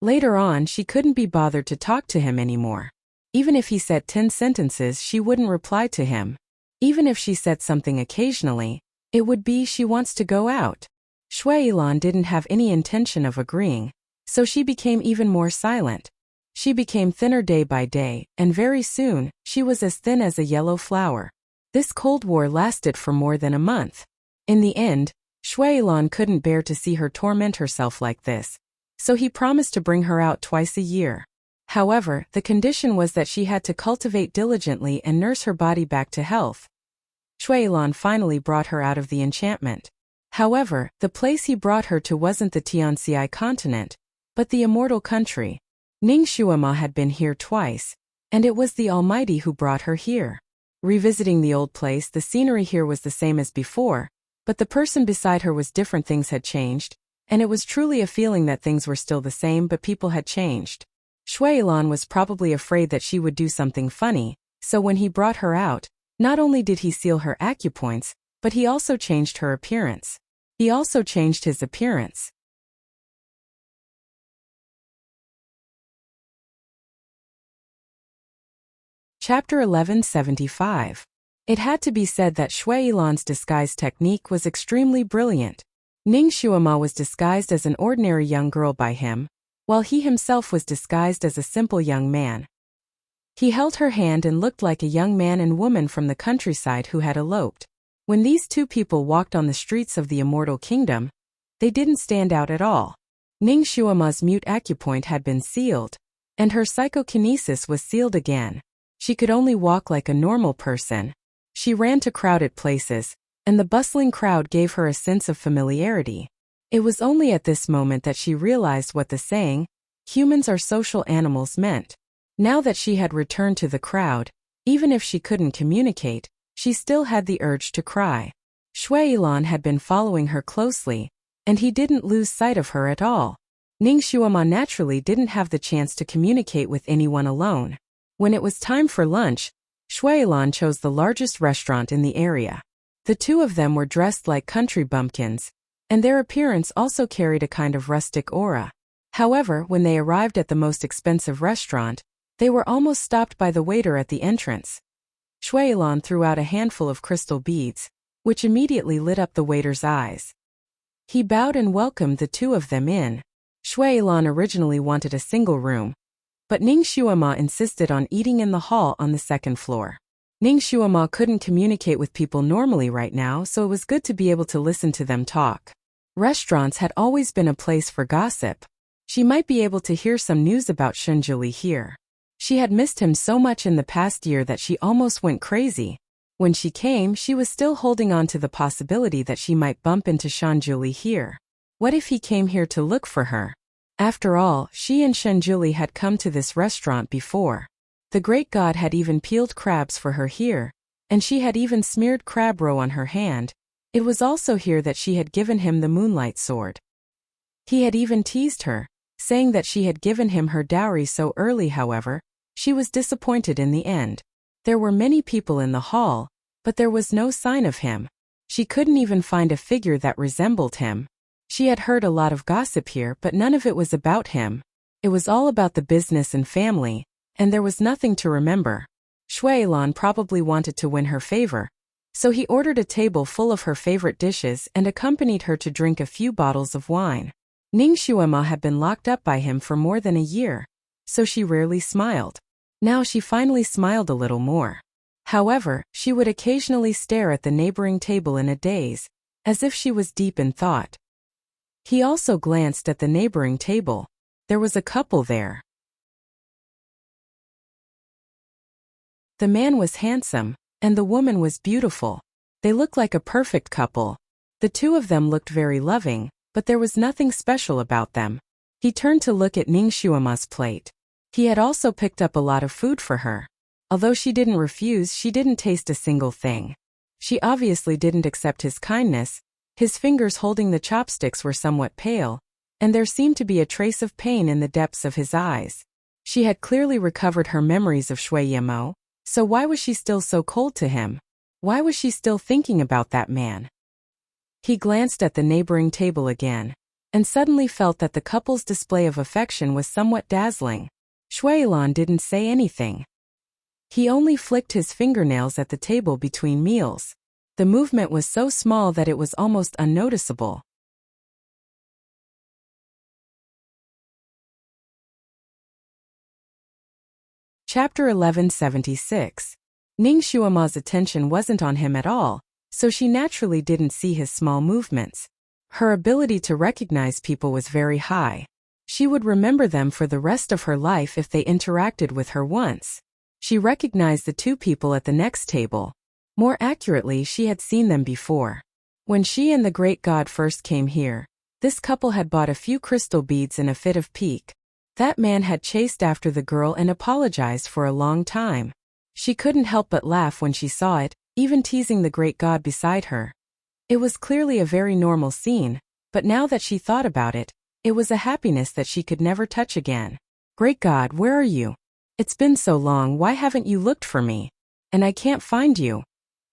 Speaker 1: Later on, she couldn't be bothered to talk to him anymore. Even if he said 10 sentences, she wouldn't reply to him. Even if she said something occasionally, it would be she wants to go out. Shuailan didn't have any intention of agreeing, so she became even more silent. She became thinner day by day, and very soon, she was as thin as a yellow flower. This Cold War lasted for more than a month. In the end, Shuailan couldn't bear to see her torment herself like this, so he promised to bring her out twice a year. However, the condition was that she had to cultivate diligently and nurse her body back to health. Shuailan finally brought her out of the enchantment. However, the place he brought her to wasn't the Tianxi continent, but the immortal country. Ning Shuama had been here twice, and it was the Almighty who brought her here. Revisiting the old place, the scenery here was the same as before, but the person beside her was different. Things had changed, and it was truly a feeling that things were still the same but people had changed. Shuailan was probably afraid that she would do something funny, so when he brought her out, not only did he seal her acupoints, but he also changed her appearance. He also changed his appearance. Chapter 1175. It had to be said that Shuailan's disguise technique was extremely brilliant. Ning Shuama was disguised as an ordinary young girl by him, while he himself was disguised as a simple young man. He held her hand and looked like a young man and woman from the countryside who had eloped. When these 2 people walked on the streets of the immortal kingdom, they didn't stand out at all. Ning Shuama's mute acupoint had been sealed, and her psychokinesis was sealed again. She could only walk like a normal person. She ran to crowded places, and the bustling crowd gave her a sense of familiarity. It was only at this moment that she realized what the saying, "Humans are social animals," meant. Now that she had returned to the crowd, even if she couldn't communicate, she still had the urge to cry. Shuailan had been following her closely, and he didn't lose sight of her at all. Ning Shuama naturally didn't have the chance to communicate with anyone alone. When it was time for lunch, Shuailan chose the largest restaurant in the area. The 2 of them were dressed like country bumpkins, and their appearance also carried a kind of rustic aura. However, when they arrived at the most expensive restaurant, they were almost stopped by the waiter at the entrance. Shuailan threw out a handful of crystal beads, which immediately lit up the waiter's eyes. He bowed and welcomed the 2 of them in. Shuailan originally wanted a single room, but Ning Shuama insisted on eating in the hall on the 2nd floor. Ning Shuama couldn't communicate with people normally right now, so it was good to be able to listen to them talk. Restaurants had always been a place for gossip. She might be able to hear some news about Shanjuli here. She had missed him so much in the past year that she almost went crazy. When she came, she was still holding on to the possibility that she might bump into Shanjuli here. What if he came here to look for her? After all, she and Shanjuli had come to this restaurant before. The great god had even peeled crabs for her here, and she had even smeared crab roe on her hand. It was also here that she had given him the moonlight sword. He had even teased her, saying that she had given him her dowry so early. However, she was disappointed in the end. There were many people in the hall, but there was no sign of him. She couldn't even find a figure that resembled him. She had heard a lot of gossip here, but none of it was about him. It was all about the business and family, and there was nothing to remember. Shuailan probably wanted to win her favor, so he ordered a table full of her favorite dishes and accompanied her to drink a few bottles of wine. Ning Xuema had been locked up by him for more than a year, so she rarely smiled. Now she finally smiled a little more. However, she would occasionally stare at the neighboring table in a daze, as if she was deep in thought. He also glanced at the neighboring table. There was a couple there. The man was handsome, and the woman was beautiful. They looked like a perfect couple. The two of them looked very loving, but there was nothing special about them. He turned to look at Ning Xuema's plate. He had also picked up a lot of food for her. Although she didn't refuse, she didn't taste a single thing. She obviously didn't accept his kindness. His fingers holding the chopsticks were somewhat pale, and there seemed to be a trace of pain in the depths of his eyes. She had clearly recovered her memories of Shui Yemo, so why was she still so cold to him? Why was she still thinking about that man? He glanced at the neighboring table again, and suddenly felt that the couple's display of affection was somewhat dazzling. Shuailan didn't say anything. He only flicked his fingernails at the table between meals. The movement was so small that it was almost unnoticeable. Chapter 1176. Ning Xuema's attention wasn't on him at all, so she naturally didn't see his small movements. Her ability to recognize people was very high. She would remember them for the rest of her life if they interacted with her once. She recognized the two people at the next table. More accurately, she had seen them before. When she and the great god first came here, this couple had bought a few crystal beads in a fit of pique. That man had chased after the girl and apologized for a long time. She couldn't help but laugh when she saw it, even teasing the great god beside her. It was clearly a very normal scene, but now that she thought about it, it was a happiness that she could never touch again. Great God, where are you? It's been so long, why haven't you looked for me? And I can't find you.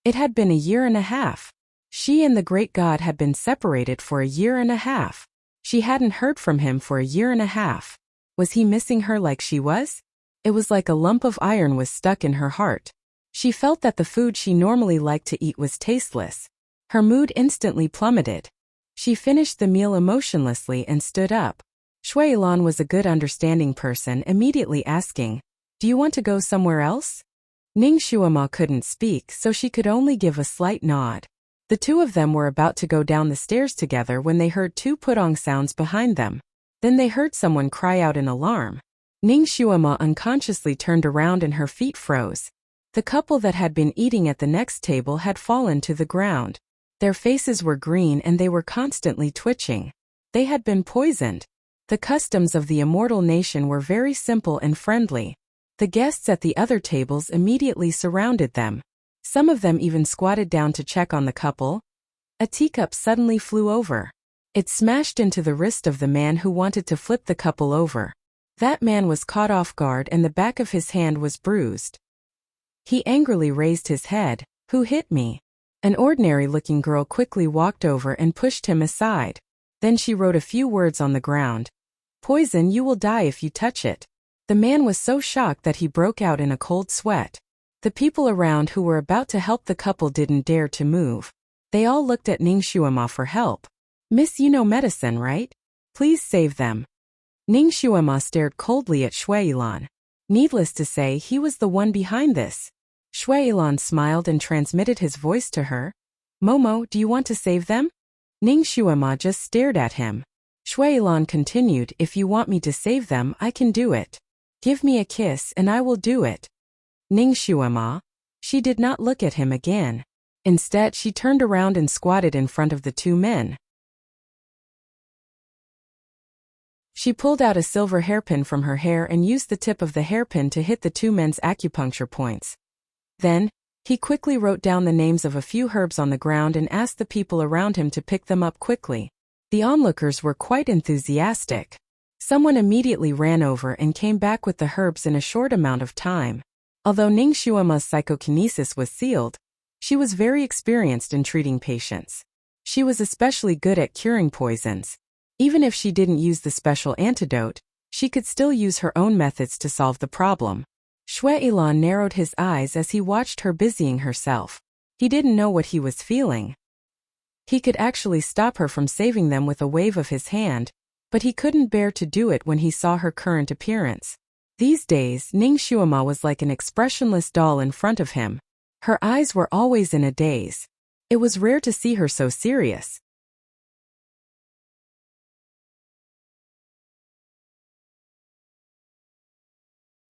Speaker 1: It had been a year and a half. She and the great god had been separated for a year and a half. She hadn't heard from him for a year and a half. Was he missing her like she was? It was like a lump of iron was stuck in her heart. She felt that the food she normally liked to eat was tasteless. Her mood instantly plummeted. She finished the meal emotionlessly and stood up. Shuailan was a good understanding person, immediately asking, "Do you want to go somewhere else?" Ning Xuema couldn't speak, so she could only give a slight nod. The two of them were about to go down the stairs together when they heard two putong sounds behind them. Then they heard someone cry out in alarm. Ning Xuema unconsciously turned around and her feet froze. The couple that had been eating at the next table had fallen to the ground. Their faces were green and they were constantly twitching. They had been poisoned. The customs of the immortal nation were very simple and friendly. The guests at the other tables immediately surrounded them. Some of them even squatted down to check on the couple. A teacup suddenly flew over. It smashed into the wrist of the man who wanted to flip the couple over. That man was caught off guard and the back of his hand was bruised. He angrily raised his head. "Who hit me?" An ordinary-looking girl quickly walked over and pushed him aside. Then she wrote a few words on the ground. "Poison, you will die if you touch it." The man was so shocked that he broke out in a cold sweat. The people around who were about to help the couple didn't dare to move. They all looked at Ning Xuema for help. "Miss, you know medicine, right? Please save them." Ning Xuema stared coldly at Shuailan. Needless to say, he was the one behind this. Shuailan smiled and transmitted his voice to her. "Momo, do you want to save them?" Ning Xuema just stared at him. Shuailan continued, "If you want me to save them, I can do it. Give me a kiss and I will do it." Ning Xuema. She did not look at him again. Instead, she turned around and squatted in front of the two men. She pulled out a silver hairpin from her hair and used the tip of the hairpin to hit the two men's acupuncture points. Then, he quickly wrote down the names of a few herbs on the ground and asked the people around him to pick them up quickly. The onlookers were quite enthusiastic. Someone immediately ran over and came back with the herbs in a short amount of time. Although Ning Shuama's psychokinesis was sealed, she was very experienced in treating patients. She was especially good at curing poisons. Even if she didn't use the special antidote, she could still use her own methods to solve the problem. Shui Ilan narrowed his eyes as he watched her busying herself. He didn't know what he was feeling. He could actually stop her from saving them with a wave of his hand, but he couldn't bear to do it when he saw her current appearance. These days, Ning Shuama was like an expressionless doll in front of him. Her eyes were always in a daze. It was rare to see her so serious.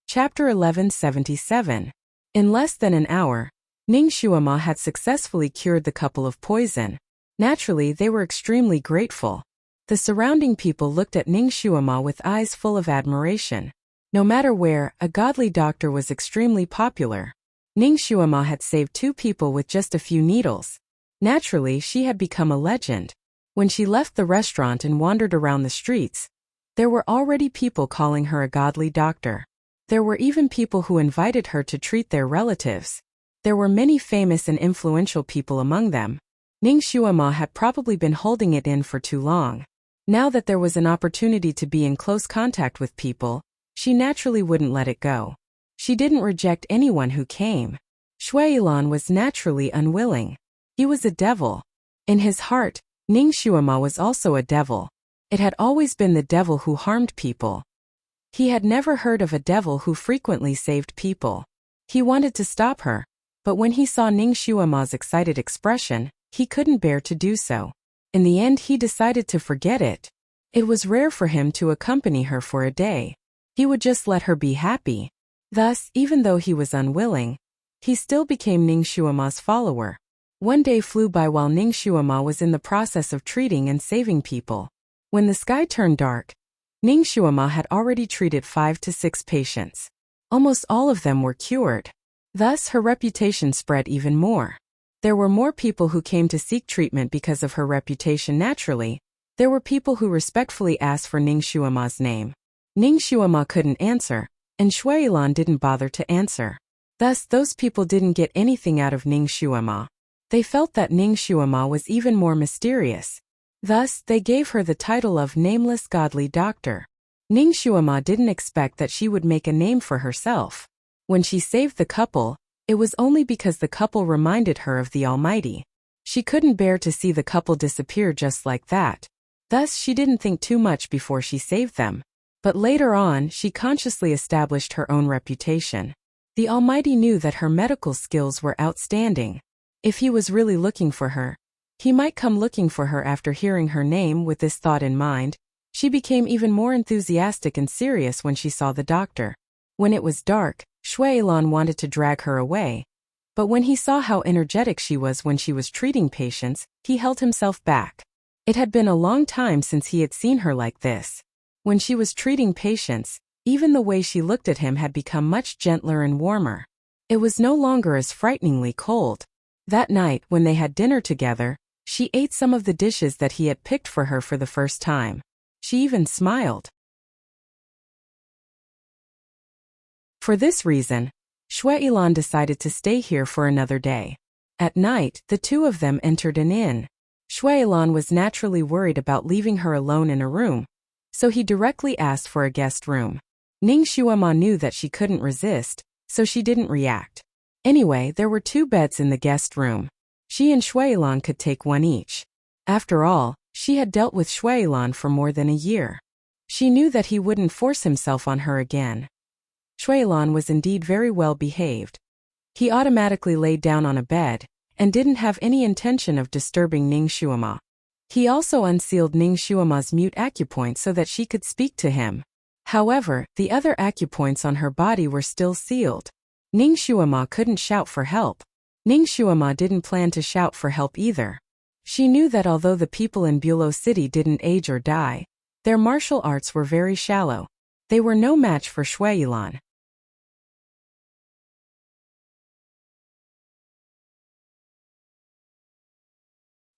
Speaker 1: Chapter 1177. In less than an hour, Ning Shuama had successfully cured the couple of poison. Naturally, they were extremely grateful. The surrounding people looked at Ning Shuama with eyes full of admiration. No matter where, a godly doctor was extremely popular. Ning Shuama had saved 2 people with just a few needles. Naturally, she had become a legend. When she left the restaurant and wandered around the streets, there were already people calling her a godly doctor. There were even people who invited her to treat their relatives. There were many famous and influential people among them. Ning Shuama had probably been holding it in for too long. Now that there was an opportunity to be in close contact with people, she naturally wouldn't let it go. She didn't reject anyone who came. Shui Ilan was naturally unwilling. He was a devil. In his heart, Ning Shuama was also a devil. It had always been the devil who harmed people. He had never heard of a devil who frequently saved people. He wanted to stop her, but when he saw Ning Shuama's excited expression, he couldn't bear to do so. In the end, he decided to forget it. It was rare for him to accompany her for a day. He would just let her be happy. Thus, even though he was unwilling, he still became Ning Shuama's follower. One day flew by while Ning Shuama was in the process of treating and saving people. When the sky turned dark, Ning Shuama had already treated 5 to 6 patients. Almost all of them were cured. Thus, her reputation spread even more. There were more people who came to seek treatment because of her reputation naturally. There were people who respectfully asked for Ning Shuama's name. Ning Shuama couldn't answer, and Shui Ilan didn't bother to answer. Thus, those people didn't get anything out of Ning Shuama. They felt that Ning Shuama was even more mysterious. Thus, they gave her the title of Nameless Godly Doctor. Ning Shuama didn't expect that she would make a name for herself. When she saved the couple, it was only because the couple reminded her of the Almighty. She couldn't bear to see the couple disappear just like that. Thus, she didn't think too much before she saved them. But later on, she consciously established her own reputation. The Almighty knew that her medical skills were outstanding. If he was really looking for her, he might come looking for her. After hearing her name with this thought in mind, she became even more enthusiastic and serious when she saw the doctor. When it was dark, Shui Ilan wanted to drag her away. But when he saw how energetic she was when she was treating patients, he held himself back. It had been a long time since he had seen her like this. When she was treating patients, even the way she looked at him had become much gentler and warmer. It was no longer as frighteningly cold. That night, when they had dinner together, she ate some of the dishes that he had picked for her for the first time. She even smiled. For this reason, Shui Ilan decided to stay here for another day. At night, the two of them entered an inn. Shui Ilan was naturally worried about leaving her alone in a room, so he directly asked for a guest room. Ning Shuama knew that she couldn't resist, so she didn't react. Anyway, there were 2 beds in the guest room. She and Shui Ilan could take one each. After all, she had dealt with Shui Ilan for more than a year. She knew that he wouldn't force himself on her again. Shui Ilan was indeed very well behaved. He automatically laid down on a bed, and didn't have any intention of disturbing Ning Shuama. He also unsealed Ning Shuama's mute acupoint so that she could speak to him. However, the other acupoints on her body were still sealed. Ning Shuama couldn't shout for help. Ning Shuama didn't plan to shout for help either. She knew that although the people in Bulow City didn't age or die, their martial arts were very shallow. They were no match for Shui Ilan.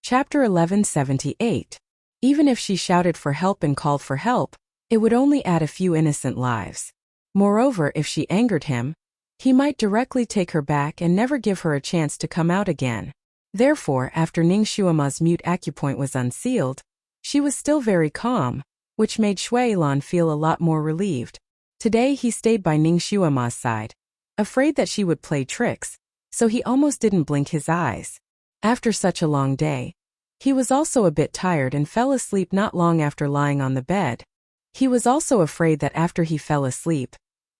Speaker 1: Chapter 1178. Even if she shouted for help and called for help, it would only add a few innocent lives. Moreover, if she angered him, He might directly take her back and never give her a chance to come out again. Therefore, after Ning Xuema's mute acupoint was unsealed, she was still very calm, which made Shui Yilan feel a lot more relieved. Today he stayed by Ning Xuema's side, afraid that she would play tricks, so he almost didn't blink his eyes. After such a long day, he was also a bit tired and fell asleep not long after lying on the bed. He was also afraid that after he fell asleep,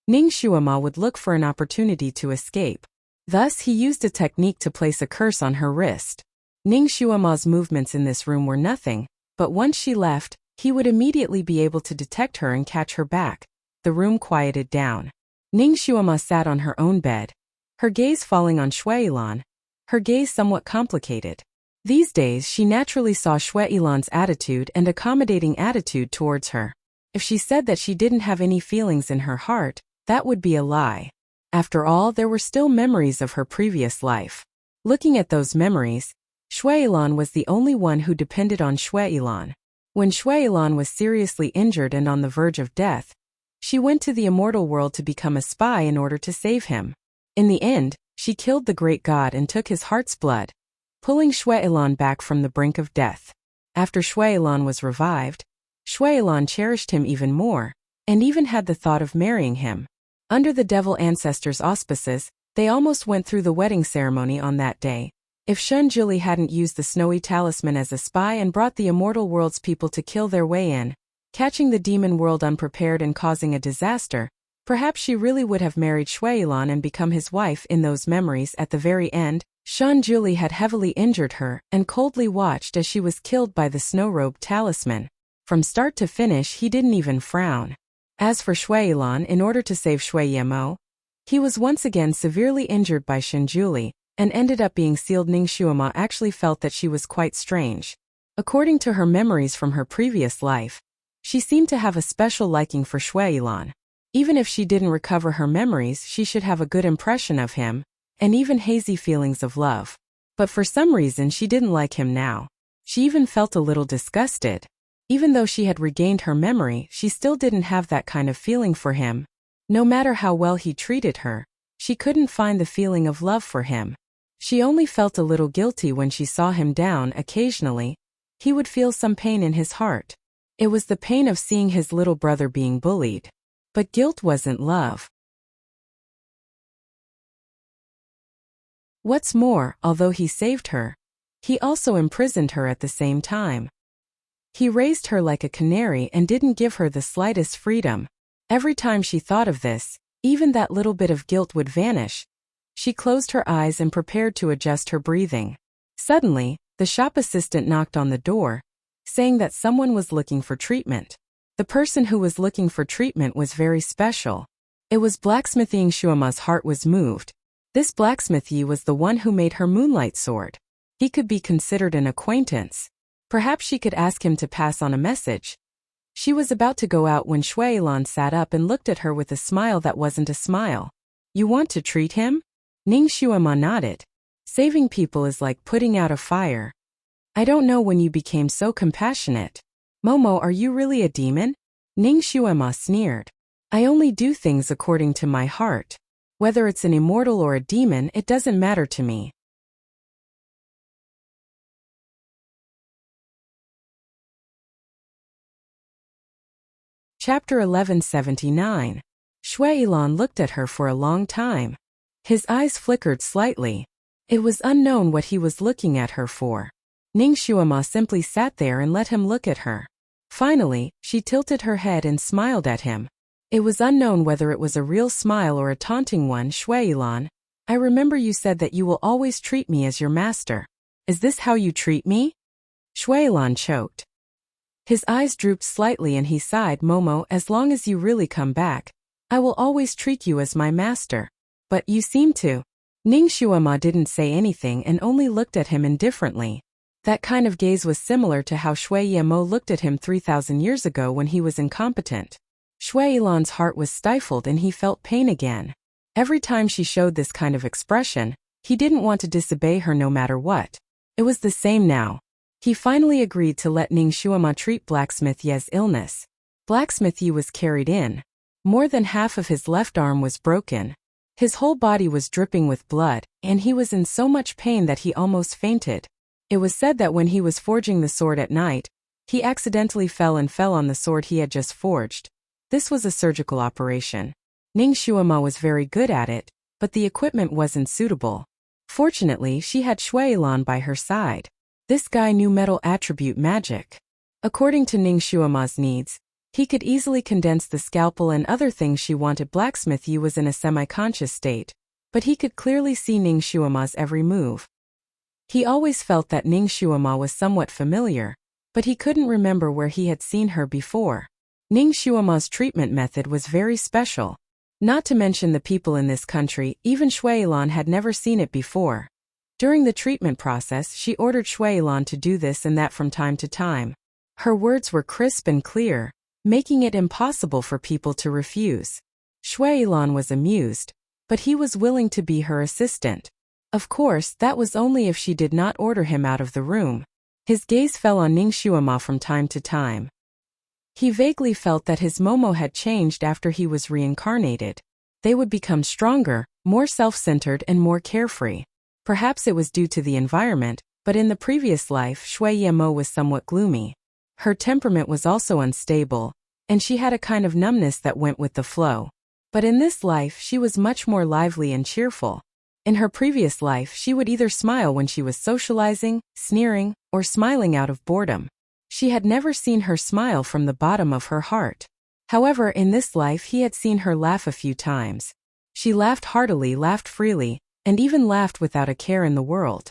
Speaker 1: Ning Xuema would look for an opportunity to escape. Thus he used a technique to place a curse on her wrist. Ning Xuema's movements in this room were nothing, but once she left, he would immediately be able to detect her and catch her back. The room quieted down. Ning Xuema sat on her own bed, her gaze falling on Shui Yilan, her gaze somewhat complicated. These days she naturally saw Shui Yilan's attitude and accommodating attitude towards her. If she said that she didn't have any feelings in her heart, that would be a lie. After all, there were still memories of her previous life. Looking at those memories, Shui Yilan was the only one who depended on Shui Yilan. When Shui Yilan was seriously injured and on the verge of death, she went to the immortal world to become a spy in order to save him. In the end, she killed the great god and took his heart's blood, pulling Shui Yilan back from the brink of death. After Shui Yilan was revived, Shui Yilan cherished him even more, and even had the thought of marrying him. Under the devil ancestors' auspices, they almost went through the wedding ceremony on that day. If Shun Jili hadn't used the snowy talisman as a spy and brought the immortal world's people to kill their way in, catching the demon world unprepared and causing a disaster, perhaps she really would have married Shui Yilan and become his wife. In those memories at the very end, Shun Jili had heavily injured her and coldly watched as she was killed by the snow-robed talisman. From start to finish he didn't even frown. As for Shui Yilan, in order to save Shui Yemo, he was once again severely injured by Shun Jili, and ended up being sealed. Ning Xuema actually felt that she was quite strange. According to her memories from her previous life, she seemed to have a special liking for Shui Yilan. Even if she didn't recover her memories, she should have a good impression of him, and even hazy feelings of love. But for some reason she didn't like him now. She even felt a little disgusted. Even though she had regained her memory, she still didn't have that kind of feeling for him. No matter how well he treated her, she couldn't find the feeling of love for him. She only felt a little guilty when she saw him down. Occasionally, he would feel some pain in his heart. It was the pain of seeing his little brother being bullied. But guilt wasn't love. What's more, although he saved her, he also imprisoned her at the same time. He raised her like a canary and didn't give her the slightest freedom. Every time she thought of this, even that little bit of guilt would vanish. She closed her eyes and prepared to adjust her breathing. Suddenly, the shop assistant knocked on the door, saying that someone was looking for treatment. The person who was looking for treatment was very special. It was blacksmithing. Xuema's heart was moved. This blacksmith Yi was the one who made her moonlight sword. He could be considered an acquaintance. Perhaps she could ask him to pass on a message. She was about to go out when Shui Yilan sat up and looked at her with a smile that wasn't a smile. You want to treat him? Ning Xuema nodded. Saving people is like putting out a fire. I don't know when you became so compassionate. Momo, are you really a demon? Ning Xuema sneered. I only do things according to my heart. Whether it's an immortal or a demon, it doesn't matter to me. Chapter 1179. Shui Yilan looked at her for a long time. His eyes flickered slightly. It was unknown what he was looking at her for. Ning Xuema simply sat there and let him look at her. Finally, she tilted her head and smiled at him. It was unknown whether it was a real smile or a taunting one. Shui Yilan, I remember you said that you will always treat me as your master. Is this how you treat me? Shui Yilan choked. His eyes drooped slightly and he sighed. Momo, as long as you really come back, I will always treat you as my master. But you seem to. Ning Xuema didn't say anything and only looked at him indifferently. That kind of gaze was similar to how Shui Yemo looked at him 3,000 years ago when he was incompetent. Shui Yilan's heart was stifled and he felt pain again. Every time she showed this kind of expression, he didn't want to disobey her no matter what. It was the same now. He finally agreed to let Ning Xuema treat Blacksmith Ye's illness. Blacksmith Ye was carried in. More than half of his left arm was broken. His whole body was dripping with blood, and he was in so much pain that he almost fainted. It was said that when he was forging the sword at night, he accidentally fell on the sword he had just forged. This was a surgical operation. Ning Shuima was very good at it, but the equipment wasn't suitable. Fortunately, she had Shui Lan by her side. This guy knew metal attribute magic. According to Ning Shuima's needs, he could easily condense the scalpel and other things she wanted. Blacksmith Yi was in a semi-conscious state, but he could clearly see Ning Shuima's every move. He always felt that Ning Shuima was somewhat familiar, but he couldn't remember where he had seen her before. Ning Shuima's treatment method was very special. Not to mention the people in this country, even Shui Lan had never seen it before. During the treatment process, she ordered Shui Lan to do this and that from time to time. Her words were crisp and clear, making it impossible for people to refuse. Shui Lan was amused, but he was willing to be her assistant. Of course, that was only if she did not order him out of the room. His gaze fell on Ning Shuima from time to time. He vaguely felt that his Momo had changed after he was reincarnated. They would become stronger, more self-centered and more carefree. Perhaps it was due to the environment, but in the previous life Shui Yemo was somewhat gloomy. Her temperament was also unstable, and she had a kind of numbness that went with the flow. But in this life she was much more lively and cheerful. In her previous life she would either smile when she was socializing, sneering, or smiling out of boredom. She had never seen her smile from the bottom of her heart. However, in this life he had seen her laugh a few times. She laughed heartily, laughed freely, and even laughed without a care in the world.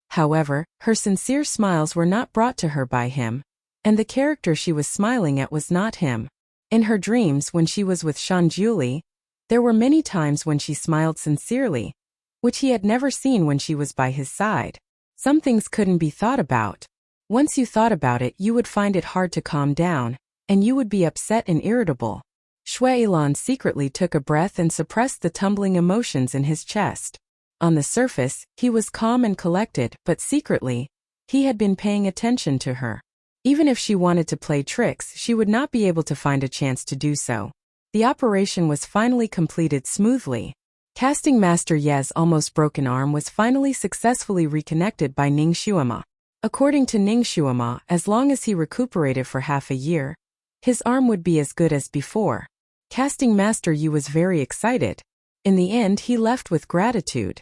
Speaker 1: However, her sincere smiles were not brought to her by him, and the character she was smiling at was not him. In her dreams when she was with Shanjuli, there were many times when she smiled sincerely, which he had never seen when she was by his side. Some things couldn't be thought about. Once you thought about it, you would find it hard to calm down, and you would be upset and irritable. Shui Lan secretly took a breath and suppressed the tumbling emotions in his chest. On the surface, he was calm and collected, but secretly, he had been paying attention to her. Even if she wanted to play tricks, she would not be able to find a chance to do so. The operation was finally completed smoothly. Casting Master Ye's almost broken arm was finally successfully reconnected by Ning Shuima. According to Ning Shuima, as long as he recuperated for half a year, his arm would be as good as before. Casting Master Yi was very excited. In the end, he left with gratitude.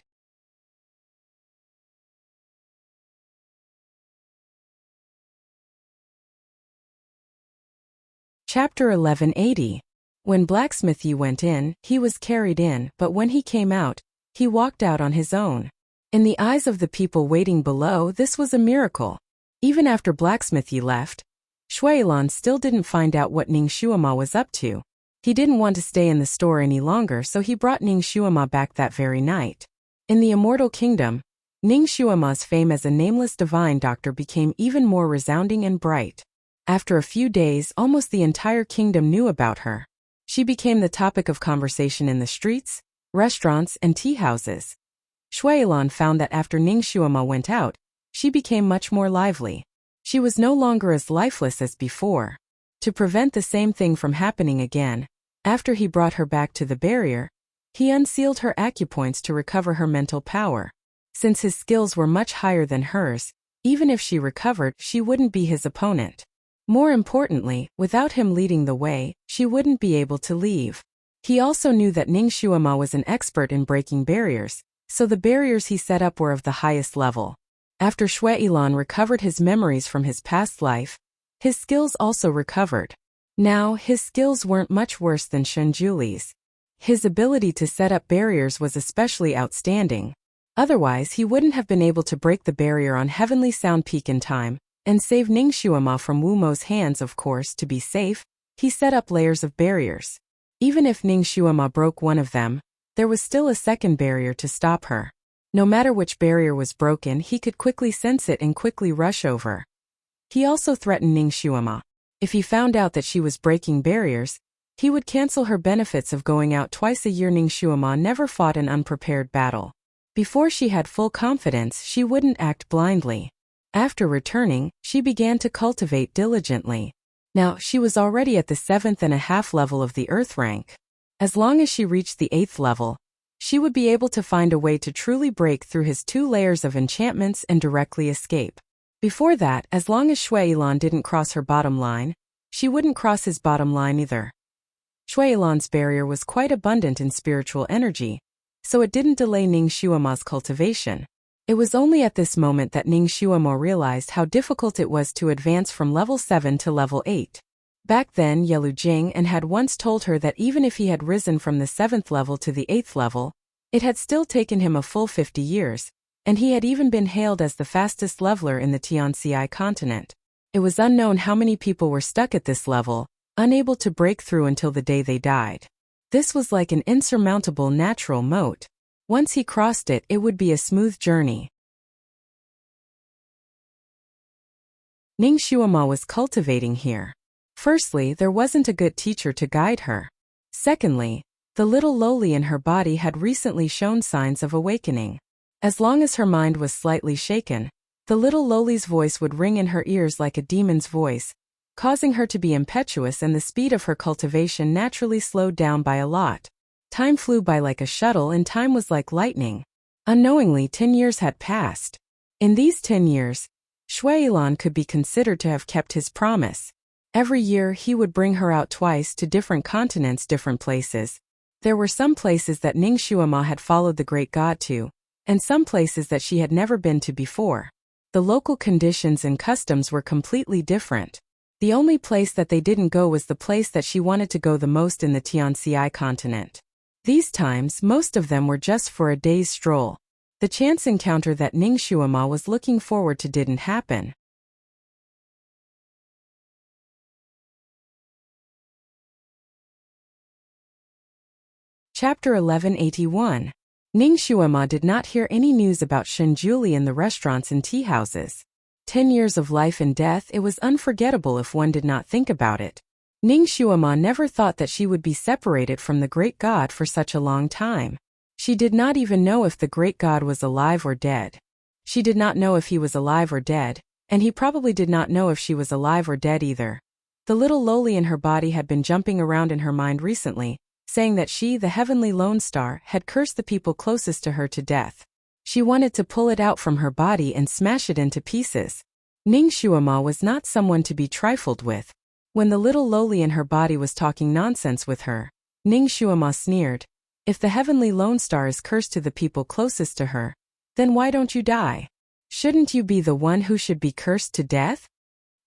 Speaker 1: Chapter 1180. When Blacksmith Yi went in, he was carried in, but when he came out, he walked out on his own. In the eyes of the people waiting below, this was a miracle. Even after Blacksmith Yi left, Shui Lan still didn't find out what Ning Shuima was up to. He didn't want to stay in the store any longer, so he brought Ning Shuima back that very night. In the Immortal Kingdom, Ning Shuima's fame as a nameless divine doctor became even more resounding and bright. After a few days, almost the entire kingdom knew about her. She became the topic of conversation in the streets, restaurants, and tea houses. Shui Lan found that after Ning Shuima went out, she became much more lively. She was no longer as lifeless as before. To prevent the same thing from happening again, after he brought her back to the barrier, he unsealed her acupoints to recover her mental power. Since his skills were much higher than hers, even if she recovered, she wouldn't be his opponent. More importantly, without him leading the way, she wouldn't be able to leave. He also knew that Ning Shuima was an expert in breaking barriers, so the barriers he set up were of the highest level. After Shui Lan recovered his memories from his past life, his skills also recovered. Now, his skills weren't much worse than Shanjuli's. His ability to set up barriers was especially outstanding. Otherwise, he wouldn't have been able to break the barrier on Heavenly Sound Peak in time, and save Ning Shuima from Wu Mo's hands. Of course, to be safe, he set up layers of barriers. Even if Ning Shuima broke one of them, there was still a second barrier to stop her. No matter which barrier was broken, he could quickly sense it and quickly rush over. He also threatened Ning Shuima. If he found out that she was breaking barriers, he would cancel her benefits of going out twice a year. Ning Shuima never fought an unprepared battle. Before she had full confidence, she wouldn't act blindly. After returning, she began to cultivate diligently. Now, she was already at the 7.5 level of the Earth rank. As long as she reached the 8th level, she would be able to find a way to truly break through his 2 layers of enchantments and directly escape. Before that, as long as Shui Yilan didn't cross her bottom line, she wouldn't cross his bottom line either. Shui Yilan's barrier was quite abundant in spiritual energy, so it didn't delay Ning Xuema's cultivation. It was only at this moment that Ning Xuema realized how difficult it was to advance from level 7 to level 8. Back then, Yelu Jing had once told her that even if he had risen from the 7th level to the 8th level, it had still taken him a full 50 years, and he had even been hailed as the fastest leveler in the Tianxi continent. It was unknown how many people were stuck at this level, unable to break through until the day they died. This was like an insurmountable natural moat. Once he crossed it, it would be a smooth journey. Ning Xuema was cultivating here. Firstly, there wasn't a good teacher to guide her. Secondly, the little loli in her body had recently shown signs of awakening. As long as her mind was slightly shaken, the little loli's voice would ring in her ears like a demon's voice, causing her to be impetuous, and the speed of her cultivation naturally slowed down by a lot. Time flew by like a shuttle, and time was like lightning. Unknowingly, 10 years had passed. In these 10 years, Shui Yilan could be considered to have kept his promise. Every year he would bring her out twice to different continents, different places. There were some places that Ning Xuema had followed the great god to, and some places that she had never been to before. The local conditions and customs were completely different. The only place that they didn't go was the place that she wanted to go the most in the Tianxi continent. These times, most of them were just for a day's stroll. The chance encounter that Ning Xuema was looking forward to didn't happen. Chapter 1181. Ning Xuema did not hear any news about Shenjuli in the restaurants and tea houses. 10 years of life and death, it was unforgettable if one did not think about it. Ning Xuema never thought that she would be separated from the great god for such a long time. She did not even know if the great god was alive or dead. She did not know if he was alive or dead, and he probably did not know if she was alive or dead either. The little loli in her body had been jumping around in her mind recently, saying that she, the heavenly lone star, had cursed the people closest to her to death. She wanted to pull it out from her body and smash it into pieces. Ning Xuema was not someone to be trifled with. When the little loli in her body was talking nonsense with her, Ning Xuema sneered, "If the heavenly lone star is cursed to the people closest to her, then why don't you die? Shouldn't you be the one who should be cursed to death?"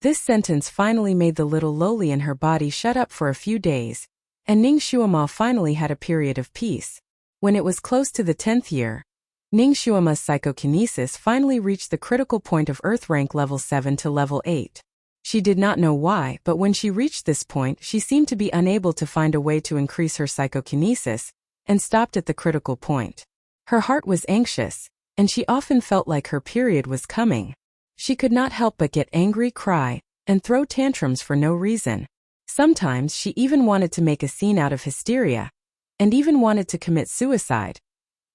Speaker 1: This sentence finally made the little loli in her body shut up for a few days, and Ning Xuema finally had a period of peace. When it was close to the 10th year, Ning Xuema's psychokinesis finally reached the critical point of Earth rank level 7 to level 8. She did not know why, but when she reached this point, she seemed to be unable to find a way to increase her psychokinesis, and stopped at the critical point. Her heart was anxious, and she often felt like her period was coming. She could not help but get angry, cry, and throw tantrums for no reason. Sometimes she even wanted to make a scene out of hysteria, and even wanted to commit suicide.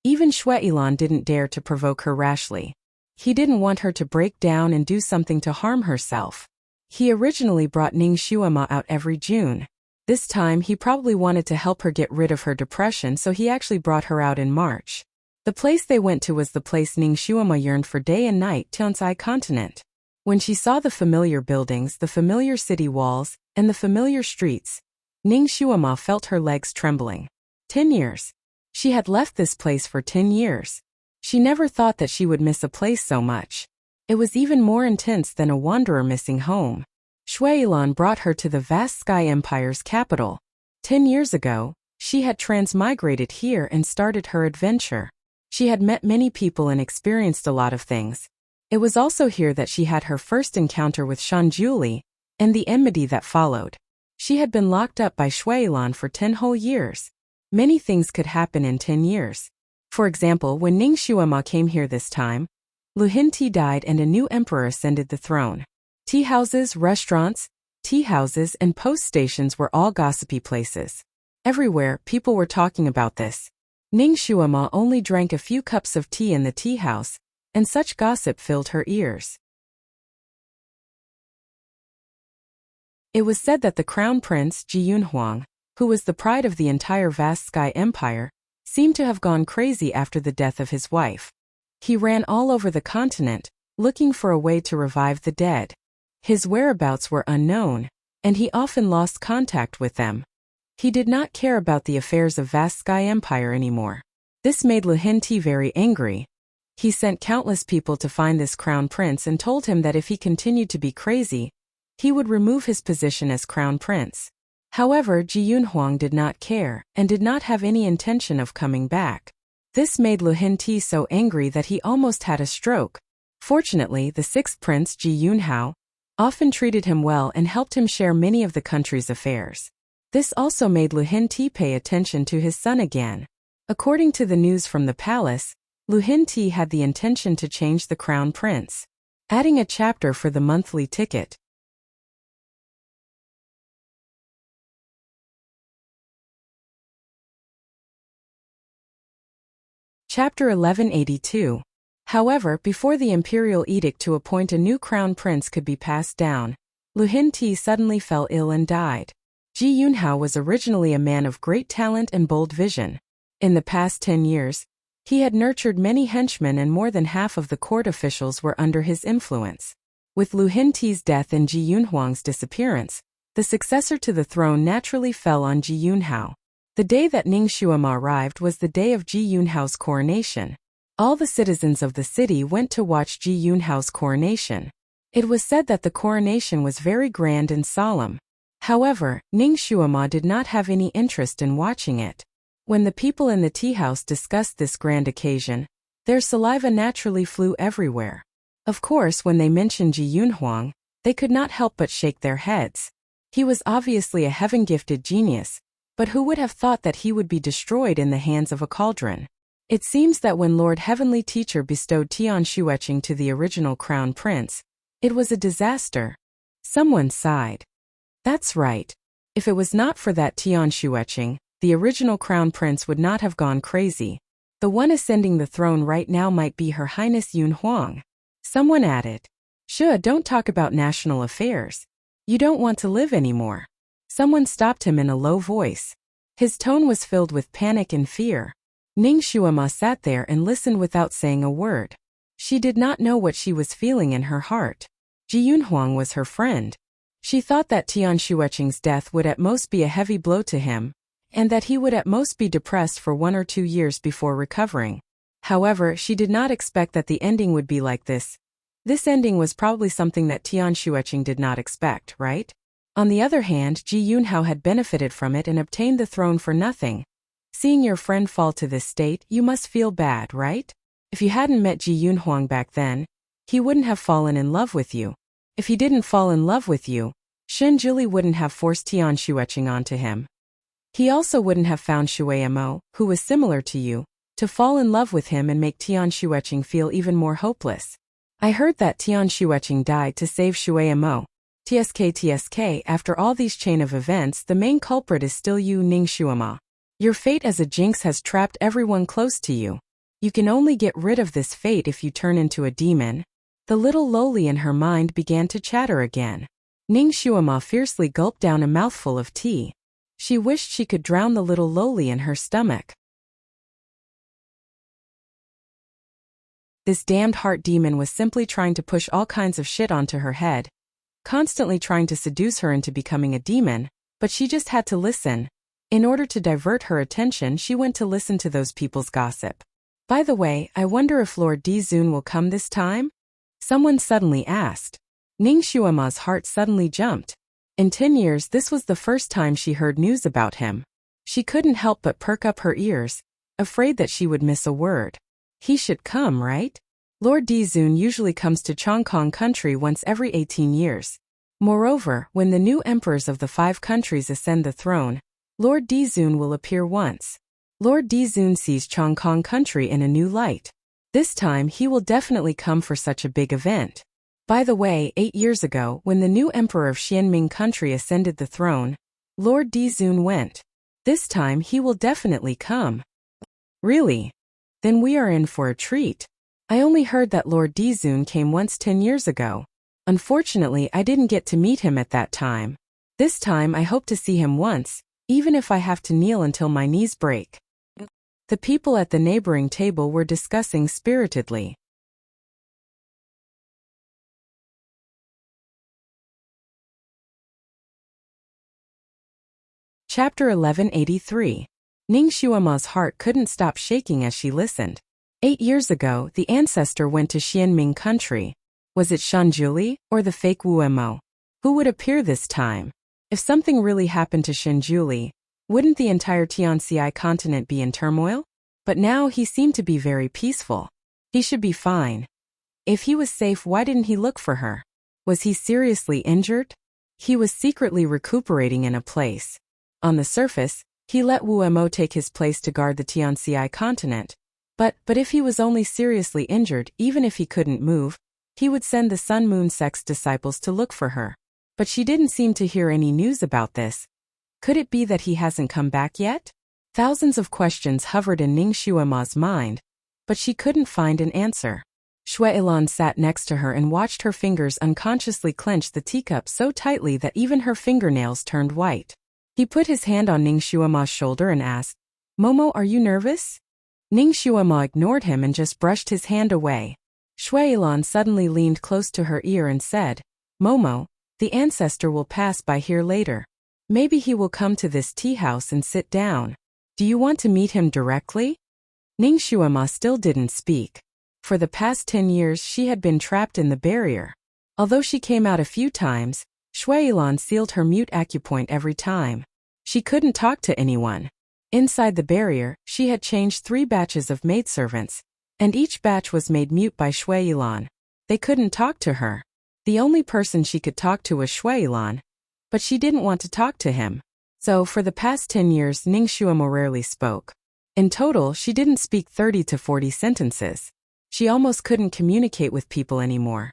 Speaker 1: Even Shui Yilan didn't dare to provoke her rashly. He didn't want her to break down and do something to harm herself. He originally brought Ning Xuema out every June. This time he probably wanted to help her get rid of her depression, so he actually brought her out in March. The place they went to was the place Ning Xuema yearned for day and night, Tianxi continent. When she saw the familiar buildings, the familiar city walls, and the familiar streets, Ning Xuema felt her legs trembling. 10 years. She had left this place for 10 years. She never thought that she would miss a place so much. It was even more intense than a wanderer missing home. Shui Yilan brought her to the vast Sky Empire's capital. 10 years ago, she had transmigrated here and started her adventure. She had met many people and experienced a lot of things. It was also here that she had her first encounter with Shenjuli, and the enmity that followed. She had been locked up by Shui Yilan for 10 whole years. Many things could happen in 10 years. For example, when Ning Xuema came here this time, Lu Hinti died and a new emperor ascended the throne. Tea houses, restaurants, tea houses, and post stations were all gossipy places. Everywhere, people were talking about this. Ning Xuema only drank a few cups of tea in the tea house, and such gossip filled her ears. It was said that the crown prince, Ji Yunhuang, who was the pride of the entire vast Sky Empire, seemed to have gone crazy after the death of his wife. He ran all over the continent, looking for a way to revive the dead. His whereabouts were unknown, and he often lost contact with them. He did not care about the affairs of vast Sky Empire anymore. This made Lu Henti very angry. He sent countless people to find this crown prince and told him that if he continued to be crazy, he would remove his position as crown prince. However, Ji Yunhuang did not care, and did not have any intention of coming back. This made Lu Henti so angry that he almost had a stroke. Fortunately, the sixth prince, Ji Yunhao, often treated him well and helped him share many of the country's affairs. This also made Lu Henti pay attention to his son again. According to the news from the palace, Lu Henti had the intention to change the crown prince, adding a chapter for the monthly ticket. Chapter 1182. However, before the imperial edict to appoint a new crown prince could be passed down, Lu Henti suddenly fell ill and died. Ji Yunhao was originally a man of great talent and bold vision. In the past 10 years, he had nurtured many henchmen and more than half of the court officials were under his influence. With Lu Henti's death and Ji Yunhuang's disappearance, the successor to the throne naturally fell on Ji Yunhao. The day that Ning Xuema arrived was the day of Ji Yunhao's coronation. All the citizens of the city went to watch Ji Yunhao's coronation. It was said that the coronation was very grand and solemn. However, Ning Xuema did not have any interest in watching it. When the people in the tea house discussed this grand occasion, their saliva naturally flew everywhere. Of course, when they mentioned Ji Yunhuang, they could not help but shake their heads. He was obviously a heaven-gifted genius, but who would have thought that he would be destroyed in the hands of a cauldron? It seems that when Lord Heavenly Teacher bestowed Tian Shueqing to the original crown prince, it was a disaster. Someone sighed. That's right. If it was not for that Tian Shueqing, the original crown prince would not have gone crazy. The one ascending the throne right now might be Her Highness Yun Huang. Someone added. Shua, don't talk about national affairs. You don't want to live anymore. Someone stopped him in a low voice. His tone was filled with panic and fear. Ning Xuema sat there and listened without saying a word. She did not know what she was feeling in her heart. Ji Yunhuang was her friend. She thought that Tian Shueqing's death would at most be a heavy blow to him, and that he would at most be depressed for 1 or 2 years before recovering. However, she did not expect that the ending would be like this. This ending was probably something that Tian Shueqing did not expect, right? On the other hand, Ji Yunhao had benefited from it and obtained the throne for nothing. Seeing your friend fall to this state, you must feel bad, right? If you hadn't met Ji Yunhuang back then, he wouldn't have fallen in love with you. If he didn't fall in love with you, Shen Juli wouldn't have forced Tian Shueqing onto him. He also wouldn't have found Shui Mo, who was similar to you, to fall in love with him and make Tian Shueqing feel even more hopeless. I heard that Tian Shueqing died to save Shui Mo. TSK, after all these chain of events, the main culprit is still you, Ning Xuema. Your fate as a jinx has trapped everyone close to you. You can only get rid of this fate if you turn into a demon. The little loli in her mind began to chatter again. Ning Xuema fiercely gulped down a mouthful of tea. She wished she could drown the little loli in her stomach. This damned heart demon was simply trying to push all kinds of shit onto her head, constantly trying to seduce her into becoming a demon, but she just had to listen. In order to divert her attention, she went to listen to those people's gossip. By the way, I wonder if Lord Dizun will come this time? Someone suddenly asked. Ning Xuema's heart suddenly jumped. In 10 years, this was the first time she heard news about him. She couldn't help but perk up her ears, afraid that she would miss a word. He should come, right? Lord Dizun usually comes to Chongkong country once every 18 years. Moreover, when the new emperors of the 5 countries ascend the throne, Lord Dizun will appear once. Lord Dizun sees Chongkong country in a new light. This time he will definitely come for such a big event. By the way, 8 years ago, when the new emperor of Xianming country ascended the throne, Lord Dizun went. This time he will definitely come. Really? Then we are in for a treat. I only heard that Lord Dizun came once 10 years ago. Unfortunately, I didn't get to meet him at that time. This time I hope to see him once, even if I have to kneel until my knees break. The people at the neighboring table were discussing spiritedly. Chapter 1183. Ning Xuema's heart couldn't stop shaking as she listened. 8 years ago, the ancestor went to Xianming country. Was it Shanjuli, or the fake Wuemo? Who would appear this time? If something really happened to Shanjuli, wouldn't the entire Tianxi continent be in turmoil? But now he seemed to be very peaceful. He should be fine. If he was safe, why didn't he look for her? Was he seriously injured? He was secretly recuperating in a place. On the surface, he let Wuemo take his place to guard the Tianxi continent. But if he was only seriously injured, even if he couldn't move, he would send the Sun Moon sect's disciples to look for her. But she didn't seem to hear any news about this. Could it be that he hasn't come back yet? Thousands of questions hovered in Ning Xuema's mind, but she couldn't find an answer. Shui Ilan sat next to her and watched her fingers unconsciously clench the teacup so tightly that even her fingernails turned white. He put his hand on Ning Xuema's shoulder and asked, "Momo, are you nervous?" Ning Xuema ignored him and just brushed his hand away. Shui Ilan suddenly leaned close to her ear and said, "Momo, the ancestor will pass by here later. Maybe he will come to this tea house and sit down. Do you want to meet him directly?" Ning Xuema still didn't speak. For the past 10 years she had been trapped in the barrier. Although she came out a few times, Shui Ilan sealed her mute acupoint every time. She couldn't talk to anyone. Inside the barrier, she had changed 3 batches of maidservants, and each batch was made mute by Shui Ilan. They couldn't talk to her. The only person she could talk to was Shui Ilan, but she didn't want to talk to him. So for the past 10 years Ning Xuema rarely spoke. In total, she didn't speak 30 to 40 sentences. She almost couldn't communicate with people anymore.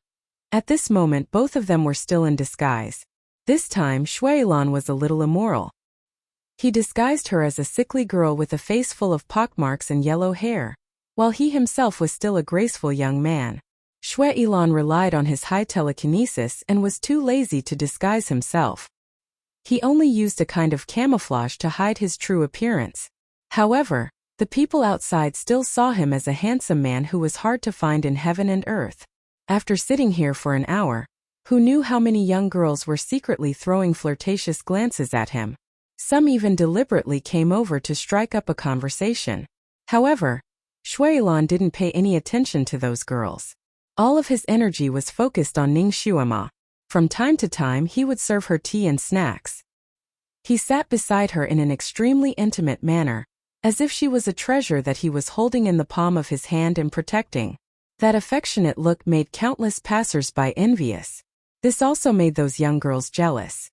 Speaker 1: At this moment both of them were still in disguise. This time Shui Ilan was a little immoral. He disguised her as a sickly girl with a face full of pockmarks and yellow hair, while he himself was still a graceful young man. Shui Ilan relied on his high telekinesis and was too lazy to disguise himself. He only used a kind of camouflage to hide his true appearance. However, the people outside still saw him as a handsome man who was hard to find in heaven and earth. After sitting here for an hour, who knew how many young girls were secretly throwing flirtatious glances at him? Some even deliberately came over to strike up a conversation. However, Shui Ilan didn't pay any attention to those girls. All of his energy was focused on Ning Xuema. From time to time he would serve her tea and snacks. He sat beside her in an extremely intimate manner, as if she was a treasure that he was holding in the palm of his hand and protecting. That affectionate look made countless passers-by envious. This also made those young girls jealous.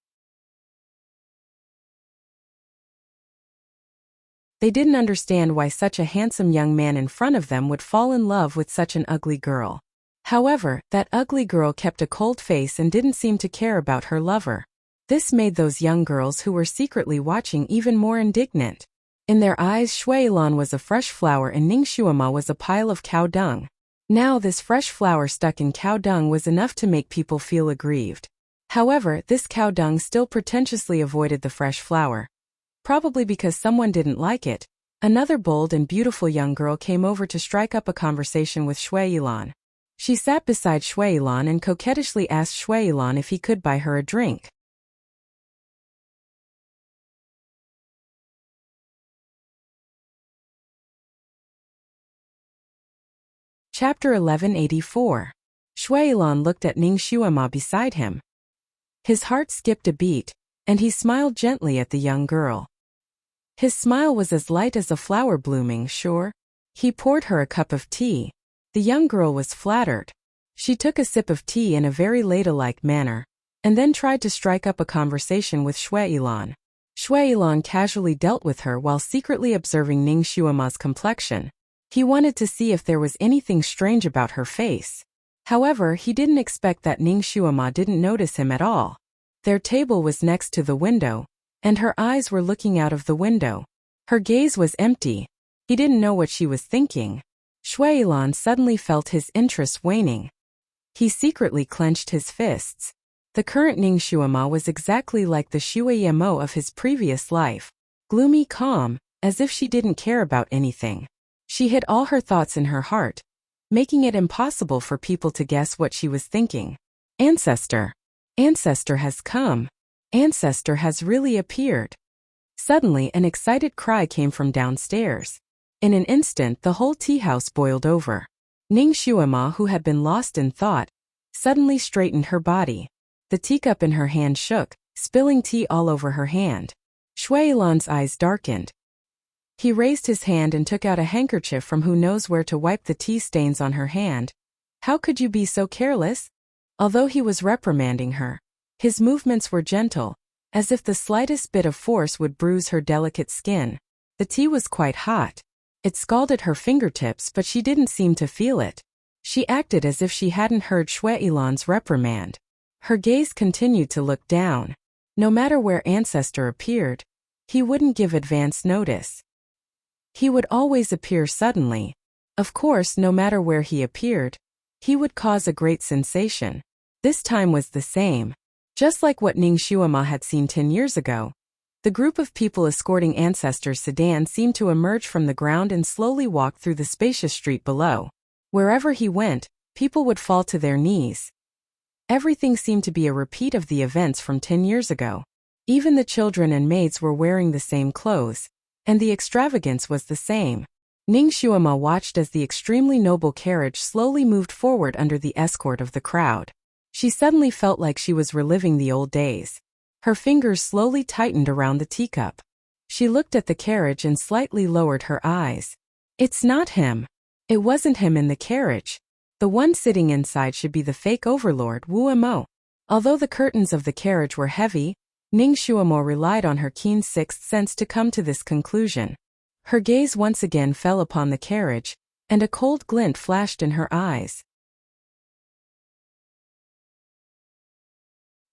Speaker 1: They didn't understand why such a handsome young man in front of them would fall in love with such an ugly girl. However, that ugly girl kept a cold face and didn't seem to care about her lover. This made those young girls who were secretly watching even more indignant. In their eyes Shui Ilan was a fresh flower and Ning Xuema was a pile of cow dung. Now this fresh flower stuck in cow dung was enough to make people feel aggrieved. However, this cow dung still pretentiously avoided the fresh flower. Probably because someone didn't like it, another bold and beautiful young girl came over to strike up a conversation with Shui Ilan. She sat beside Shui Ilan and coquettishly asked Shui Ilan if he could buy her a drink. Chapter 1184. Shui Ilan looked at Ning Xuema beside him. His heart skipped a beat, and he smiled gently at the young girl. His smile was as light as a flower blooming, sure. He poured her a cup of tea. The young girl was flattered. She took a sip of tea in a very ladylike manner, and then tried to strike up a conversation with Shui Ilan. Shui Ilan casually dealt with her while secretly observing Ning Xuema's complexion. He wanted to see if there was anything strange about her face. However, he didn't expect that Ning Xuema didn't notice him at all. Their table was next to the window, and her eyes were looking out of the window. Her gaze was empty. He didn't know what she was thinking. Shui Ilan suddenly felt his interest waning. He secretly clenched his fists. The current Ning Shuama was exactly like the Shuayemo of his previous life. Gloomy, calm, as if she didn't care about anything. She hid all her thoughts in her heart, making it impossible for people to guess what she was thinking. Ancestor. Ancestor has come. Ancestor has really appeared. Suddenly, an excited cry came from downstairs. In an instant, the whole tea house boiled over. Ning Shuama, who had been lost in thought, suddenly straightened her body. The teacup in her hand shook, spilling tea all over her hand. Shui Yilan's eyes darkened. He raised his hand and took out a handkerchief from who knows where to wipe the tea stains on her hand. How could you be so careless? Although he was reprimanding her, his movements were gentle, as if the slightest bit of force would bruise her delicate skin. The tea was quite hot. It scalded her fingertips, but she didn't seem to feel it. She acted as if she hadn't heard Shui Yilan's reprimand. Her gaze continued to look down. No matter where Ancestor appeared, he wouldn't give advance notice. He would always appear suddenly. Of course, no matter where he appeared, he would cause a great sensation. This time was the same. Just like what Ning Shuama had seen 10 years ago, the group of people escorting Ancestor's sedan seemed to emerge from the ground and slowly walk through the spacious street below. Wherever he went, people would fall to their knees. Everything seemed to be a repeat of the events from 10 years ago. Even the children and maids were wearing the same clothes, and the extravagance was the same. Ning Shuama watched as the extremely noble carriage slowly moved forward under the escort of the crowd. She suddenly felt like she was reliving the old days. Her fingers slowly tightened around the teacup. She looked at the carriage and slightly lowered her eyes. It's not him. It wasn't him in the carriage. The one sitting inside should be the fake overlord Wu Mo. Although the curtains of the carriage were heavy, Ning Shuamo relied on her keen sixth sense to come to this conclusion. Her gaze once again fell upon the carriage, and a cold glint flashed in her eyes.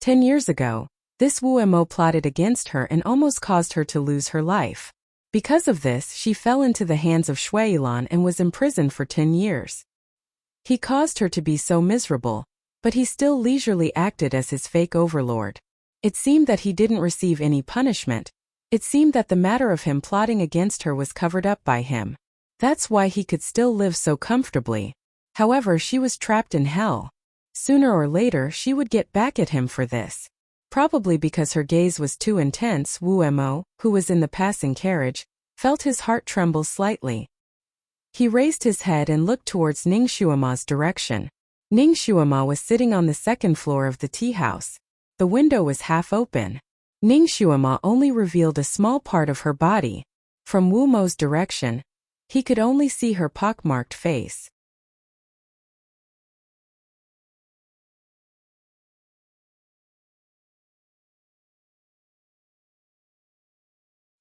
Speaker 1: 10 years ago, this Wu Mo plotted against her and almost caused her to lose her life. Because of this, she fell into the hands of Shui Yilan and was imprisoned for 10 years. He caused her to be so miserable, but he still leisurely acted as his fake overlord. It seemed that he didn't receive any punishment. It seemed that the matter of him plotting against her was covered up by him. That's why he could still live so comfortably. However, she was trapped in hell. Sooner or later, she would get back at him for this. Probably because her gaze was too intense, Wu Mo, who was in the passing carriage, felt his heart tremble slightly. He raised his head and looked towards Ning Shuama's direction. Ning Shuama was sitting on the second floor of the tea house. The window was half open. Ning Shuama only revealed a small part of her body. From Wu Mo's direction, he could only see her pockmarked face.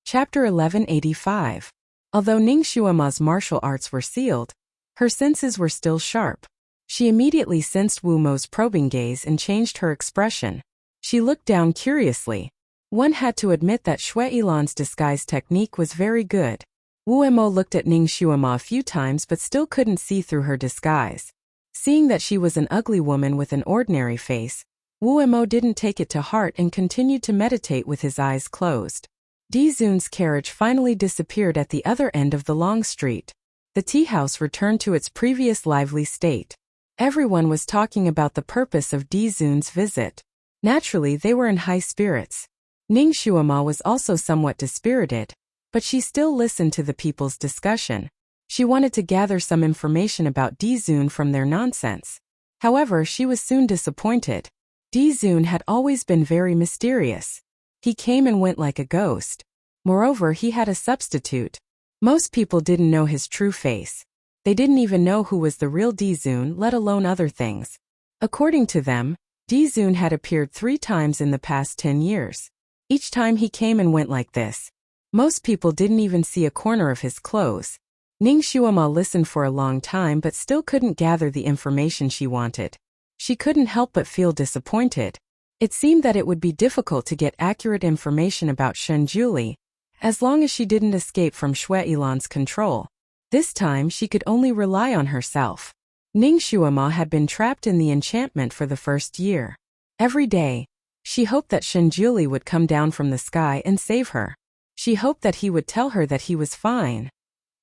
Speaker 1: Chapter 1185. Although Ning Shuama's martial arts were sealed, her senses were still sharp. She immediately sensed Wu Mo's probing gaze and changed her expression. She looked down curiously. One had to admit that Shui Yilan's disguise technique was very good. Wu Mo looked at Ning Shuama a few times but still couldn't see through her disguise. Seeing that she was an ugly woman with an ordinary face, Wu Mo didn't take it to heart and continued to meditate with his eyes closed. Dizun's carriage finally disappeared at the other end of the long street. The tea house returned to its previous lively state. Everyone was talking about the purpose of Dizun's visit. Naturally, they were in high spirits. Ning Shuama was also somewhat dispirited, but she still listened to the people's discussion. She wanted to gather some information about Dizun from their nonsense. However, she was soon disappointed. Dizun had always been very mysterious. He came and went like a ghost. Moreover, he had a substitute. Most people didn't know his true face. They didn't even know who was the real Dizun, let alone other things. According to them, Dizun had appeared 3 times in the past 10 years. Each time he came and went like this. Most people didn't even see a corner of his clothes. Ning Shuama listened for a long time but still couldn't gather the information she wanted. She couldn't help but feel disappointed. It seemed that it would be difficult to get accurate information about Shenjuli, as long as she didn't escape from Shui Yilan's control. This time she could only rely on herself. Ning Shuama had been trapped in the enchantment for the first year. Every day, she hoped that Shinjuli would come down from the sky and save her. She hoped that he would tell her that he was fine.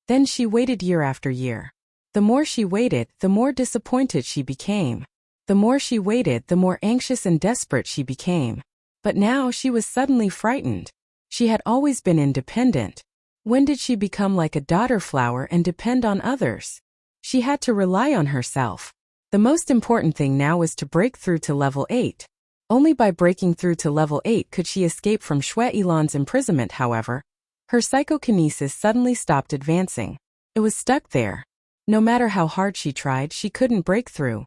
Speaker 1: Then she waited year after year. The more she waited, the more disappointed she became. The more she waited, the more anxious and desperate she became. But now she was suddenly frightened. She had always been independent. When did she become like a daughter flower and depend on others? She had to rely on herself. The most important thing now was to break through to level 8. Only by breaking through to level 8 could she escape from Shui Yilan's imprisonment. However, her psychokinesis suddenly stopped advancing. It was stuck there. No matter how hard she tried, she couldn't break through.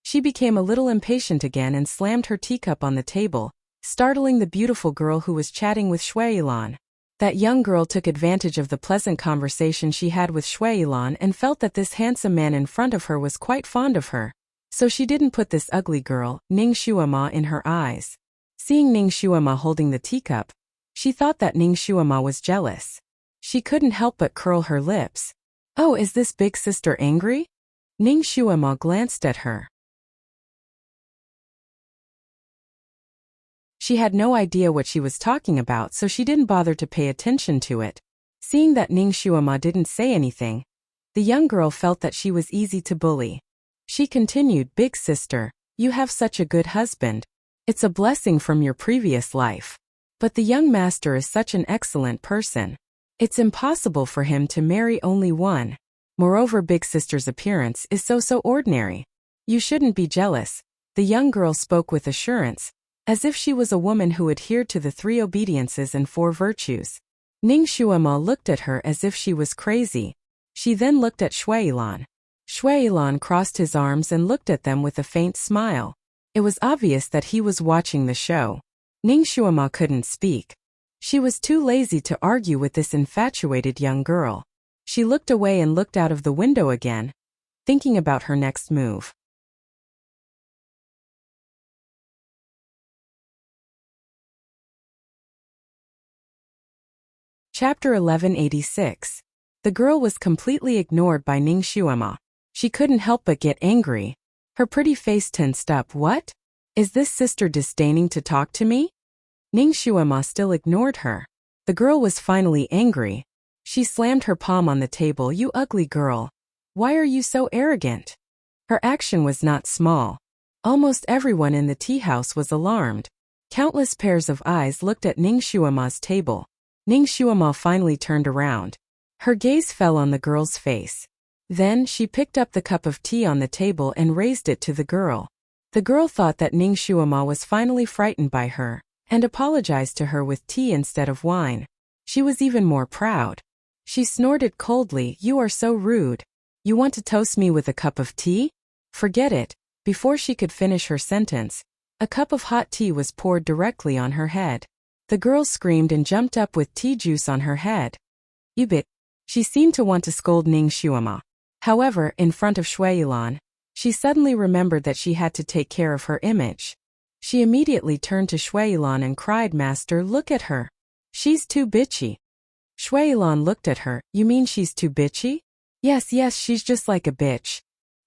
Speaker 1: She became a little impatient again and slammed her teacup on the table, startling the beautiful girl who was chatting with Shui Yilan. That young girl took advantage of the pleasant conversation she had with Shui Yilan and felt that this handsome man in front of her was quite fond of her. So she didn't put this ugly girl, Ning Shuama, in her eyes. Seeing Ning Shuama holding the teacup, she thought that Ning Shuama was jealous. She couldn't help but curl her lips. Oh, is this big sister angry? Ning Shuama glanced at her. She had no idea what she was talking about, so she didn't bother to pay attention to it. Seeing that Ning Shuama didn't say anything, the young girl felt that she was easy to bully. She continued, "Big sister, you have such a good husband. It's a blessing from your previous life. But the young master is such an excellent person. It's impossible for him to marry only one. Moreover, big sister's appearance is so ordinary. You shouldn't be jealous." The young girl spoke with assurance, as if she was a woman who adhered to the 3 obediences and 4 virtues. Ning Shuama looked at her as if she was crazy. She then looked at Shui Yilan. Shui Yilan crossed his arms and looked at them with a faint smile. It was obvious that he was watching the show. Ning Shuama couldn't speak. She was too lazy to argue with this infatuated young girl. She looked away and looked out of the window again, thinking about her next move. Chapter 1186. The girl was completely ignored by Ning Shuama. She couldn't help but get angry. Her pretty face tensed up. What? Is this sister disdaining to talk to me? Ning Shuama still ignored her. The girl was finally angry. She slammed her palm on the table. You ugly girl. Why are you so arrogant? Her action was not small. Almost everyone in the tea house was alarmed. Countless pairs of eyes looked at Ning Shuama's table. Ning Shuama finally turned around. Her gaze fell on the girl's face. Then she picked up the cup of tea on the table and raised it to the girl. The girl thought that Ning Shuama was finally frightened by her, and apologized to her with tea instead of wine. She was even more proud. She snorted coldly, "You are so rude. You want to toast me with a cup of tea? Forget it." Before she could finish her sentence, a cup of hot tea was poured directly on her head. The girl screamed and jumped up with tea juice on her head. You bit. She seemed to want to scold Ning Shuama. However, in front of Shui Yilan, she suddenly remembered that she had to take care of her image. She immediately turned to Shui Yilan and cried, "Master, look at her. She's too bitchy." Shui Yilan looked at her. "You mean she's too bitchy?" Yes, she's just like a bitch."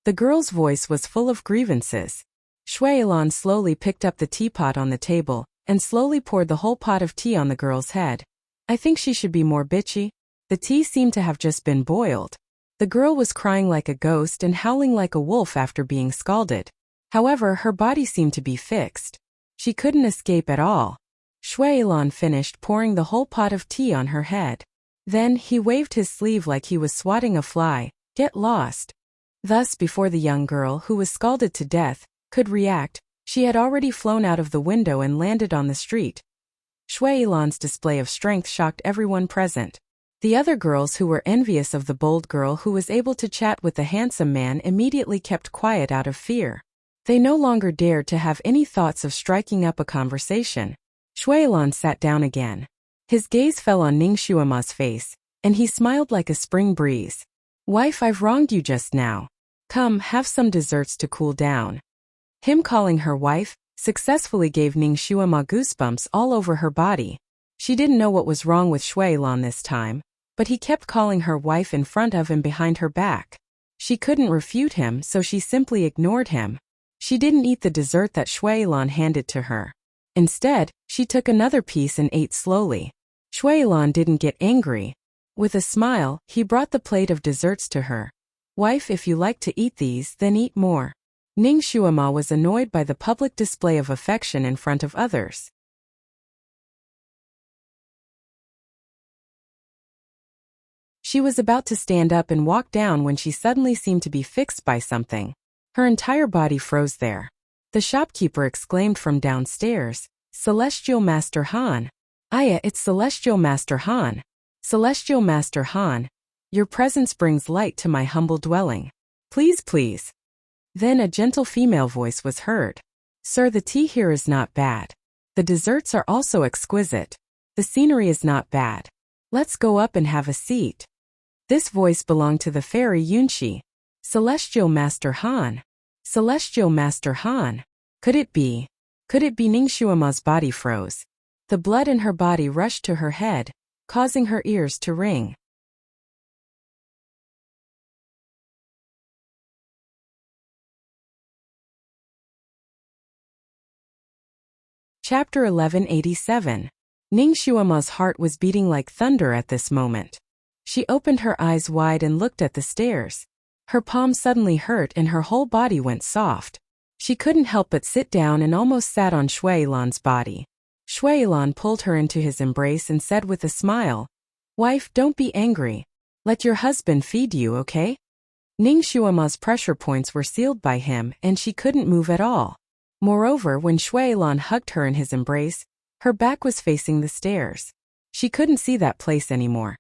Speaker 1: The girl's voice was full of grievances. Shui Yilan slowly picked up the teapot on the table, and slowly poured the whole pot of tea on the girl's head. "I think she should be more bitchy." The tea seemed to have just been boiled. The girl was crying like a ghost and howling like a wolf after being scalded. However, her body seemed to be fixed. She couldn't escape at all. Shui Yilan finished pouring the whole pot of tea on her head. Then he waved his sleeve like he was swatting a fly. "Get lost." Thus, before the young girl, who was scalded to death, could react, she had already flown out of the window and landed on the street. Shui Yilan's display of strength shocked everyone present. The other girls who were envious of the bold girl who was able to chat with the handsome man immediately kept quiet out of fear. They no longer dared to have any thoughts of striking up a conversation. Shui Yilan sat down again. His gaze fell on Ning Shuama's face, and he smiled like a spring breeze. "Wife, I've wronged you just now. Come, have some desserts to cool down." Him calling her wife successfully gave Ning Shuama goosebumps all over her body. She didn't know what was wrong with Shui Yilan this time, but he kept calling her wife in front of and behind her back. She couldn't refute him, so she simply ignored him. She didn't eat the dessert that Shuilan handed to her. Instead, she took another piece and ate slowly. Shuilan didn't get angry. With a smile, he brought the plate of desserts to her. Wife, if you like to eat these, then eat more. Ning Shuima was annoyed by the public display of affection in front of others. She was about to stand up and walk down when she suddenly seemed to be fixed by something. Her entire body froze there. The shopkeeper exclaimed from downstairs, "Celestial Master Han! Aya, it's Celestial Master Han! Celestial Master Han! Your presence brings light to my humble dwelling. Please, please." Then a gentle female voice was heard. "Sir, the tea here is not bad. The desserts are also exquisite. The scenery is not bad. Let's go up and have a seat." This voice belonged to the fairy Yunshi. "Celestial Master Han! Celestial Master Han! Could it be? Could it be?" Ning Shuima's body froze. The blood in her body rushed to her head, causing her ears to ring. Chapter 1187. Ning Shuima's heart was beating like thunder at this moment. She opened her eyes wide and looked at the stairs. Her palm suddenly hurt and her whole body went soft. She couldn't help but sit down and almost sat on Shuilan's body. Shuilan pulled her into his embrace and said with a smile, "Wife, don't be angry. Let your husband feed you, okay?" Ning Shuima's pressure points were sealed by him and she couldn't move at all. Moreover, when Shuilan hugged her in his embrace, her back was facing the stairs. She couldn't see that place anymore.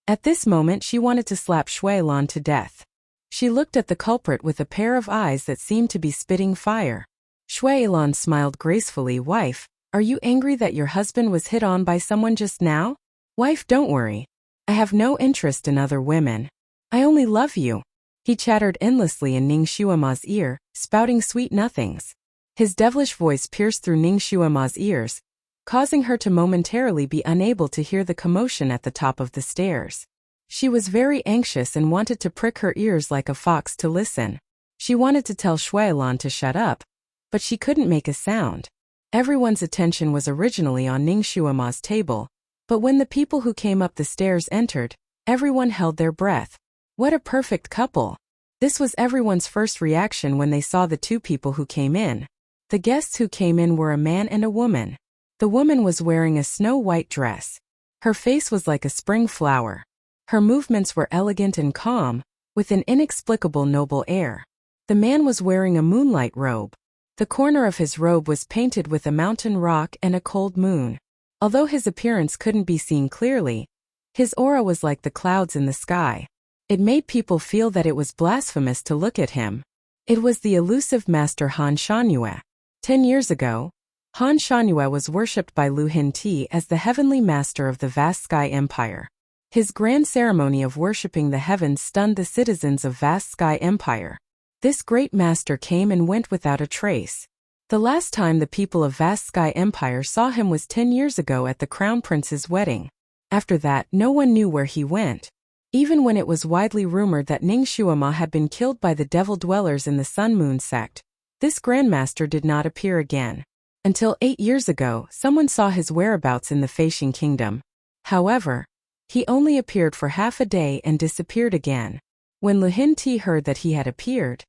Speaker 1: At this moment she wanted to slap Shuilan to death. She looked at the culprit with a pair of eyes that seemed to be spitting fire. Shuilan smiled gracefully. "Wife, are you angry that your husband was hit on by someone just now?" "Wife, don't worry. I have no interest in other women. I only love you." He chattered endlessly in Ning Shuima's ear, spouting sweet nothings. His devilish voice pierced through Ning Shuima's ears, causing her to momentarily be unable to hear the commotion at the top of the stairs. She was very anxious and wanted to prick her ears like a fox to listen. She wanted to tell Shuilan to shut up, but she couldn't make a sound. Everyone's attention was originally on Ning Shuima's table, but when the people who came up the stairs entered, everyone held their breath. What a perfect couple! This was everyone's first reaction when they saw the two people who came in. The guests who came in were a man and a woman. The woman was wearing a snow-white dress. Her face was like a spring flower. Her movements were elegant and calm, with an inexplicable noble air. The man was wearing a moonlight robe. The corner of his robe was painted with a mountain rock and a cold moon. Although his appearance couldn't be seen clearly, his aura was like the clouds in the sky. It made people feel that it was blasphemous to look at him. It was the elusive Master Han Shangyue. 10 years ago, Han Shangyue was worshipped by Lu Hinti as the heavenly master of the vast sky empire. His grand ceremony of worshipping the heavens stunned the citizens of vast sky empire. This great master came and went without a trace. The last time the people of vast sky empire saw him was 10 years ago at the crown prince's wedding. After that, no one knew where he went. Even when it was widely rumored that Ning Shuima had been killed by the devil dwellers in the Sun Moon sect, this grandmaster did not appear again. Until 8 years ago, someone saw his whereabouts in the Feishing kingdom. However, he only appeared for half a day and disappeared again. When Lu Hinti heard that he had appeared,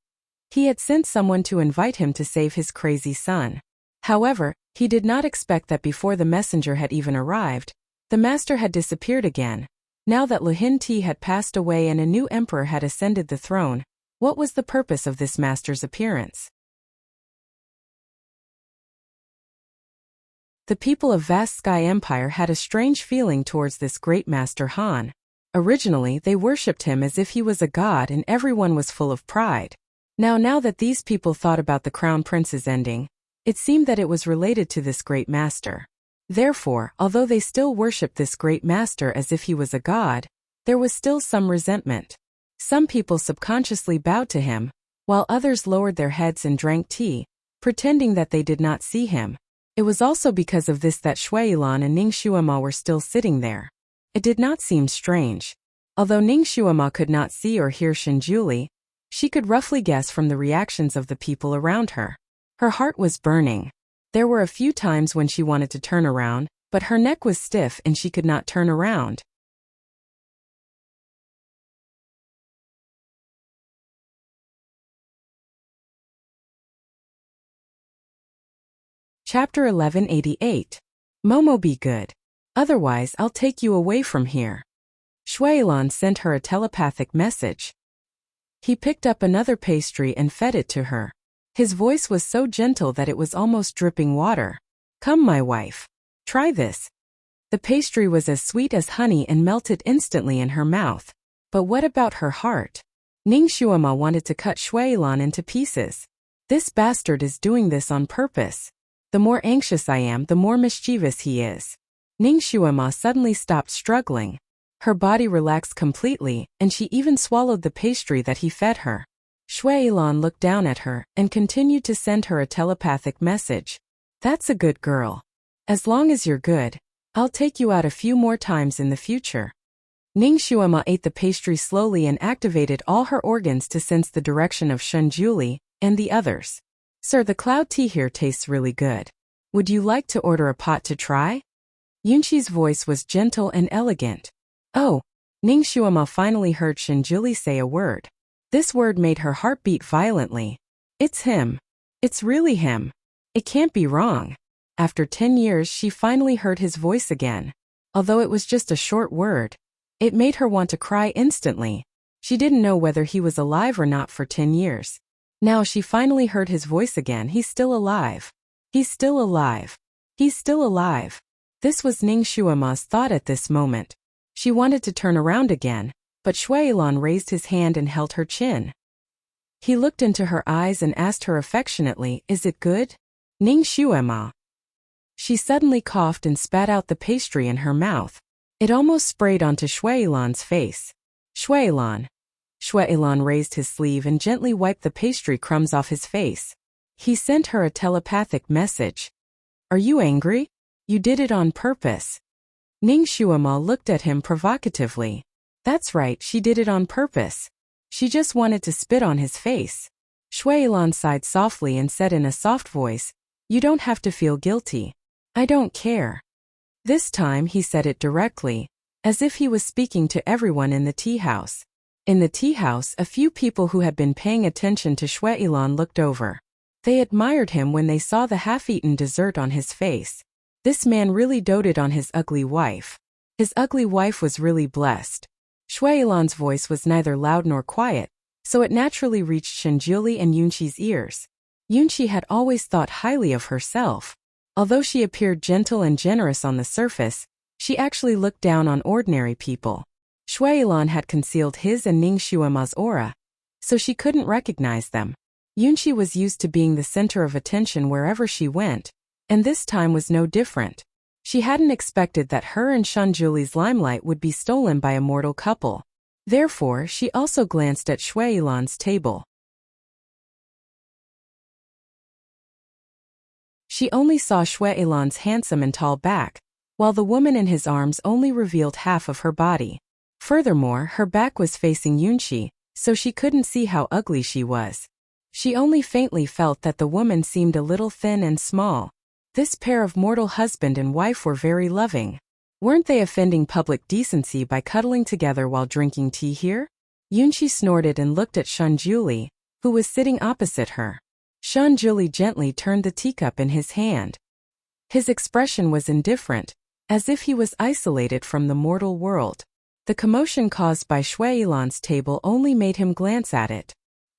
Speaker 1: he had sent someone to invite him to save his crazy son. However, he did not expect that before the messenger had even arrived, the master had disappeared again. Now that Lu Hinti had passed away and a new emperor had ascended the throne, what was the purpose of this master's appearance? The people of Vast Sky Empire had a strange feeling towards this great Master Han. Originally, they worshipped him as if he was a god and everyone was full of pride. Now that these people thought about the Crown Prince's ending, it seemed that it was related to this great master. Therefore, although they still worshipped this great master as if he was a god, there was still some resentment. Some people subconsciously bowed to him, while others lowered their heads and drank tea, pretending that they did not see him. It was also because of this that Shuilan and Ning Shuima were still sitting there. It did not seem strange. Although Ning Shuima could not see or hear Shinjuli, She could roughly guess from the reactions of the people around her. Her heart was burning. There were a few times when she wanted to turn around, but her neck was stiff and she could not turn around. Chapter 1188. Momo, be good. Otherwise I'll take you away from here. Shuailan sent her a telepathic message. He picked up another pastry and fed it to her. His voice was so gentle that it was almost dripping water. Come, my wife. Try this. The pastry was as sweet as honey and melted instantly in her mouth. But what about her heart? Ningxuama wanted to cut Shuailan into pieces. This bastard is doing this on purpose. The more anxious I am, the more mischievous he is. Ningxuama suddenly stopped struggling. Her body relaxed completely, and she even swallowed the pastry that he fed her. Shuailan looked down at her and continued to send her a telepathic message. That's a good girl. As long as you're good, I'll take you out a few more times in the future. Ningxuama ate the pastry slowly and activated all her organs to sense the direction of Shunjuli and the others. Sir, the cloud tea here tastes really good. Would you like to order a pot to try? Yunqi's voice was gentle and elegant. Oh, Ningxuama finally heard Shunjuli say a word. This word made her heart beat violently. It's him. It's really him. It can't be wrong. After 10 years she finally heard his voice again. Although it was just a short word, it made her want to cry instantly. She didn't know whether he was alive or not for 10 years. Now she finally heard his voice again. He's still alive. He's still alive. He's still alive. This was Ningxuama's thought at this moment. She wanted to turn around again, but Shuailan raised his hand and held her chin. He looked into her eyes and asked her affectionately, "Is it good, Ningxuama?" She suddenly coughed and spat out the pastry in her mouth. It almost sprayed onto Shuailan's face. Shuailan. Shuailan raised his sleeve and gently wiped the pastry crumbs off his face. He sent her a telepathic message. Are you angry? You did it on purpose. Ningxuama looked at him provocatively. That's right, she did it on purpose. She just wanted to spit on his face. Shuailan sighed softly and said in a soft voice, "You don't have to feel guilty. I don't care." This time he said it directly, as if he was speaking to everyone in the tea house. In the tea house, a few people who had been paying attention to Shuailan looked over. They admired him when they saw the half-eaten dessert on his face. This man really doted on his ugly wife. His ugly wife was really blessed. Shuailan's voice was neither loud nor quiet, so it naturally reached Shunjuli and Yunqi's ears. Yunqi had always thought highly of herself. Although she appeared gentle and generous on the surface, she actually looked down on ordinary people. Shuailan had concealed his and Ningxuama's aura, so she couldn't recognize them. Yunqi was used to being the center of attention wherever she went, and this time was no different. She hadn't expected that her and Shunjuli's limelight would be stolen by a mortal couple. Therefore, she also glanced at Shuailan's table. She only saw Shuailan's handsome and tall back, while the woman in his arms only revealed half of her body. Furthermore, her back was facing Yunqi, so she couldn't see how ugly she was. She only faintly felt that the woman seemed a little thin and small. This pair of mortal husband and wife were very loving. Weren't they offending public decency by cuddling together while drinking tea here? Yunqi snorted and looked at Shunjuli, who was sitting opposite her. Shunjuli gently turned the teacup in his hand. His expression was indifferent, as if he was isolated from the mortal world. The commotion caused by Shuailan's table only made him glance at it.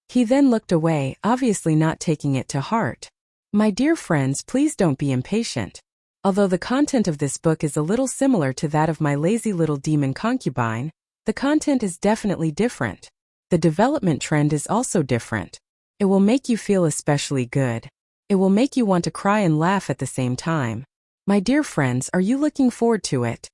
Speaker 1: He then looked away, obviously not taking it to heart. My dear friends, please don't be impatient. Although the content of this book is a little similar to that of My Lazy Little Demon Concubine, the content is definitely different. The development trend is also different. It will make you feel especially good. It will make you want to cry and laugh at the same time. My dear friends, are you looking forward to it?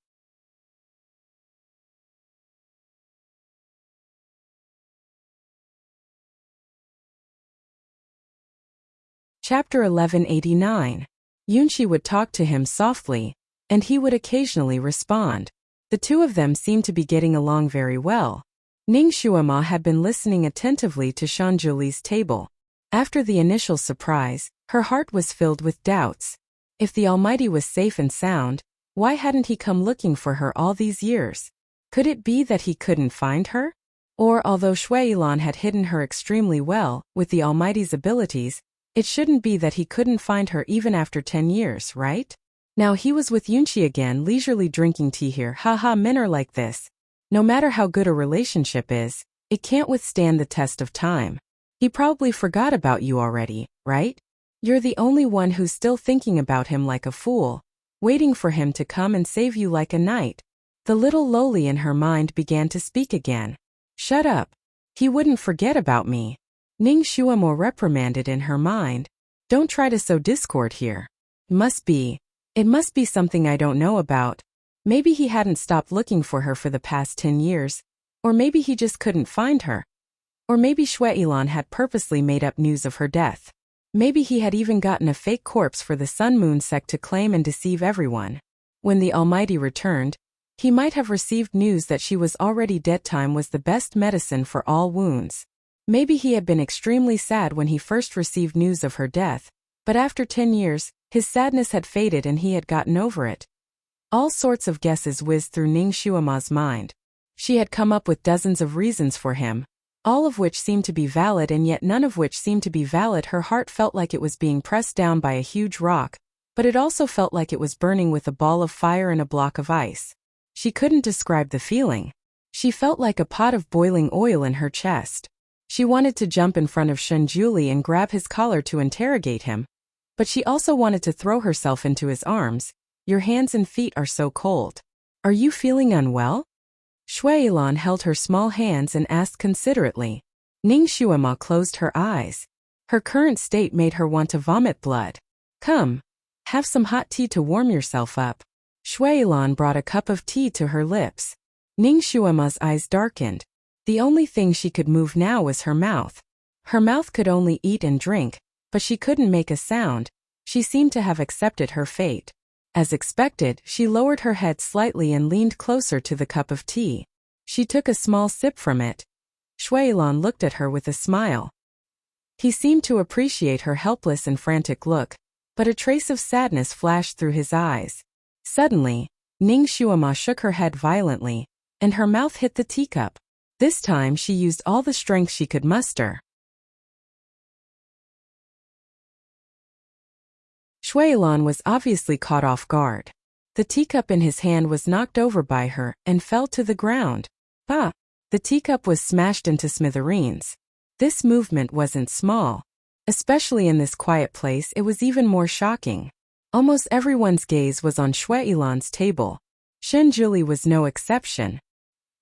Speaker 1: Chapter 1189. Yunqi would talk to him softly, and he would occasionally respond. The two of them seemed to be getting along very well. Ning Shuama had been listening attentively to Shanjuli's table. After the initial surprise, her heart was filled with doubts. If the Almighty was safe and sound, why hadn't he come looking for her all these years? Could it be that he couldn't find her? Or although Shuailan had hidden her extremely well, with the Almighty's abilities, it shouldn't be that he couldn't find her even after 10 years, right? Now he was with Yunqi again, leisurely drinking tea here. Haha, men are like this. No matter how good a relationship is, it can't withstand the test of time. He probably forgot about you already, right? You're the only one who's still thinking about him like a fool, waiting for him to come and save you like a knight. The little loli in her mind began to speak again. Shut up. He wouldn't forget about me. Ning Shuamo reprimanded in her mind. Don't try to sow discord here. It must be something I don't know about. Maybe he hadn't stopped looking for her for the past 10 years. Or maybe he just couldn't find her. Or maybe Shuailan had purposely made up news of her death. Maybe he had even gotten a fake corpse for the Sun Moon sect to claim and deceive everyone. When the Almighty returned, he might have received news that she was already dead. Time was the best medicine for all wounds. Maybe he had been extremely sad when he first received news of her death, but after 10 years, his sadness had faded and he had gotten over it. All sorts of guesses whizzed through Ning Shuama's mind. She had come up with dozens of reasons for him, all of which seemed to be valid and yet none of which seemed to be valid. Her heart felt like it was being pressed down by a huge rock, but it also felt like it was burning with a ball of fire and a block of ice. She couldn't describe the feeling. She felt like a pot of boiling oil in her chest. She wanted to jump in front of Shanjuli and grab his collar to interrogate him, but she also wanted to throw herself into his arms. Your hands and feet are so cold. Are you feeling unwell? Shuailan held her small hands and asked considerately. Ning Shuama closed her eyes. Her current state made her want to vomit blood. Come, have some hot tea to warm yourself up. Shuailan brought a cup of tea to her lips. Ning Shuama's eyes darkened. The only thing she could move now was her mouth. Her mouth could only eat and drink, but she couldn't make a sound. She seemed to have accepted her fate. As expected, she lowered her head slightly and leaned closer to the cup of tea. She took a small sip from it. Shuailan looked at her with a smile. He seemed to appreciate her helpless and frantic look, but a trace of sadness flashed through his eyes. Suddenly, Ning Shuama shook her head violently, and her mouth hit the teacup. This time she used all the strength she could muster. Shuailan was obviously caught off guard. The teacup in his hand was knocked over by her and fell to the ground. Ah! The teacup was smashed into smithereens. This movement wasn't small. Especially in this quiet place, it was even more shocking. Almost everyone's gaze was on Shuailan's table. Shanjuli was no exception.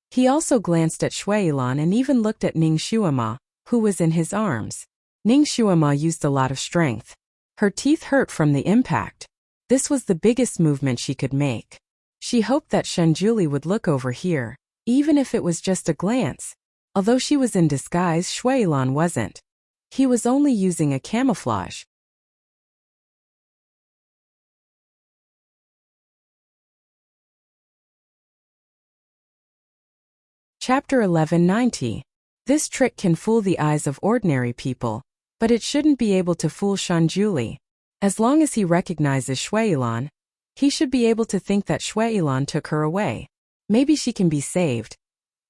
Speaker 1: He also glanced at Shuailan and even looked at Ning Shuama, who was in his arms. Ning Shuama used a lot of strength. Her teeth hurt from the impact. This was the biggest movement she could make. She hoped that Shanjuli would look over here, even if it was just a glance. Although she was in disguise, Shuailan wasn't. He was only using a camouflage. Chapter 1190. This trick can fool the eyes of ordinary people, but it shouldn't be able to fool Shanjuli. As long as he recognizes Shuailan, he should be able to think that Shuailan took her away. Maybe she can be saved.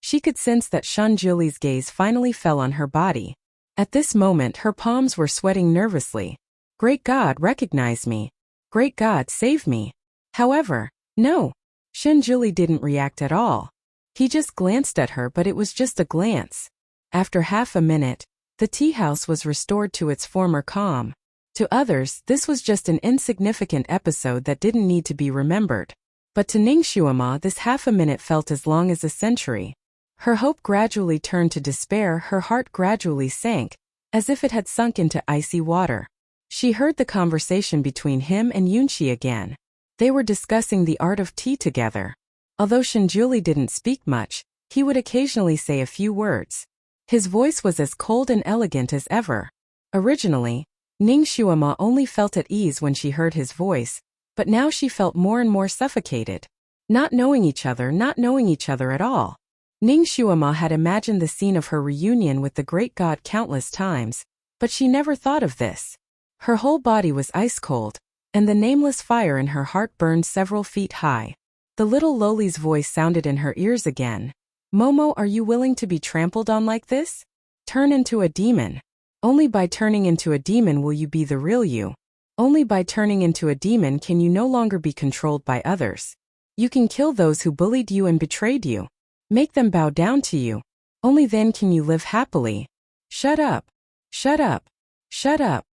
Speaker 1: She could sense that Shanjuli's gaze finally fell on her body. At this moment her palms were sweating nervously. Great God, recognize me. Great God, save me. However, no. Shanjuli didn't react at all. He just glanced at her, but it was just a glance. After half a minute, the tea house was restored to its former calm. To others, this was just an insignificant episode that didn't need to be remembered. But to Ning Shuama, this half a minute felt as long as a century. Her hope gradually turned to despair, her heart gradually sank, as if it had sunk into icy water. She heard the conversation between him and Yunqi again. They were discussing the art of tea together. Although Shanjuli didn't speak much, he would occasionally say a few words. His voice was as cold and elegant as ever. Originally, Ning Shuama only felt at ease when she heard his voice, but now she felt more and more suffocated. Not knowing each other at all. Ning Xuema had imagined the scene of her reunion with the great god countless times, but she never thought of this. Her whole body was ice-cold, and the nameless fire in her heart burned several feet high. The little lowly's voice sounded in her ears again. Momo, are you willing to be trampled on like this? Turn into a demon. Only by turning into a demon will you be the real you. Only by turning into a demon can you no longer be controlled by others. You can kill those who bullied you and betrayed you. Make them bow down to you. Only then can you live happily. Shut up. Shut up. Shut up.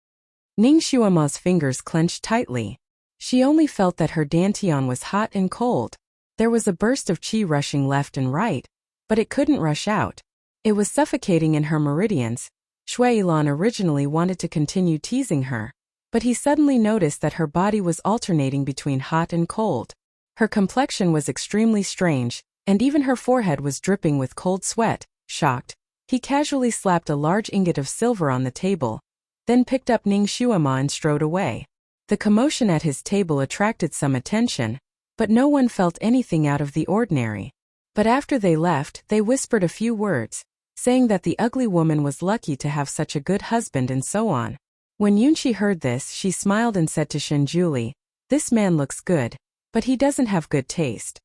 Speaker 1: Ning Xuema's fingers clenched tightly. She only felt that her dantian was hot and cold. There was a burst of qi rushing left and right, but it couldn't rush out. It was suffocating in her meridians. Shui Yilan originally wanted to continue teasing her, but he suddenly noticed that her body was alternating between hot and cold. Her complexion was extremely strange, and even her forehead was dripping with cold sweat. Shocked, he casually slapped a large ingot of silver on the table, then picked up Ning Xuema and strode away. The commotion at his table attracted some attention, but no one felt anything out of the ordinary. But after they left, they whispered a few words, saying that the ugly woman was lucky to have such a good husband and so on. When Yunqi heard this, she smiled and said to Shenjuli, "This man looks good, but he doesn't have good taste.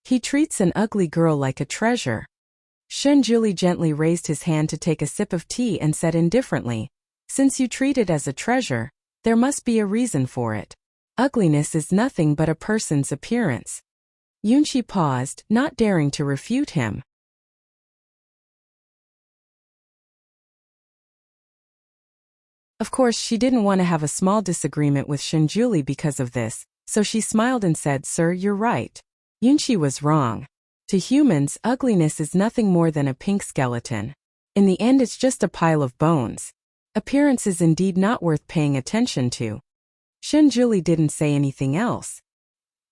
Speaker 1: He treats an ugly girl like a treasure." Shenjuli gently raised his hand to take a sip of tea and said indifferently, "Since you treat it as a treasure, there must be a reason for it. Ugliness is nothing but a person's appearance." Yunqi paused, not daring to refute him. Of course, she didn't want to have a small disagreement with Shenjuli because of this, so she smiled and said, "Sir, you're right." Yunqi was wrong. To humans, ugliness is nothing more than a pink skeleton. In the end, it's just a pile of bones. Appearance is indeed not worth paying attention to. Shenjuli didn't say anything else.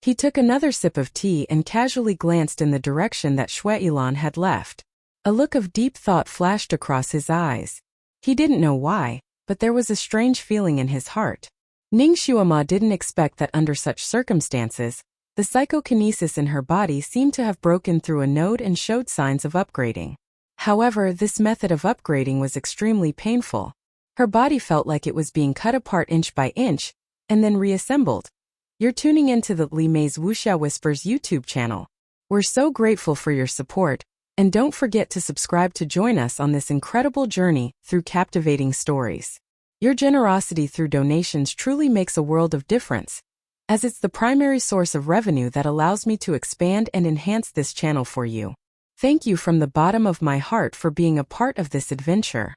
Speaker 1: He took another sip of tea and casually glanced in the direction that Shui Yilan had left. A look of deep thought flashed across his eyes. He didn't know why, but there was a strange feeling in his heart. Ning Xuema didn't expect that under such circumstances, the psychokinesis in her body seemed to have broken through a node and showed signs of upgrading. However, this method of upgrading was extremely painful. Her body felt like it was being cut apart inch by inch, and then reassembled. You're tuning into the Li Mei's Wuxia Whispers YouTube channel. We're so grateful for your support, and don't forget to subscribe to join us on this incredible journey through captivating stories. Your generosity through donations truly makes a world of difference, as it's the primary source of revenue that allows me to expand and enhance this channel for you. Thank you from the bottom of my heart for being a part of this adventure.